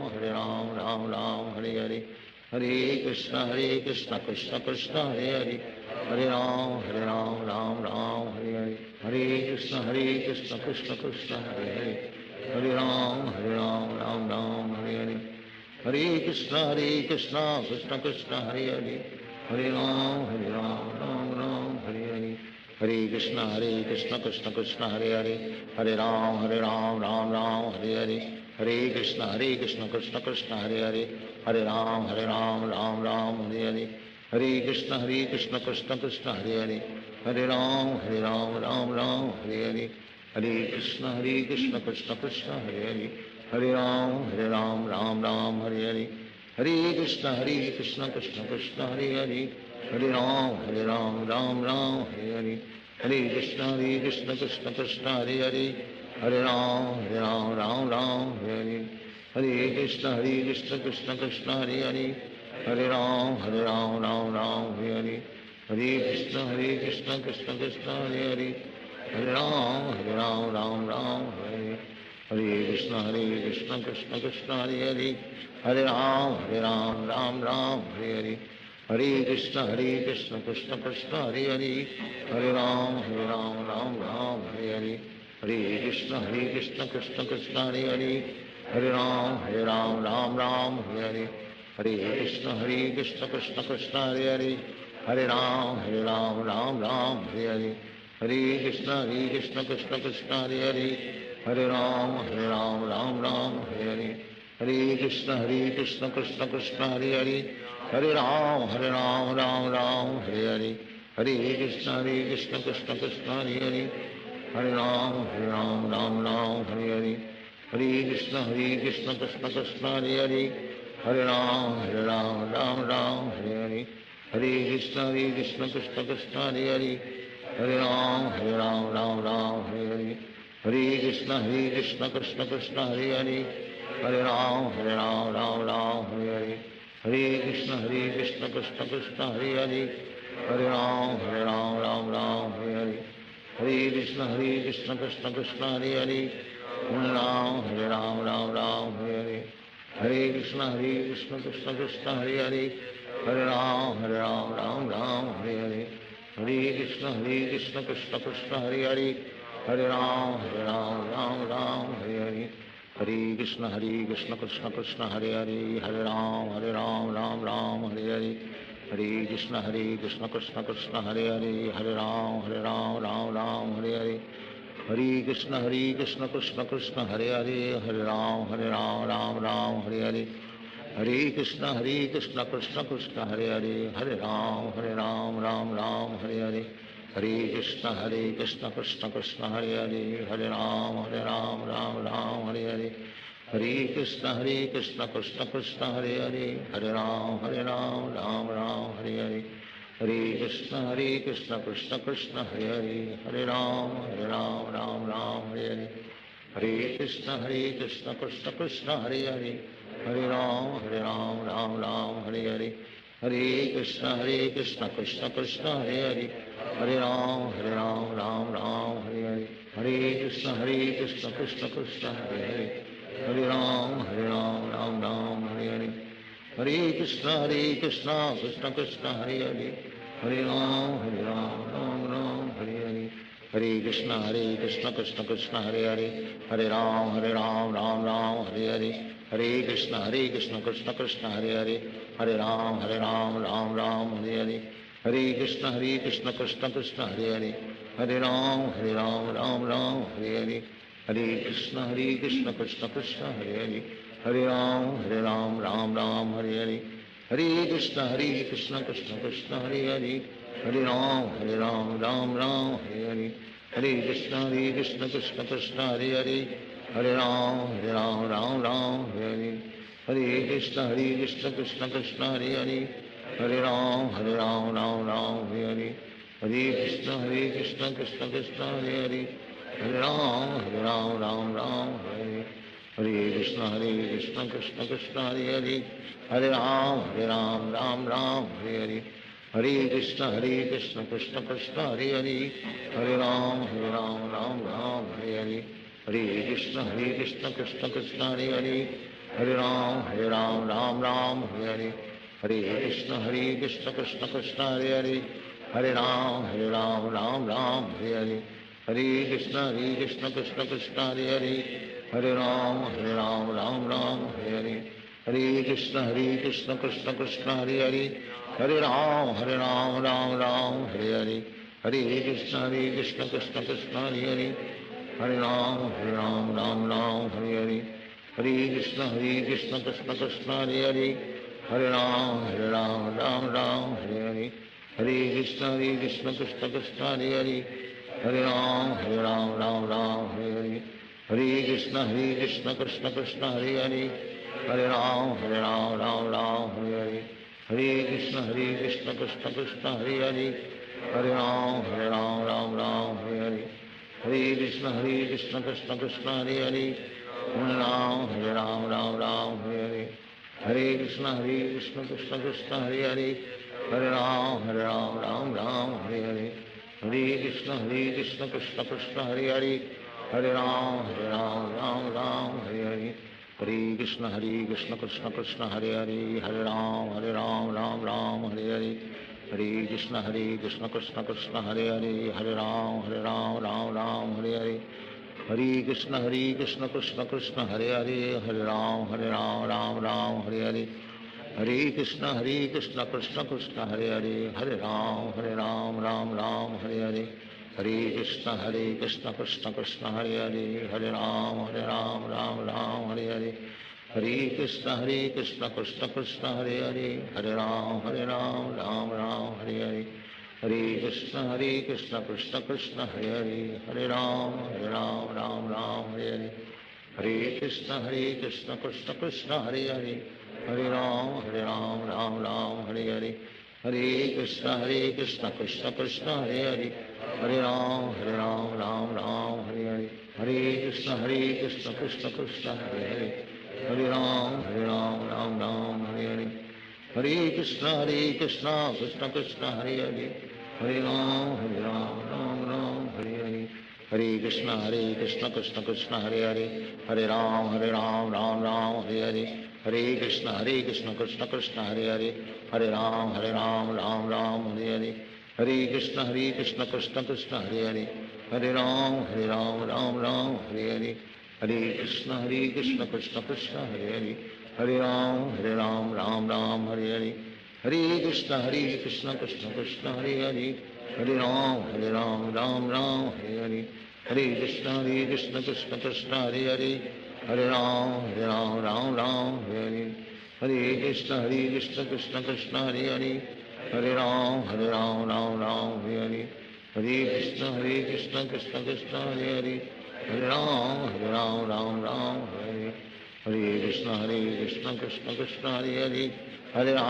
राम हरे हरे, हरे कृष्ण कृष्ण कृष्ण हरे हरे, हरे राम राम हरे हरे, हरे कृष्ण कृष्ण कृष्ण हरे हरे, हरे राम राम हरे हरे, हरे कृष्ण कृष्ण कृष्ण हरे हरे, हरे राम राम हरे हरे, हरे कृष्ण कृष्ण कृष्ण हरे हरे, हरे राम राम हरे हरे, हरे कृष्ण कृष्ण कृष्ण हरे हरे, हरे राम राम हरे हरे, हरे कृष्ण कृष्ण कृष्ण हरे हरे, हरे राम राम हरे हरे, हरे कृष्ण कृष्ण कृष्ण हरे हरे, हरे राम राम हरे हरे, हरे कृष्ण कृष्ण कृष्ण हरे हरे, हरे राम राम हरे हरे, हरे कृष्ण कृष्ण कृष्ण हरे हरे, हरे राम राम हरे हरे, हरे कृष्ण कृष्ण कृष्ण हरे हरे, हरे राम राम हरे हरे, हरे कृष्ण कृष्ण कृष्ण हरे हरे, हरे राम राम राम हरे हरे, हरे कृष्ण कृष्ण कृष्ण हरे हरे, हरे राम राम राम हरे हरे, हरे कृष्ण कृष्ण कृष्ण हरे हरे, हरे राम राम हरे हरे, हरे कृष्ण कृष्ण कृष्ण हरे हरे, हरे राम राम हरे हरे, हरे कृष्ण कृष्ण कृष्ण हरे हरे, हरे राम राम हरे हरे, हरे कृष्ण कृष्ण कृष्ण हरे हरे, हरे राम राम हरे हरे, हरे कृष्ण कृष्ण कृष्ण हरे हरे, हरे राम राम हरे हरे, हरे कृष्ण कृष्ण कृष्ण हरे हरे, हरे राम राम हरे हरे, हरे कृष्ण कृष्ण कृष्ण हरे हरे, हरे राम राम हरे हरे, हरे कृष्ण कृष्ण कृष्ण हरे हरे, हरे राम राम हरे हरे, हरे कृष्ण कृष्ण कृष्ण हरे हरे, हरे राम राम हरे हरे, हरे कृष्ण कृष्ण कृष्ण हरे हरे, हरे राम राम हरे हरे, हरे कृष्ण कृष्ण कृष्ण हरे हरे, हरे राम राम हरे हरे, हरे कृष्ण कृष्ण कृष्ण हरे हरे, हरे राम राम हरे हरे, हरे कृष्ण कृष्ण कृष्ण हरे हरे, हरे राम राम हरे हरे, हरे कृष्ण कृष्ण कृष्ण हरे हरे, हरे राम राम हरे हरे, हरे कृष्ण कृष्ण कृष्ण हरे हरे, हरे राम राम हरे हरे, हरे कृष्ण कृष्ण कृष्ण हरे हरे, हरे राम राम हरे हरे, हरे कृष्ण कृष्ण कृष्ण हरे हरे, हरे राम राम हरे हरे, हरे कृष्ण कृष्ण कृष्ण हरे हरे, हरे राम राम हरे हरे, हरे कृष्ण कृष्ण कृष्ण हरे हरे, हरे राम राम हरे हरे, हरे कृष्ण कृष्ण कृष्ण हरे हरे, हरे राम राम हरे हरे, हरे कृष्ण कृष्ण कृष्ण हरे हरे, हरे राम हरे हरे, हरे कृष्ण कृष्ण कृष्ण हरे हरे, हरे राम राम हरे हरे, हरे कृष्ण कृष्ण कृष्ण हरे हरे, हरे राम राम हरे हरे, हरे कृष्ण कृष्ण कृष्ण हरे हरे, हरे राम राम हरे हरे, हरे कृष्ण कृष्ण कृष्ण हरे हरे, हरे राम राम हरे हरे, हरे कृष्ण कृष्ण कृष्ण हरे हरे, हरे राम राम हरे हरे, हरे कृष्ण कृष्ण कृष्ण हरे हरे, हरे राम राम हरे हरे, हरे कृष्ण कृष्ण कृष्ण हरे हरे, हरे राम राम हरे हरे, हरे कृष्ण कृष्ण कृष्ण हरे हरे, हरे राम राम हरे हरे, हरे कृष्ण कृष्ण कृष्ण हरे हरे, हरे राम राम हरे हरे, हरे कृष्ण कृष्ण कृष्ण हरे हरे, हरे राम राम हरे हरे, हरे कृष्ण कृष्ण कृष्ण हरे हरे, हरे राम राम हरे हरे, हरे कृष्ण कृष्ण कृष्ण हरे हरे, हरे राम राम हरे हरे, हरे कृष्ण कृष्ण कृष्ण हरे हरे, हरे राम राम हरे हरे, हरे कृष्ण कृष्ण कृष्ण हरे हरे, हरे राम राम हरे हरे, हरे कृष्ण कृष्ण कृष्ण हरे हरे, हरे राम राम हरे हरे, हरे कृष्ण कृष्ण कृष्ण हरे हरे, हरे राम राम हरे हरे, हरे कृष्ण कृष्ण कृष्ण हरे हरे, हरे राम राम हरे हरे, हरे कृष्ण कृष्ण कृष्ण हरे हरे, हरे राम राम हरे हरे, हरे कृष्ण कृष्ण कृष्ण हरे हरे, हरे राम राम हरे हरे, हरे कृष्ण कृष्ण कृष्ण हरे हरे, हरे राम हरे हरे, हरे कृष्ण कृष्ण कृष्ण हरे हरे, हरे राम राम हरे हरे, हरे कृष्ण कृष्ण कृष्ण हरे हरे, हरे राम राम हरे हरे, हरे कृष्ण कृष्ण कृष्ण हरे हरे, हरे राम राम हरे हरे, हरे कृष्ण कृष्ण कृष्ण हरे हरे, हरे राम राम हरे हरे, हरे कृष्ण कृष्ण कृष्ण हरे हरे, हरे राम राम हरे हरे, हरे कृष्ण कृष्ण कृष्ण हरे हरे, हरे राम राम राम हरे हरे, हरे कृष्ण कृष्ण कृष्ण हरे हरे, हरे राम राम राम हरे हरे, हरे कृष्ण कृष्ण कृष्ण हरे हरे, हरे राम राम राम हरे हरे, हरे कृष्ण कृष्ण कृष्ण हरे हरे, हरे राम राम राम हरे हरे, हरे कृष्ण कृष्ण कृष्ण हरे हरे, हरे राम राम राम हरे हरे, हरे कृष्ण कृष्ण कृष्ण हरे हरे, हरे राम राम राम हरे हरे, हरे कृष्ण कृष्ण कृष्ण हरे हरे, हरे राम राम राम हरे हरे, हरे कृष्ण कृष्ण कृष्ण हरे हरे, हरे राम राम राम हरे हरे, हरे कृष्ण कृष्ण कृष्ण हरे हरे, हरे राम राम राम हरे हरे, हरे कृष्ण कृष्ण कृष्ण हरे हरे, हरे राम राम राम हरे हरे, हरे कृष्ण कृष्ण कृष्ण हरे हरे, हरे राम राम राम हरे हरे, हरे कृष्ण कृष्ण कृष्ण हरे हरे, हरे राम राम हरे हरे, हरे कृष्ण कृष्ण कृष्ण हरे हरे, हरे राम राम राम हरे हरे, हरे कृष्ण कृष्ण कृष्ण हरे हरे, हरे राम राम राम हरे हरे, हरे कृष्ण कृष्ण कृष्ण हरे हरे, हरे राम राम हरे हरे, हरे कृष्ण कृष्ण कृष्ण हरे हरे, हरे राम राम हरे, हरे कृष्ण कृष्ण कृष्ण हरे हरे, हरे राम राम हरे हरे, हरे कृष्ण कृष्ण कृष्ण हरे हरे, हरे राम राम राम हरे हरे, हरे कृष्ण कृष्ण कृष्ण हरे हरे, हरे राम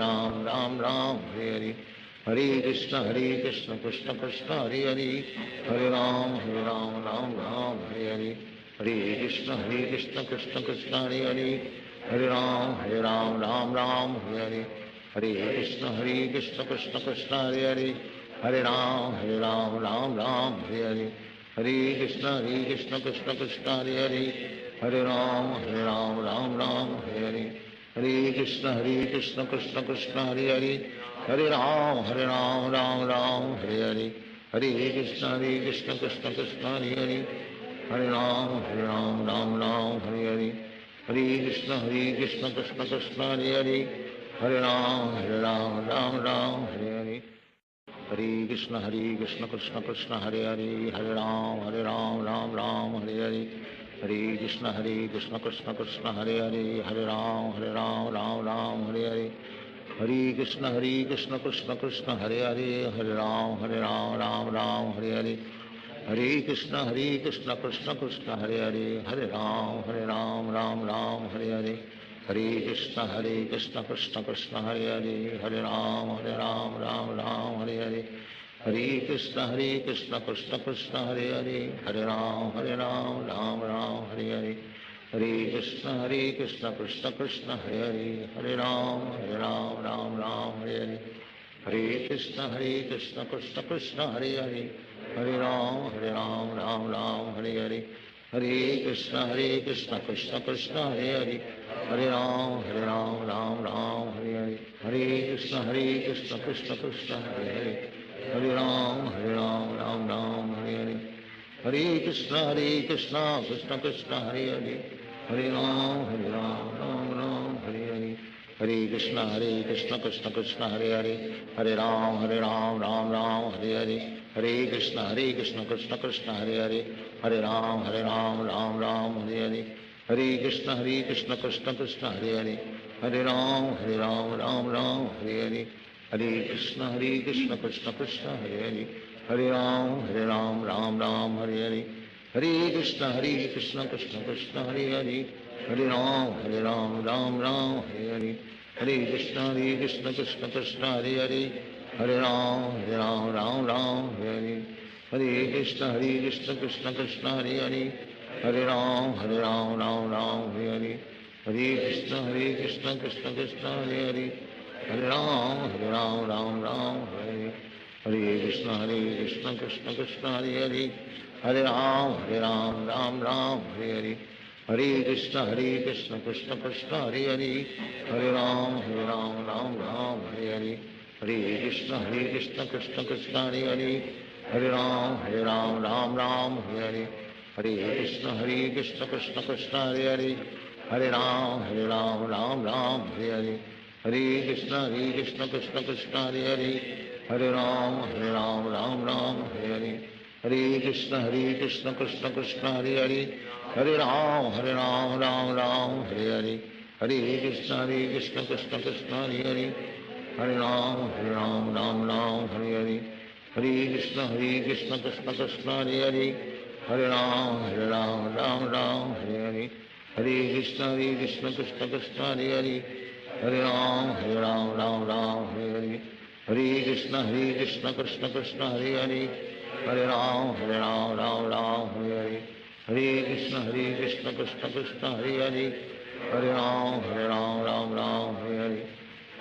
राम हरे हरे, हरे कृष्ण कृष्ण कृष्ण हरे हरे, हरे राम राम हरे हरे, हरे कृष्ण कृष्ण कृष्ण हरे हरे, हरे राम राम राम हरे हरे, हरे कृष्ण कृष्ण कृष्ण हरे हरे, हरे राम राम राम हरे हरे, हरे कृष्ण कृष्ण कृष्ण हरे हरे, हरे राम राम हरे हरे, हरे कृष्ण कृष्ण कृष्ण हरे हरे, हरे राम राम हरे हरे, हरे कृष्ण कृष्ण कृष्ण हरे हरे, हरे राम राम हरे हरे, हरे कृष्ण कृष्ण कृष्ण हरे हरे, हरे राम राम हरे हरे, हरे कृष्ण कृष्ण कृष्ण हरे हरे, हरे राम राम हरे हरे, हरे कृष्ण कृष्ण कृष्ण हरे हरे, हरे राम राम हरे हरे, हरे कृष्ण कृष्ण कृष्ण हरे हरे, हरे राम राम राम हरे हरे, हरे कृष्ण कृष्ण कृष्ण हरे हरे, हरे राम राम हरे हरे, हरे कृष्ण कृष्ण कृष्ण हरे हरे, हरे राम राम हरे हरे, हरे कृष्ण कृष्ण कृष्ण हरे हरे, हरे राम राम हरे हरे, हरे कृष्ण कृष्ण कृष्ण हरे हरे, हरे राम राम हरे हरे, हरे कृष्ण कृष्ण कृष्ण हरे हरे, हरे राम राम हरे हरे, हरे कृष्ण कृष्ण कृष्ण हरे हरे, हरे राम राम हरे हरे, हरे कृष्ण कृष्ण कृष्ण हरे हरे, हरे राम राम हरे हरे, हरे कृष्ण कृष्ण कृष्ण हरे हरे, हरे राम राम हरे हरे, हरे कृष्ण कृष्ण कृष्ण हरे हरे, हरे राम राम हरे हरे, हरे कृष्ण कृष्ण कृष्ण हरे हरे, हरे राम राम हरे हरे, हरे कृष्ण कृष्ण कृष्ण हरे हरे, हरे राम राम हरे हरे, हरे कृष्ण कृष्ण कृष्ण हरे हरे, हरे राम राम हरे हरे, हरे कृष्ण कृष्ण कृष्ण हरे हरे, हरे राम राम हरे हरे, हरे कृष्ण कृष्ण कृष्ण हरे हरे, हरे राम राम हरे हरे, हरे कृष्ण कृष्ण कृष्ण हरे हरे, हरे राम राम हरे हरे, हरे कृष्ण कृष्ण कृष्ण हरे हरे, हरे राम राम हरे हरे, हरे कृष्ण कृष्ण कृष्ण हरे हरे, हरे राम राम हरे हरे, हरे कृष्ण कृष्ण कृष्ण हरे हरे, हरे राम राम राम हरे हरे, हरे कृष्ण कृष्ण कृष्ण हरे हरे, हरे राम राम राम हरे हरे, हरे कृष्ण कृष्ण कृष्ण हरे हरे, हरे राम राम राम हरे हरे, हरे कृष्ण कृष्ण कृष्ण हरे हरे, हरे राम राम राम हरे हरे, हरे कृष्ण कृष्ण कृष्ण हरे हरे, हरे राम राम राम हरे हरे, हरे कृष्ण कृष्ण कृष्ण हरे हरे, हरे राम राम राम हरे हरे, हरे कृष्ण कृष्ण कृष्ण हरे हरे, हरे राम राम राम हरे हरे, हरे कृष्ण कृष्ण कृष्ण हरे हरे, हरे राम राम राम हरे हरे,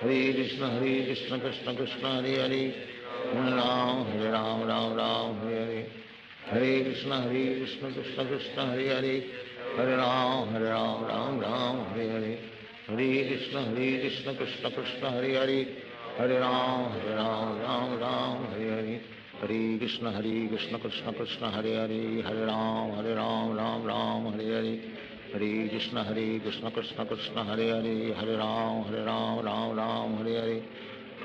हरे कृष्ण कृष्ण कृष्ण हरे हरे, हरे राम राम हरे हरे, हरे कृष्ण कृष्ण कृष्ण हरे हरे, हरे राम राम राम हरे हरे, हरे कृष्ण कृष्ण कृष्ण हरे हरे, हरे राम राम हरे हरे, हरे कृष्ण कृष्ण कृष्ण हरे हरे, हरे राम राम हरे हरे, हरे कृष्ण कृष्ण कृष्ण हरे हरे, हरे राम राम हरे हरे, हरे कृष्ण कृष्ण कृष्ण हरे हरे, हरे राम राम हरे हरे, हरे कृष्ण कृष्ण कृष्ण हरे हरे, हरे राम राम हरे हरे,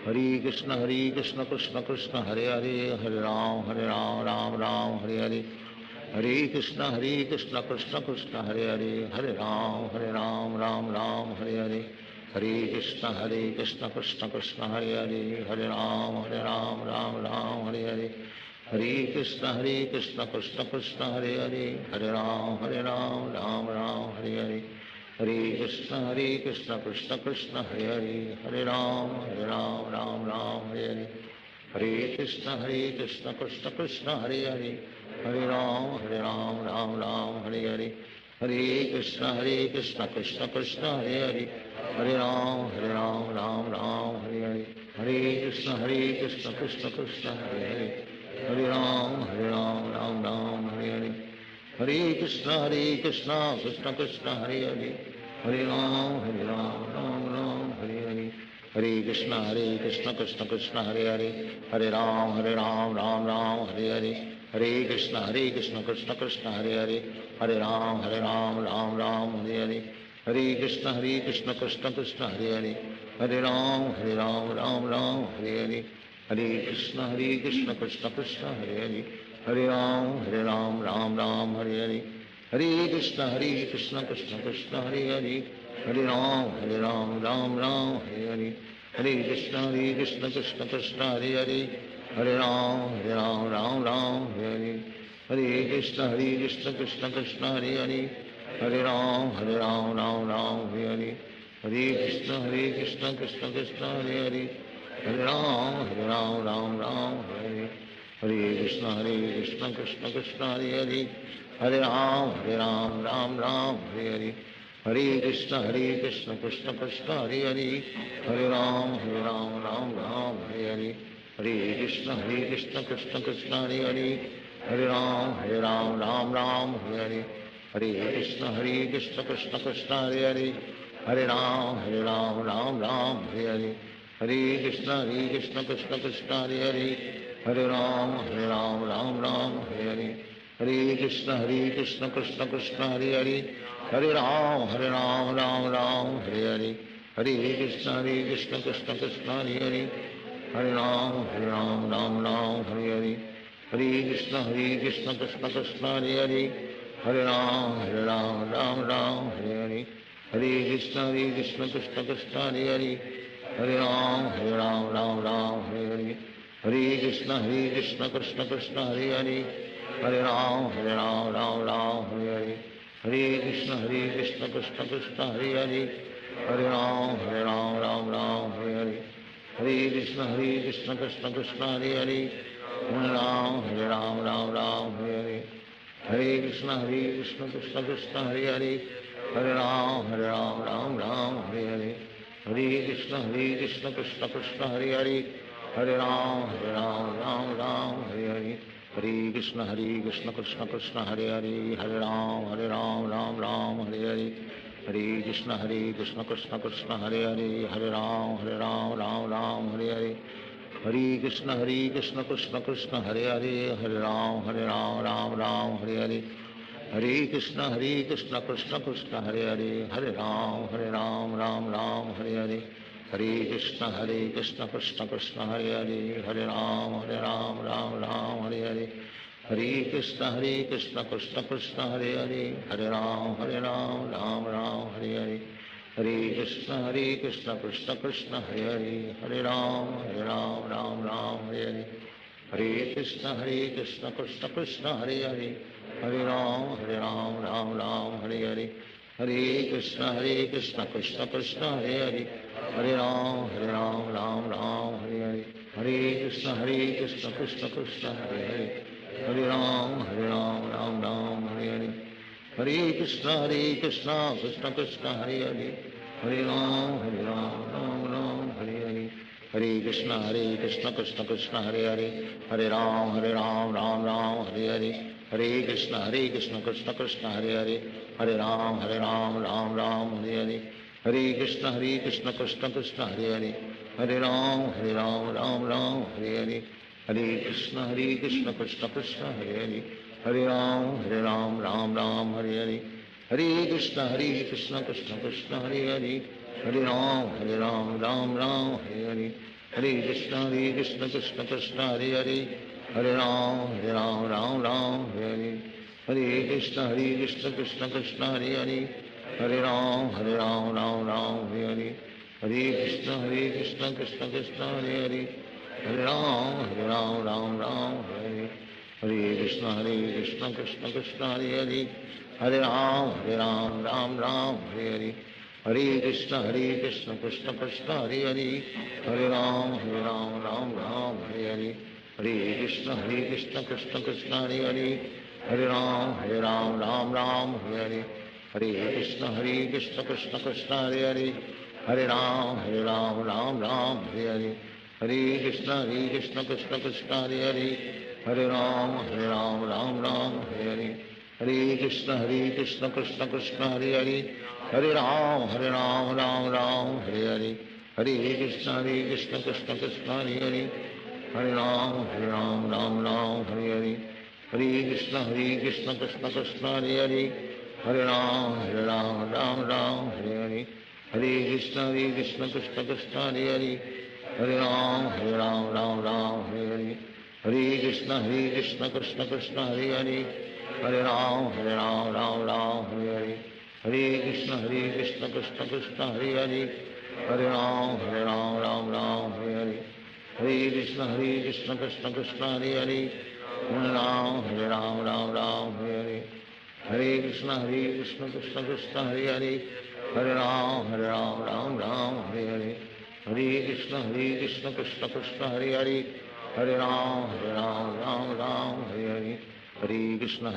हरे कृष्ण कृष्ण कृष्ण हरे हरे, हरे राम राम हरे हरे, हरे कृष्ण कृष्ण कृष्ण हरे हरे, हरे राम राम हरे हरे, हरे कृष्ण कृष्ण कृष्ण हरे हरे, हरे राम राम हरे हरे, हरे कृष्ण कृष्ण कृष्ण हरे हरे, हरे राम राम हरे हरे, हरे कृष्ण कृष्ण कृष्ण हरे हरे, हरे राम राम हरे हरे, हरे कृष्ण कृष्ण कृष्ण हरे हरे, हरे राम राम हरे हरे, हरे कृष्ण कृष्ण कृष्ण हरे हरे, हरे राम हरे हरे, हरे कृष्ण कृष्ण कृष्ण हरे हरे, हरे राम राम हरे हरे, हरे कृष्ण कृष्ण कृष्ण हरे हरे, हरे राम राम हरे हरे, हरे कृष्ण कृष्ण कृष्ण हरे हरे, हरे राम राम हरे हरे, हरे कृष्ण कृष्ण कृष्ण हरे हरे, हरे राम राम हरे हरे, हरे कृष्ण कृष्ण कृष्ण हरे हरे, हरे राम राम हरे हरे, हरे कृष्ण कृष्ण कृष्ण हरे हरे, हरे राम राम हरे हरे, हरे कृष्ण कृष्ण कृष्ण हरे हरे, हरे राम राम हरे हरे, हरे कृष्ण कृष्ण कृष्ण हरे हरे, हरे राम राम हरे हरे, हरे कृष्ण कृष्ण कृष्ण हरे हरे, हरे राम राम हरे हरे, हरे कृष्ण कृष्ण कृष्ण हरे हरे, हरे राम राम हरे हरे, हरे कृष्ण कृष्ण कृष्ण हरे हरे, हरे राम राम हरे हरे, हरे कृष्ण कृष्ण कृष्ण हरे हरे, हरे राम राम हरे हरे, हरे कृष्ण कृष्ण कृष्ण हरे हरे, हरे राम राम हरे हरे, हरे कृष्ण कृष्ण कृष्ण हरे हरे, हरे राम राम हरे हरे, हरे कृष्ण कृष्ण कृष्ण हरे हरे, हरे राम राम हरे हरे, हरे कृष्ण कृष्ण कृष्ण हरे हरे, हरे राम राम हरे हरे, हरे कृष्ण कृष्ण कृष्ण हरे हरे, हरे राम राम हरे हरे, हरे कृष्ण कृष्ण कृष्ण हरे हरे, हरे राम राम हरे हरे, हरे कृष्ण कृष्ण कृष्ण हरे हरे, हरे राम राम हरे हरे, हरे कृष्ण कृष्ण कृष्ण हरे हरे, हरे राम राम हरे हरे, हरे कृष्ण कृष्ण कृष्ण हरे हरे, हरे राम राम हरे हरे, हरे कृष्ण कृष्ण कृष्ण हरे हरे, हरे राम राम हरे हरे, हरे कृष्ण कृष्ण कृष्ण हरे हरे, हरे राम राम हरे हरे, हरे कृष्ण कृष्ण कृष्ण हरे हरे, हरे राम राम हरे हरे, हरे कृष्ण कृष्ण कृष्ण हरे हरे, हरे राम राम हरे हरे, हरे कृष्ण कृष्ण कृष्ण हरे हरे, हरे राम राम राम हरे हरे, हरे कृष्ण कृष्ण कृष्ण हरे हरे, हरे राम राम राम हरे हरे, हरे कृष्ण कृष्ण कृष्ण हरे हरे, हरे राम राम राम हरे हरे, हरे कृष्ण कृष्ण कृष्ण हरे हरे, हरे राम राम राम हरे हरे, हरे कृष्ण कृष्ण कृष्ण हरे हरे, हरे राम राम राम हरे हरे, हरे कृष्ण कृष्ण कृष्ण हरे हरे, हरे राम राम राम हरे हरे, हरे कृष्ण कृष्ण कृष्ण हरे हरे, हरे राम राम राम हरे हरे, हरे कृष्ण कृष्ण कृष्ण हरे हरे, हरे राम राम राम हरे हरे, हरे कृष्ण कृष्ण कृष्ण हरे हरे, हरे राम राम राम हरे हरे, हरे कृष्ण कृष्ण कृष्ण हरे हरे, हरे राम राम राम हरे हरे, हरे कृष्ण कृष्ण कृष्ण हरे हरे, हरे राम राम राम हरे हरे, हरे कृष्ण कृष्ण कृष्ण हरे हरे, हरे राम राम हरे हरे, हरे कृष्ण कृष्ण कृष्ण हरे हरे, हरे राम राम हरे हरे, हरे कृष्ण कृष्ण कृष्ण हरे हरे, हरे राम राम हरे हरे, हरे कृष्ण कृष्ण कृष्ण हरे हरे, हरे राम राम हरे हरे, हरे कृष्ण कृष्ण कृष्ण हरे हरे, हरे राम राम हरे हरे, हरे कृष्ण कृष्ण कृष्ण हरे हरे, हरे राम राम हरे हरे, हरे कृष्ण कृष्ण कृष्ण हरे हरे, हरे राम राम राम हरे हरे, हरे कृष्ण कृष्ण कृष्ण हरे हरे, हरे राम राम हरे हरे, हरे कृष्ण कृष्ण कृष्ण हरे हरे, हरे राम राम हरे हरे, हरे कृष्ण कृष्ण कृष्ण हरे हरे, हरे राम राम हरे हरे, हरे कृष्ण कृष्ण कृष्ण हरे हरे, हरे राम राम हरे हरे, हरे कृष्ण कृष्ण कृष्ण हरे हरे, हरे राम राम हरे हरे, हरे कृष्ण कृष्ण कृष्ण हरे हरे, हरे राम राम हरे हरे, हरे कृष्ण कृष्ण कृष्ण हरे हरे, हरे राम राम हरे हरे, हरे कृष्ण कृष्ण कृष्ण हरे हरे, हरे राम राम हरे हरे, हरे कृष्ण कृष्ण कृष्ण हरे हरे, हरे राम राम हरे हरे, हरे कृष्ण कृष्ण कृष्ण हरे हरे, हरे राम राम हरे हरे, हरे कृष्ण कृष्ण कृष्ण हरे हरे, हरे राम राम हरे हरे, हरे कृष्ण कृष्ण कृष्ण हरे हरे, हरे राम राम हरे हरे, हरे कृष्ण कृष्ण कृष्ण हरे हरे, हरे राम राम हरे हरे, हरे कृष्ण कृष्ण कृष्ण हरे हरे, हरे राम राम हरे हरे, हरे कृष्ण कृष्ण कृष्ण हरे हरे, हरे राम राम हरे हरे, हरे कृष्ण कृष्ण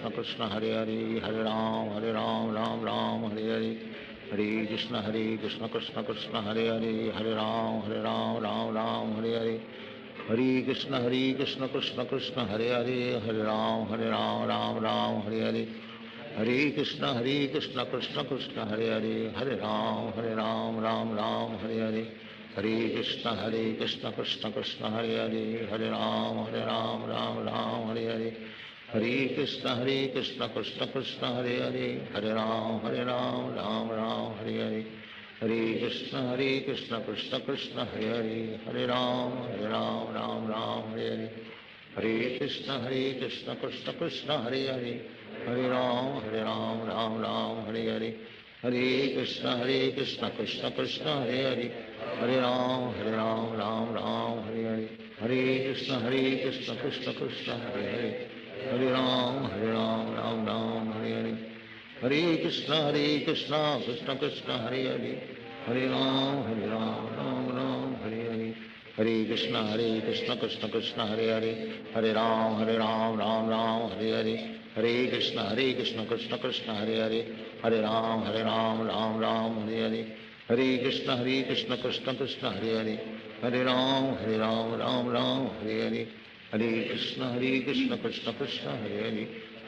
कृष्ण हरे हरे, हरे राम राम हरे हरे, हरे कृष्ण कृष्ण कृष्ण हरे हरे, हरे राम राम हरे हरे, हरे कृष्ण कृष्ण कृष्ण हरे हरे, हरे राम राम हरे हरे, हरे कृष्ण कृष्ण कृष्ण हरे हरे, हरे राम राम हरे हरे, हरे कृष्ण कृष्ण कृष्ण हरे हरे, हरे राम राम हरे हरे, हरे कृष्ण कृष्ण कृष्ण हरे हरे, हरे राम राम हरे हरे, हरे कृष्ण कृष्ण कृष्ण हरे हरे, हरे राम राम हरे हरे, हरे कृष्ण कृष्ण कृष्ण हरे हरे, हरे राम राम हरे हरे, हरे कृष्ण कृष्ण कृष्ण हरे हरे, हरे राम राम हरे हरे, हरे कृष्ण कृष्ण कृष्ण हरे हरे, हरे राम राम हरे हरे, हरे कृष्ण कृष्ण कृष्ण हरे हरे, हरे राम राम हरे हरे, हरे कृष्ण कृष्ण कृष्ण हरे हरे,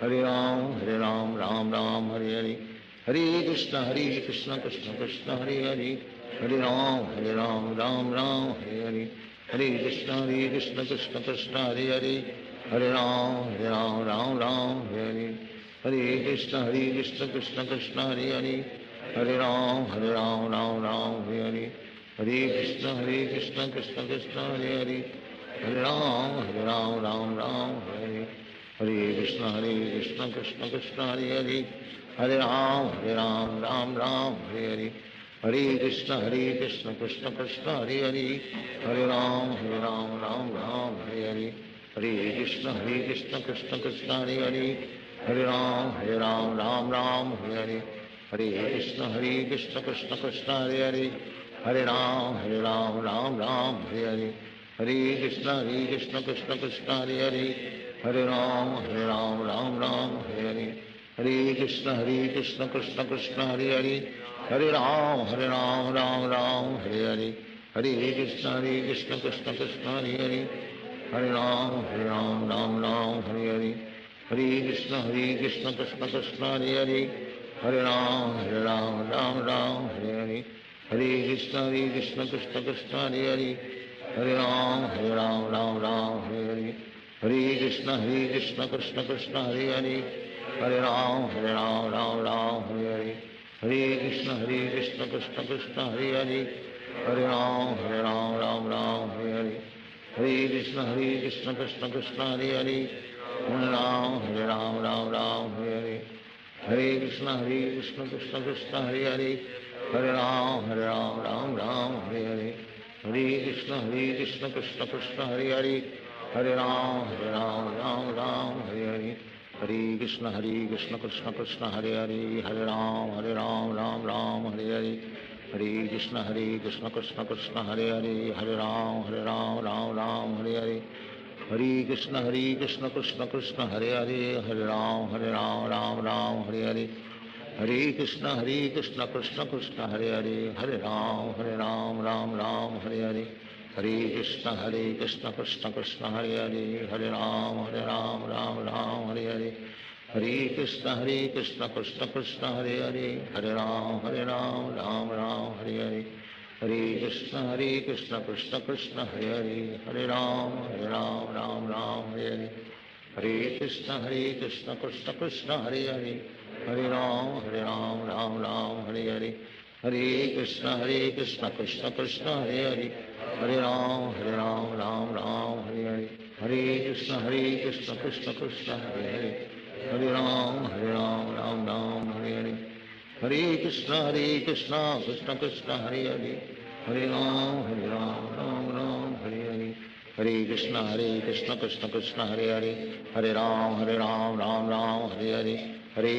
हरे राम राम हरे हरे, हरे कृष्ण कृष्ण कृष्ण हरे हरे, हरे राम राम हरे हरे, हरे कृष्ण कृष्ण कृष्ण हरे हरे, हरे राम राम हरे हरे, हरे Krishna Krishna Krishna Hare Hare Hare Ram Ram Ram Hare Hare Hare Krishna Krishna Krishna Hare Hare Hare Ram Ram Ram Hare Hare Krishna Krishna Krishna Hare Hare Hare Ram Ram Ram Hare Hare Hare Krishna Krishna Krishna Hare Hare Hare Ram Ram Ram Hare Hare Hare Krishna Krishna Krishna Hare Hare Hare Ram Ram Ram Hare Hare Hare Krishna Krishna Krishna Hare Hare Hare Ram Ram Ram Hare Hare Hare Krishna Krishna Krishna Hare Hare Hare Ram Ram Ram Hare Hare Hare Krishna Krishna Krishna Hare Hare Hare Ram Ram Ram Hare Hare Hare Krishna Krishna Krishna Hare Hare Hare Ram Ram Ram Hare Hare Hare Krishna Krishna Krishna Hare Hare Hare Ram Ram Ram Hare Hare Hare Krishna Krishna Krishna Hare Hare Hare Ram Ram Ram Hare Hare Hare Krishna Krishna Krishna Hare Hare Hare Ram Ram Ram Hare Hare Hare Krishna Krishna Krishna Hare Hare Hare Ram Ram Ram Hare Hare Hare Krishna Krishna Krishna Hare Hare Hare Ram Ram Ram Hare Hare Hare Krishna Krishna Krishna Hare Hare Hare Ram Ram Ram Hare Hare Hare Krishna Krishna Krishna Hare Hare Hare Ram Ram Ram Hare Hare Hare Krishna Krishna Krishna Hare Hare Hare Ram Ram Ram Hare Hare Hare Krishna Krishna Krishna Hare Hare Hare Ram Ram Ram Hare Hare Hare Krishna Krishna Krishna Hare Hare Hare Ram Ram Ram Hare Hare Hare Krishna Krishna Krishna Hare Hare Hare Ram Ram Ram Hare Hare Hare Krishna Krishna Krishna Hare Hare Hare Ram Ram Ram Hare Hare Hare Krishna Krishna Krishna Hare Hare Hare Ram Ram Ram Hare Hare Hare Krishna Krishna Krishna Hare Hare Hare Ram Ram Ram Hare Hare Hare Krishna Krishna Krishna Hare Hare Hare Ram Ram Ram Hare Hare Hare Krishna Krishna Krishna Hare Hare Hare Ram Ram Ram Hare Hare Hare Krishna Krishna Krishna Hare Hare Hare Ram Ram Ram Hare Hare Hare Krishna Krishna Krishna Hare Hare Hare Ram Ram Ram Hare Hare Hare Krishna Krishna Krishna Hare Hare Hare Ram Ram Ram Hare Hare Hare Krishna Krishna Krishna Hare Hare Hare Ram Ram Ram Hare Hare Hare Krishna Krishna Krishna Hare Hare Hare Ram Ram Ram Hare Hare Hare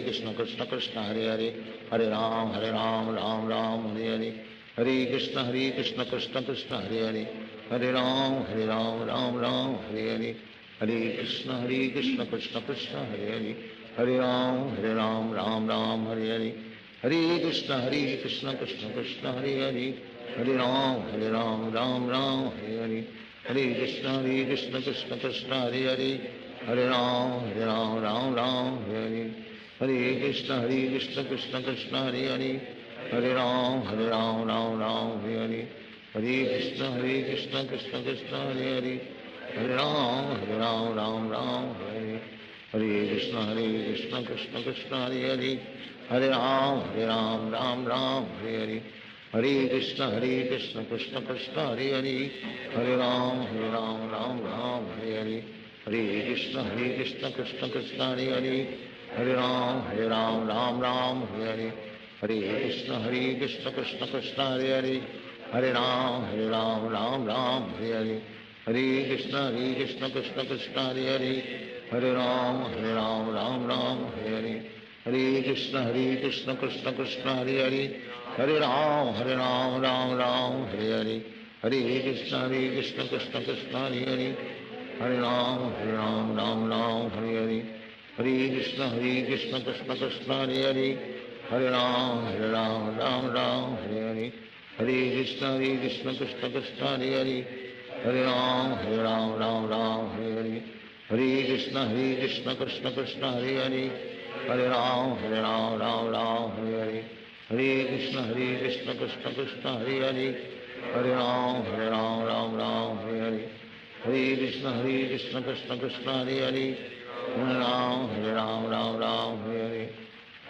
Krishna Krishna Krishna Hare Hare Hare Ram Ram Ram Hare Hare Hare Krishna Krishna Krishna Hare Hare Hare Ram Ram Ram Hare Hare Hare Krishna Krishna Krishna Hare Hare Hare Ram Ram Ram Hare Hare Hare Krishna Krishna Krishna Hare Hare Hare Ram Ram Ram Hare Hare Hare Krishna Krishna Krishna Hare Hare Hare Ram Ram Ram Hare Hare Hare Krishna Krishna Krishna Hare Hare Hare Ram Ram Ram Hare Hare Hare Krishna Krishna Krishna Hare Hare Hare Ram Ram Ram Hare Hare Hare Krishna Krishna Krishna Hare Hare Hare Ram Ram Ram Hare Hare Hare Krishna Krishna Krishna Hare Hare Hare Ram Ram Ram Hare Hare Hare Krishna Krishna Krishna Hare Hare Hare Ram Ram Ram Hare Hare Hare Krishna Krishna Krishna Hare Hare Hare Ram Ram Ram Hare Hare Hare Krishna Krishna Krishna Hare Hare Hare Ram Ram Ram Hare Hare Hare Krishna Krishna Krishna Hare Hare Hare Ram Ram Ram Hare Hare Hare Krishna Krishna Krishna Hare Hare Hare Ram Ram Ram Hare Hare Hare Krishna Krishna Krishna Hare Hare Hare Ram Ram Ram Hare Hare Hare Krishna Krishna Krishna Hare Hare Hare Ram Ram Ram Hare Hare Hare Krishna Krishna Krishna Krishna Hare Hare Hare Ram, Ram Ram, Hare Hare.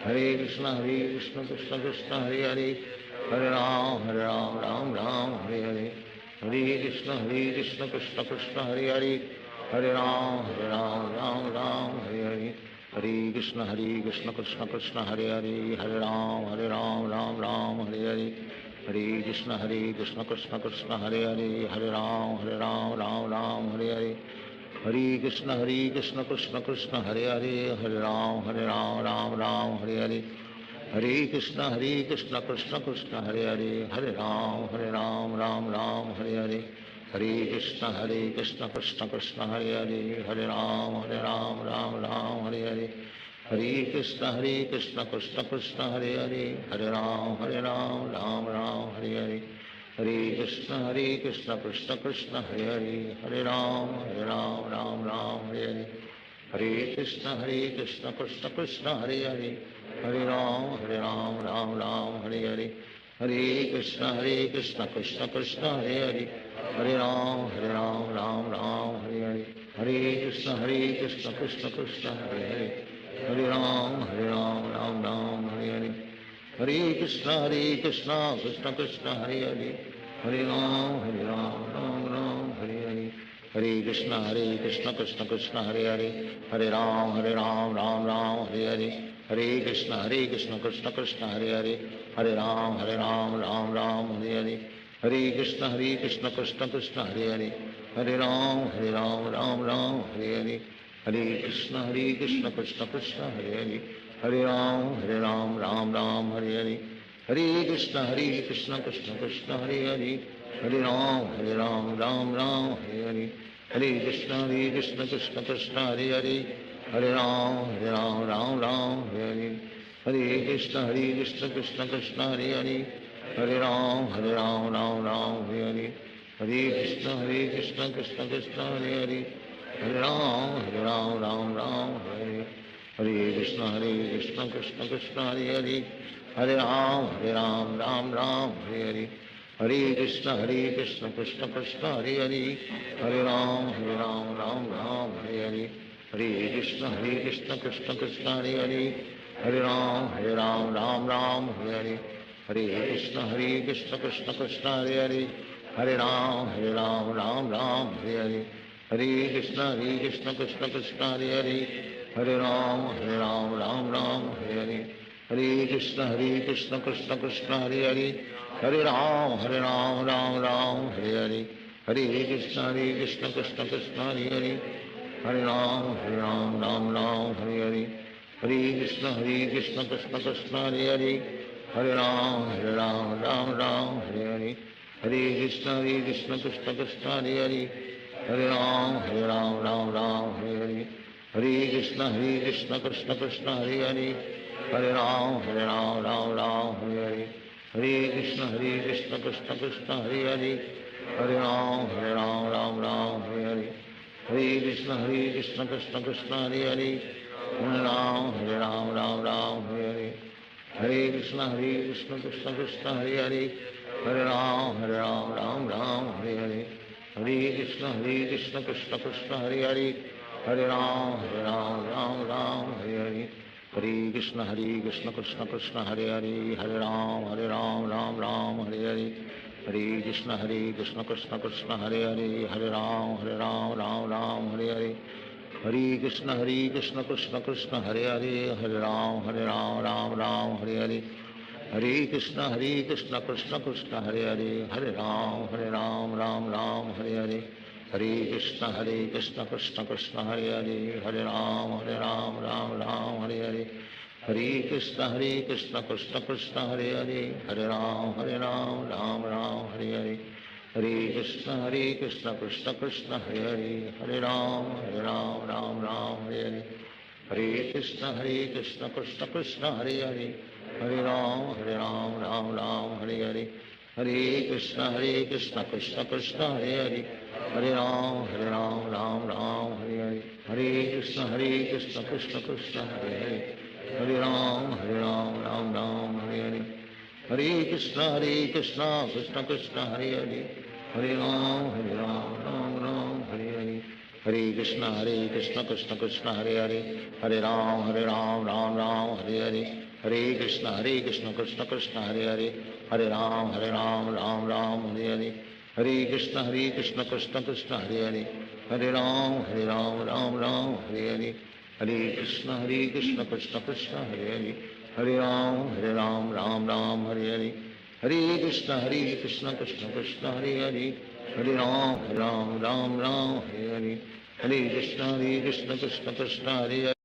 Hare Krishna, Krishna Krishna, Hare Hare. Hare Ram, Ram Ram, Hare Hare. Hare Krishna, Krishna Krishna, Hare Hare. Hare Ram, Ram Ram, Hare Hare. Hare Krishna, Krishna Krishna, Hare Hare. Hare Ram, Ram Ram, Hare Hare. Hare Krishna, Krishna Krishna, Hare Hare. Hare Ram, Ram Hare Hare. Hare Krishna, Krishna Krishna, Hare Hare. Hare Ram, Ram Hare Hare. Hare Krishna, Krishna Krishna, Hare Hare. Hare Ram, Ram Hare Hare. Hare Krishna, Krishna Krishna, Hare Hare. Hare Ram, Ram Hare Hare. Hare Krishna, Krishna Krishna, Hare Hare. Hare Ram, Ram Hare Hare. Hare Krishna, Krishna Krishna, Hare Hare. Hare Ram, Ram Hare Hare. Hare Krishna, Krishna Krishna, Hare Hare. Hare Ram, Ram Hare Hare. Hare Krishna, Krishna Krishna, Hare Hare. Hare Ram, Ram Hare Hare. Hare Krishna, Krishna Krishna, Hare Hare. Hare Ram, Ram Hare Hare. Hare Krishna, Krishna Krishna, Hare Hare. Hare Ram, Ram Hare Hare. Hare Krishna, Krishna Krishna, Hare Hare. Hare Ram, Ram Hare Hare. Hare Krishna, Krishna Krishna, Hare Hare. Hare Ram, Ram Hare Hare. Hare Krishna, Krishna Krishna, Hare Hare. Hare Ram, Ram Hare Hare. Hare Krishna, Krishna Krishna, Hare Hare. Hare Ram, Ram Hare Hare. Hare Krishna, Krishna Krishna, Hare Hare. Hare Ram, Ram Hare Hare. Hare Krishna, Krishna Krishna, Hare Hare. Hare Ram, Ram Hare Hare. Hare Krishna, Krishna Krishna, Hare Hare. Hare Ram, Ram Hare Hare. Hare Krishna, Krishna Krishna, Hare Hare. Hare Ram, Ram Hare Hare. Hare Krishna, Krishna Krishna, Hare Hare. Hare Ram, Ram Hare Hare. Hare Krishna, Krishna Krishna, Hare Hare. Hare Ram, Ram Hare Hare. Hare Krishna, Krishna Krishna, Hare Hare. Hare Ram, Ram Hare Hare. Hare Krishna, Krishna Krishna, Hare Hare. Hare Ram, Ram Hare Hare. Hare Krishna, Krishna Krishna, Hare Hare. Hare Ram, Ram Hare Hare. Hare Krishna, Krishna Krishna, Hare Hare. Hare Ram, Ram Hare Hare. Hare Krishna, Krishna Krishna, Hare Hare. Hare Ram, Ram Hare Hare. Hare Krishna, Krishna Krishna, Hare Hare. Hare Ram, Ram Hare Hare. Hare Krishna, Krishna Krishna, Hare Hare. Hare Ram, Ram Hare Hare. Hare Krishna, Krishna Krishna, Hare Hare. Hare Ram, Ram Hare Hare. Hare Krishna, Krishna Krishna, Hare Hare. Hare Ram, Ram Hare Hare. Hare Krishna, Krishna Krishna, Hare Hare. Hare Ram, Ram Hare Hare. Hare Krishna, Krishna Krishna, Hare Hare. Hare Ram, Ram Hare Hare. Hare Krishna, Krishna Krishna, Hare Hare. Hare Ram, Ram Hare Hare. Hare Krishna, Krishna Krishna, Hare Hare. Hare Ram, Ram Hare Hare. Hare Krishna, Krishna Krishna, Hare Hare. Hare Ram, Ram Hare Hare. Hare Krishna, Krishna Krishna, Hare Hare. Hare Ram, Ram Hare Hare. Hare Krishna, Krishna Krishna, Hare Hare. Hare Ram, Ram Hare Hare. Hare Krishna, Krishna Krishna, Hare Hare. Hare Ram, Ram Hare Hare. Hare Krishna, Krishna Krishna, Hare Hare. Hare Ram, Ram Hare Hare. Hare Krishna, Krishna Krishna, Hare Hare. Hare Ram, Ram Hare Hare. Hare Krishna, Krishna Krishna, Hare Hare. Hare Ram, Ram Hare Hare. Hare Krishna, Krishna Krishna, Hare Hare. Hare Ram, Ram Hare Hare. Hare Krishna, Krishna Krishna, Hare Hare. Hare Ram, Ram Hare Hare. Hare Krishna, Krishna Krishna, Hare Hare. Hare Ram, Ram Hare Hare. हरे कृष्ण कृष्ण कृष्ण हरे हरे हरे राम राम राम हरे हरे हरे कृष्ण कृष्ण कृष्ण हरे हरे हरे राम राम राम हरे हरे हरे कृष्ण कृष्ण कृष्ण हरे हरे हरे राम राम हरे हरे हरे कृष्ण कृष्ण कृष्ण हरे हरे हरे राम राम हरे हरे हरे कृष्ण कृष्ण कृष्ण हरे हरे हरे राम राम हरे हरे हरे कृष्ण कृष्ण कृष्ण हरे हरे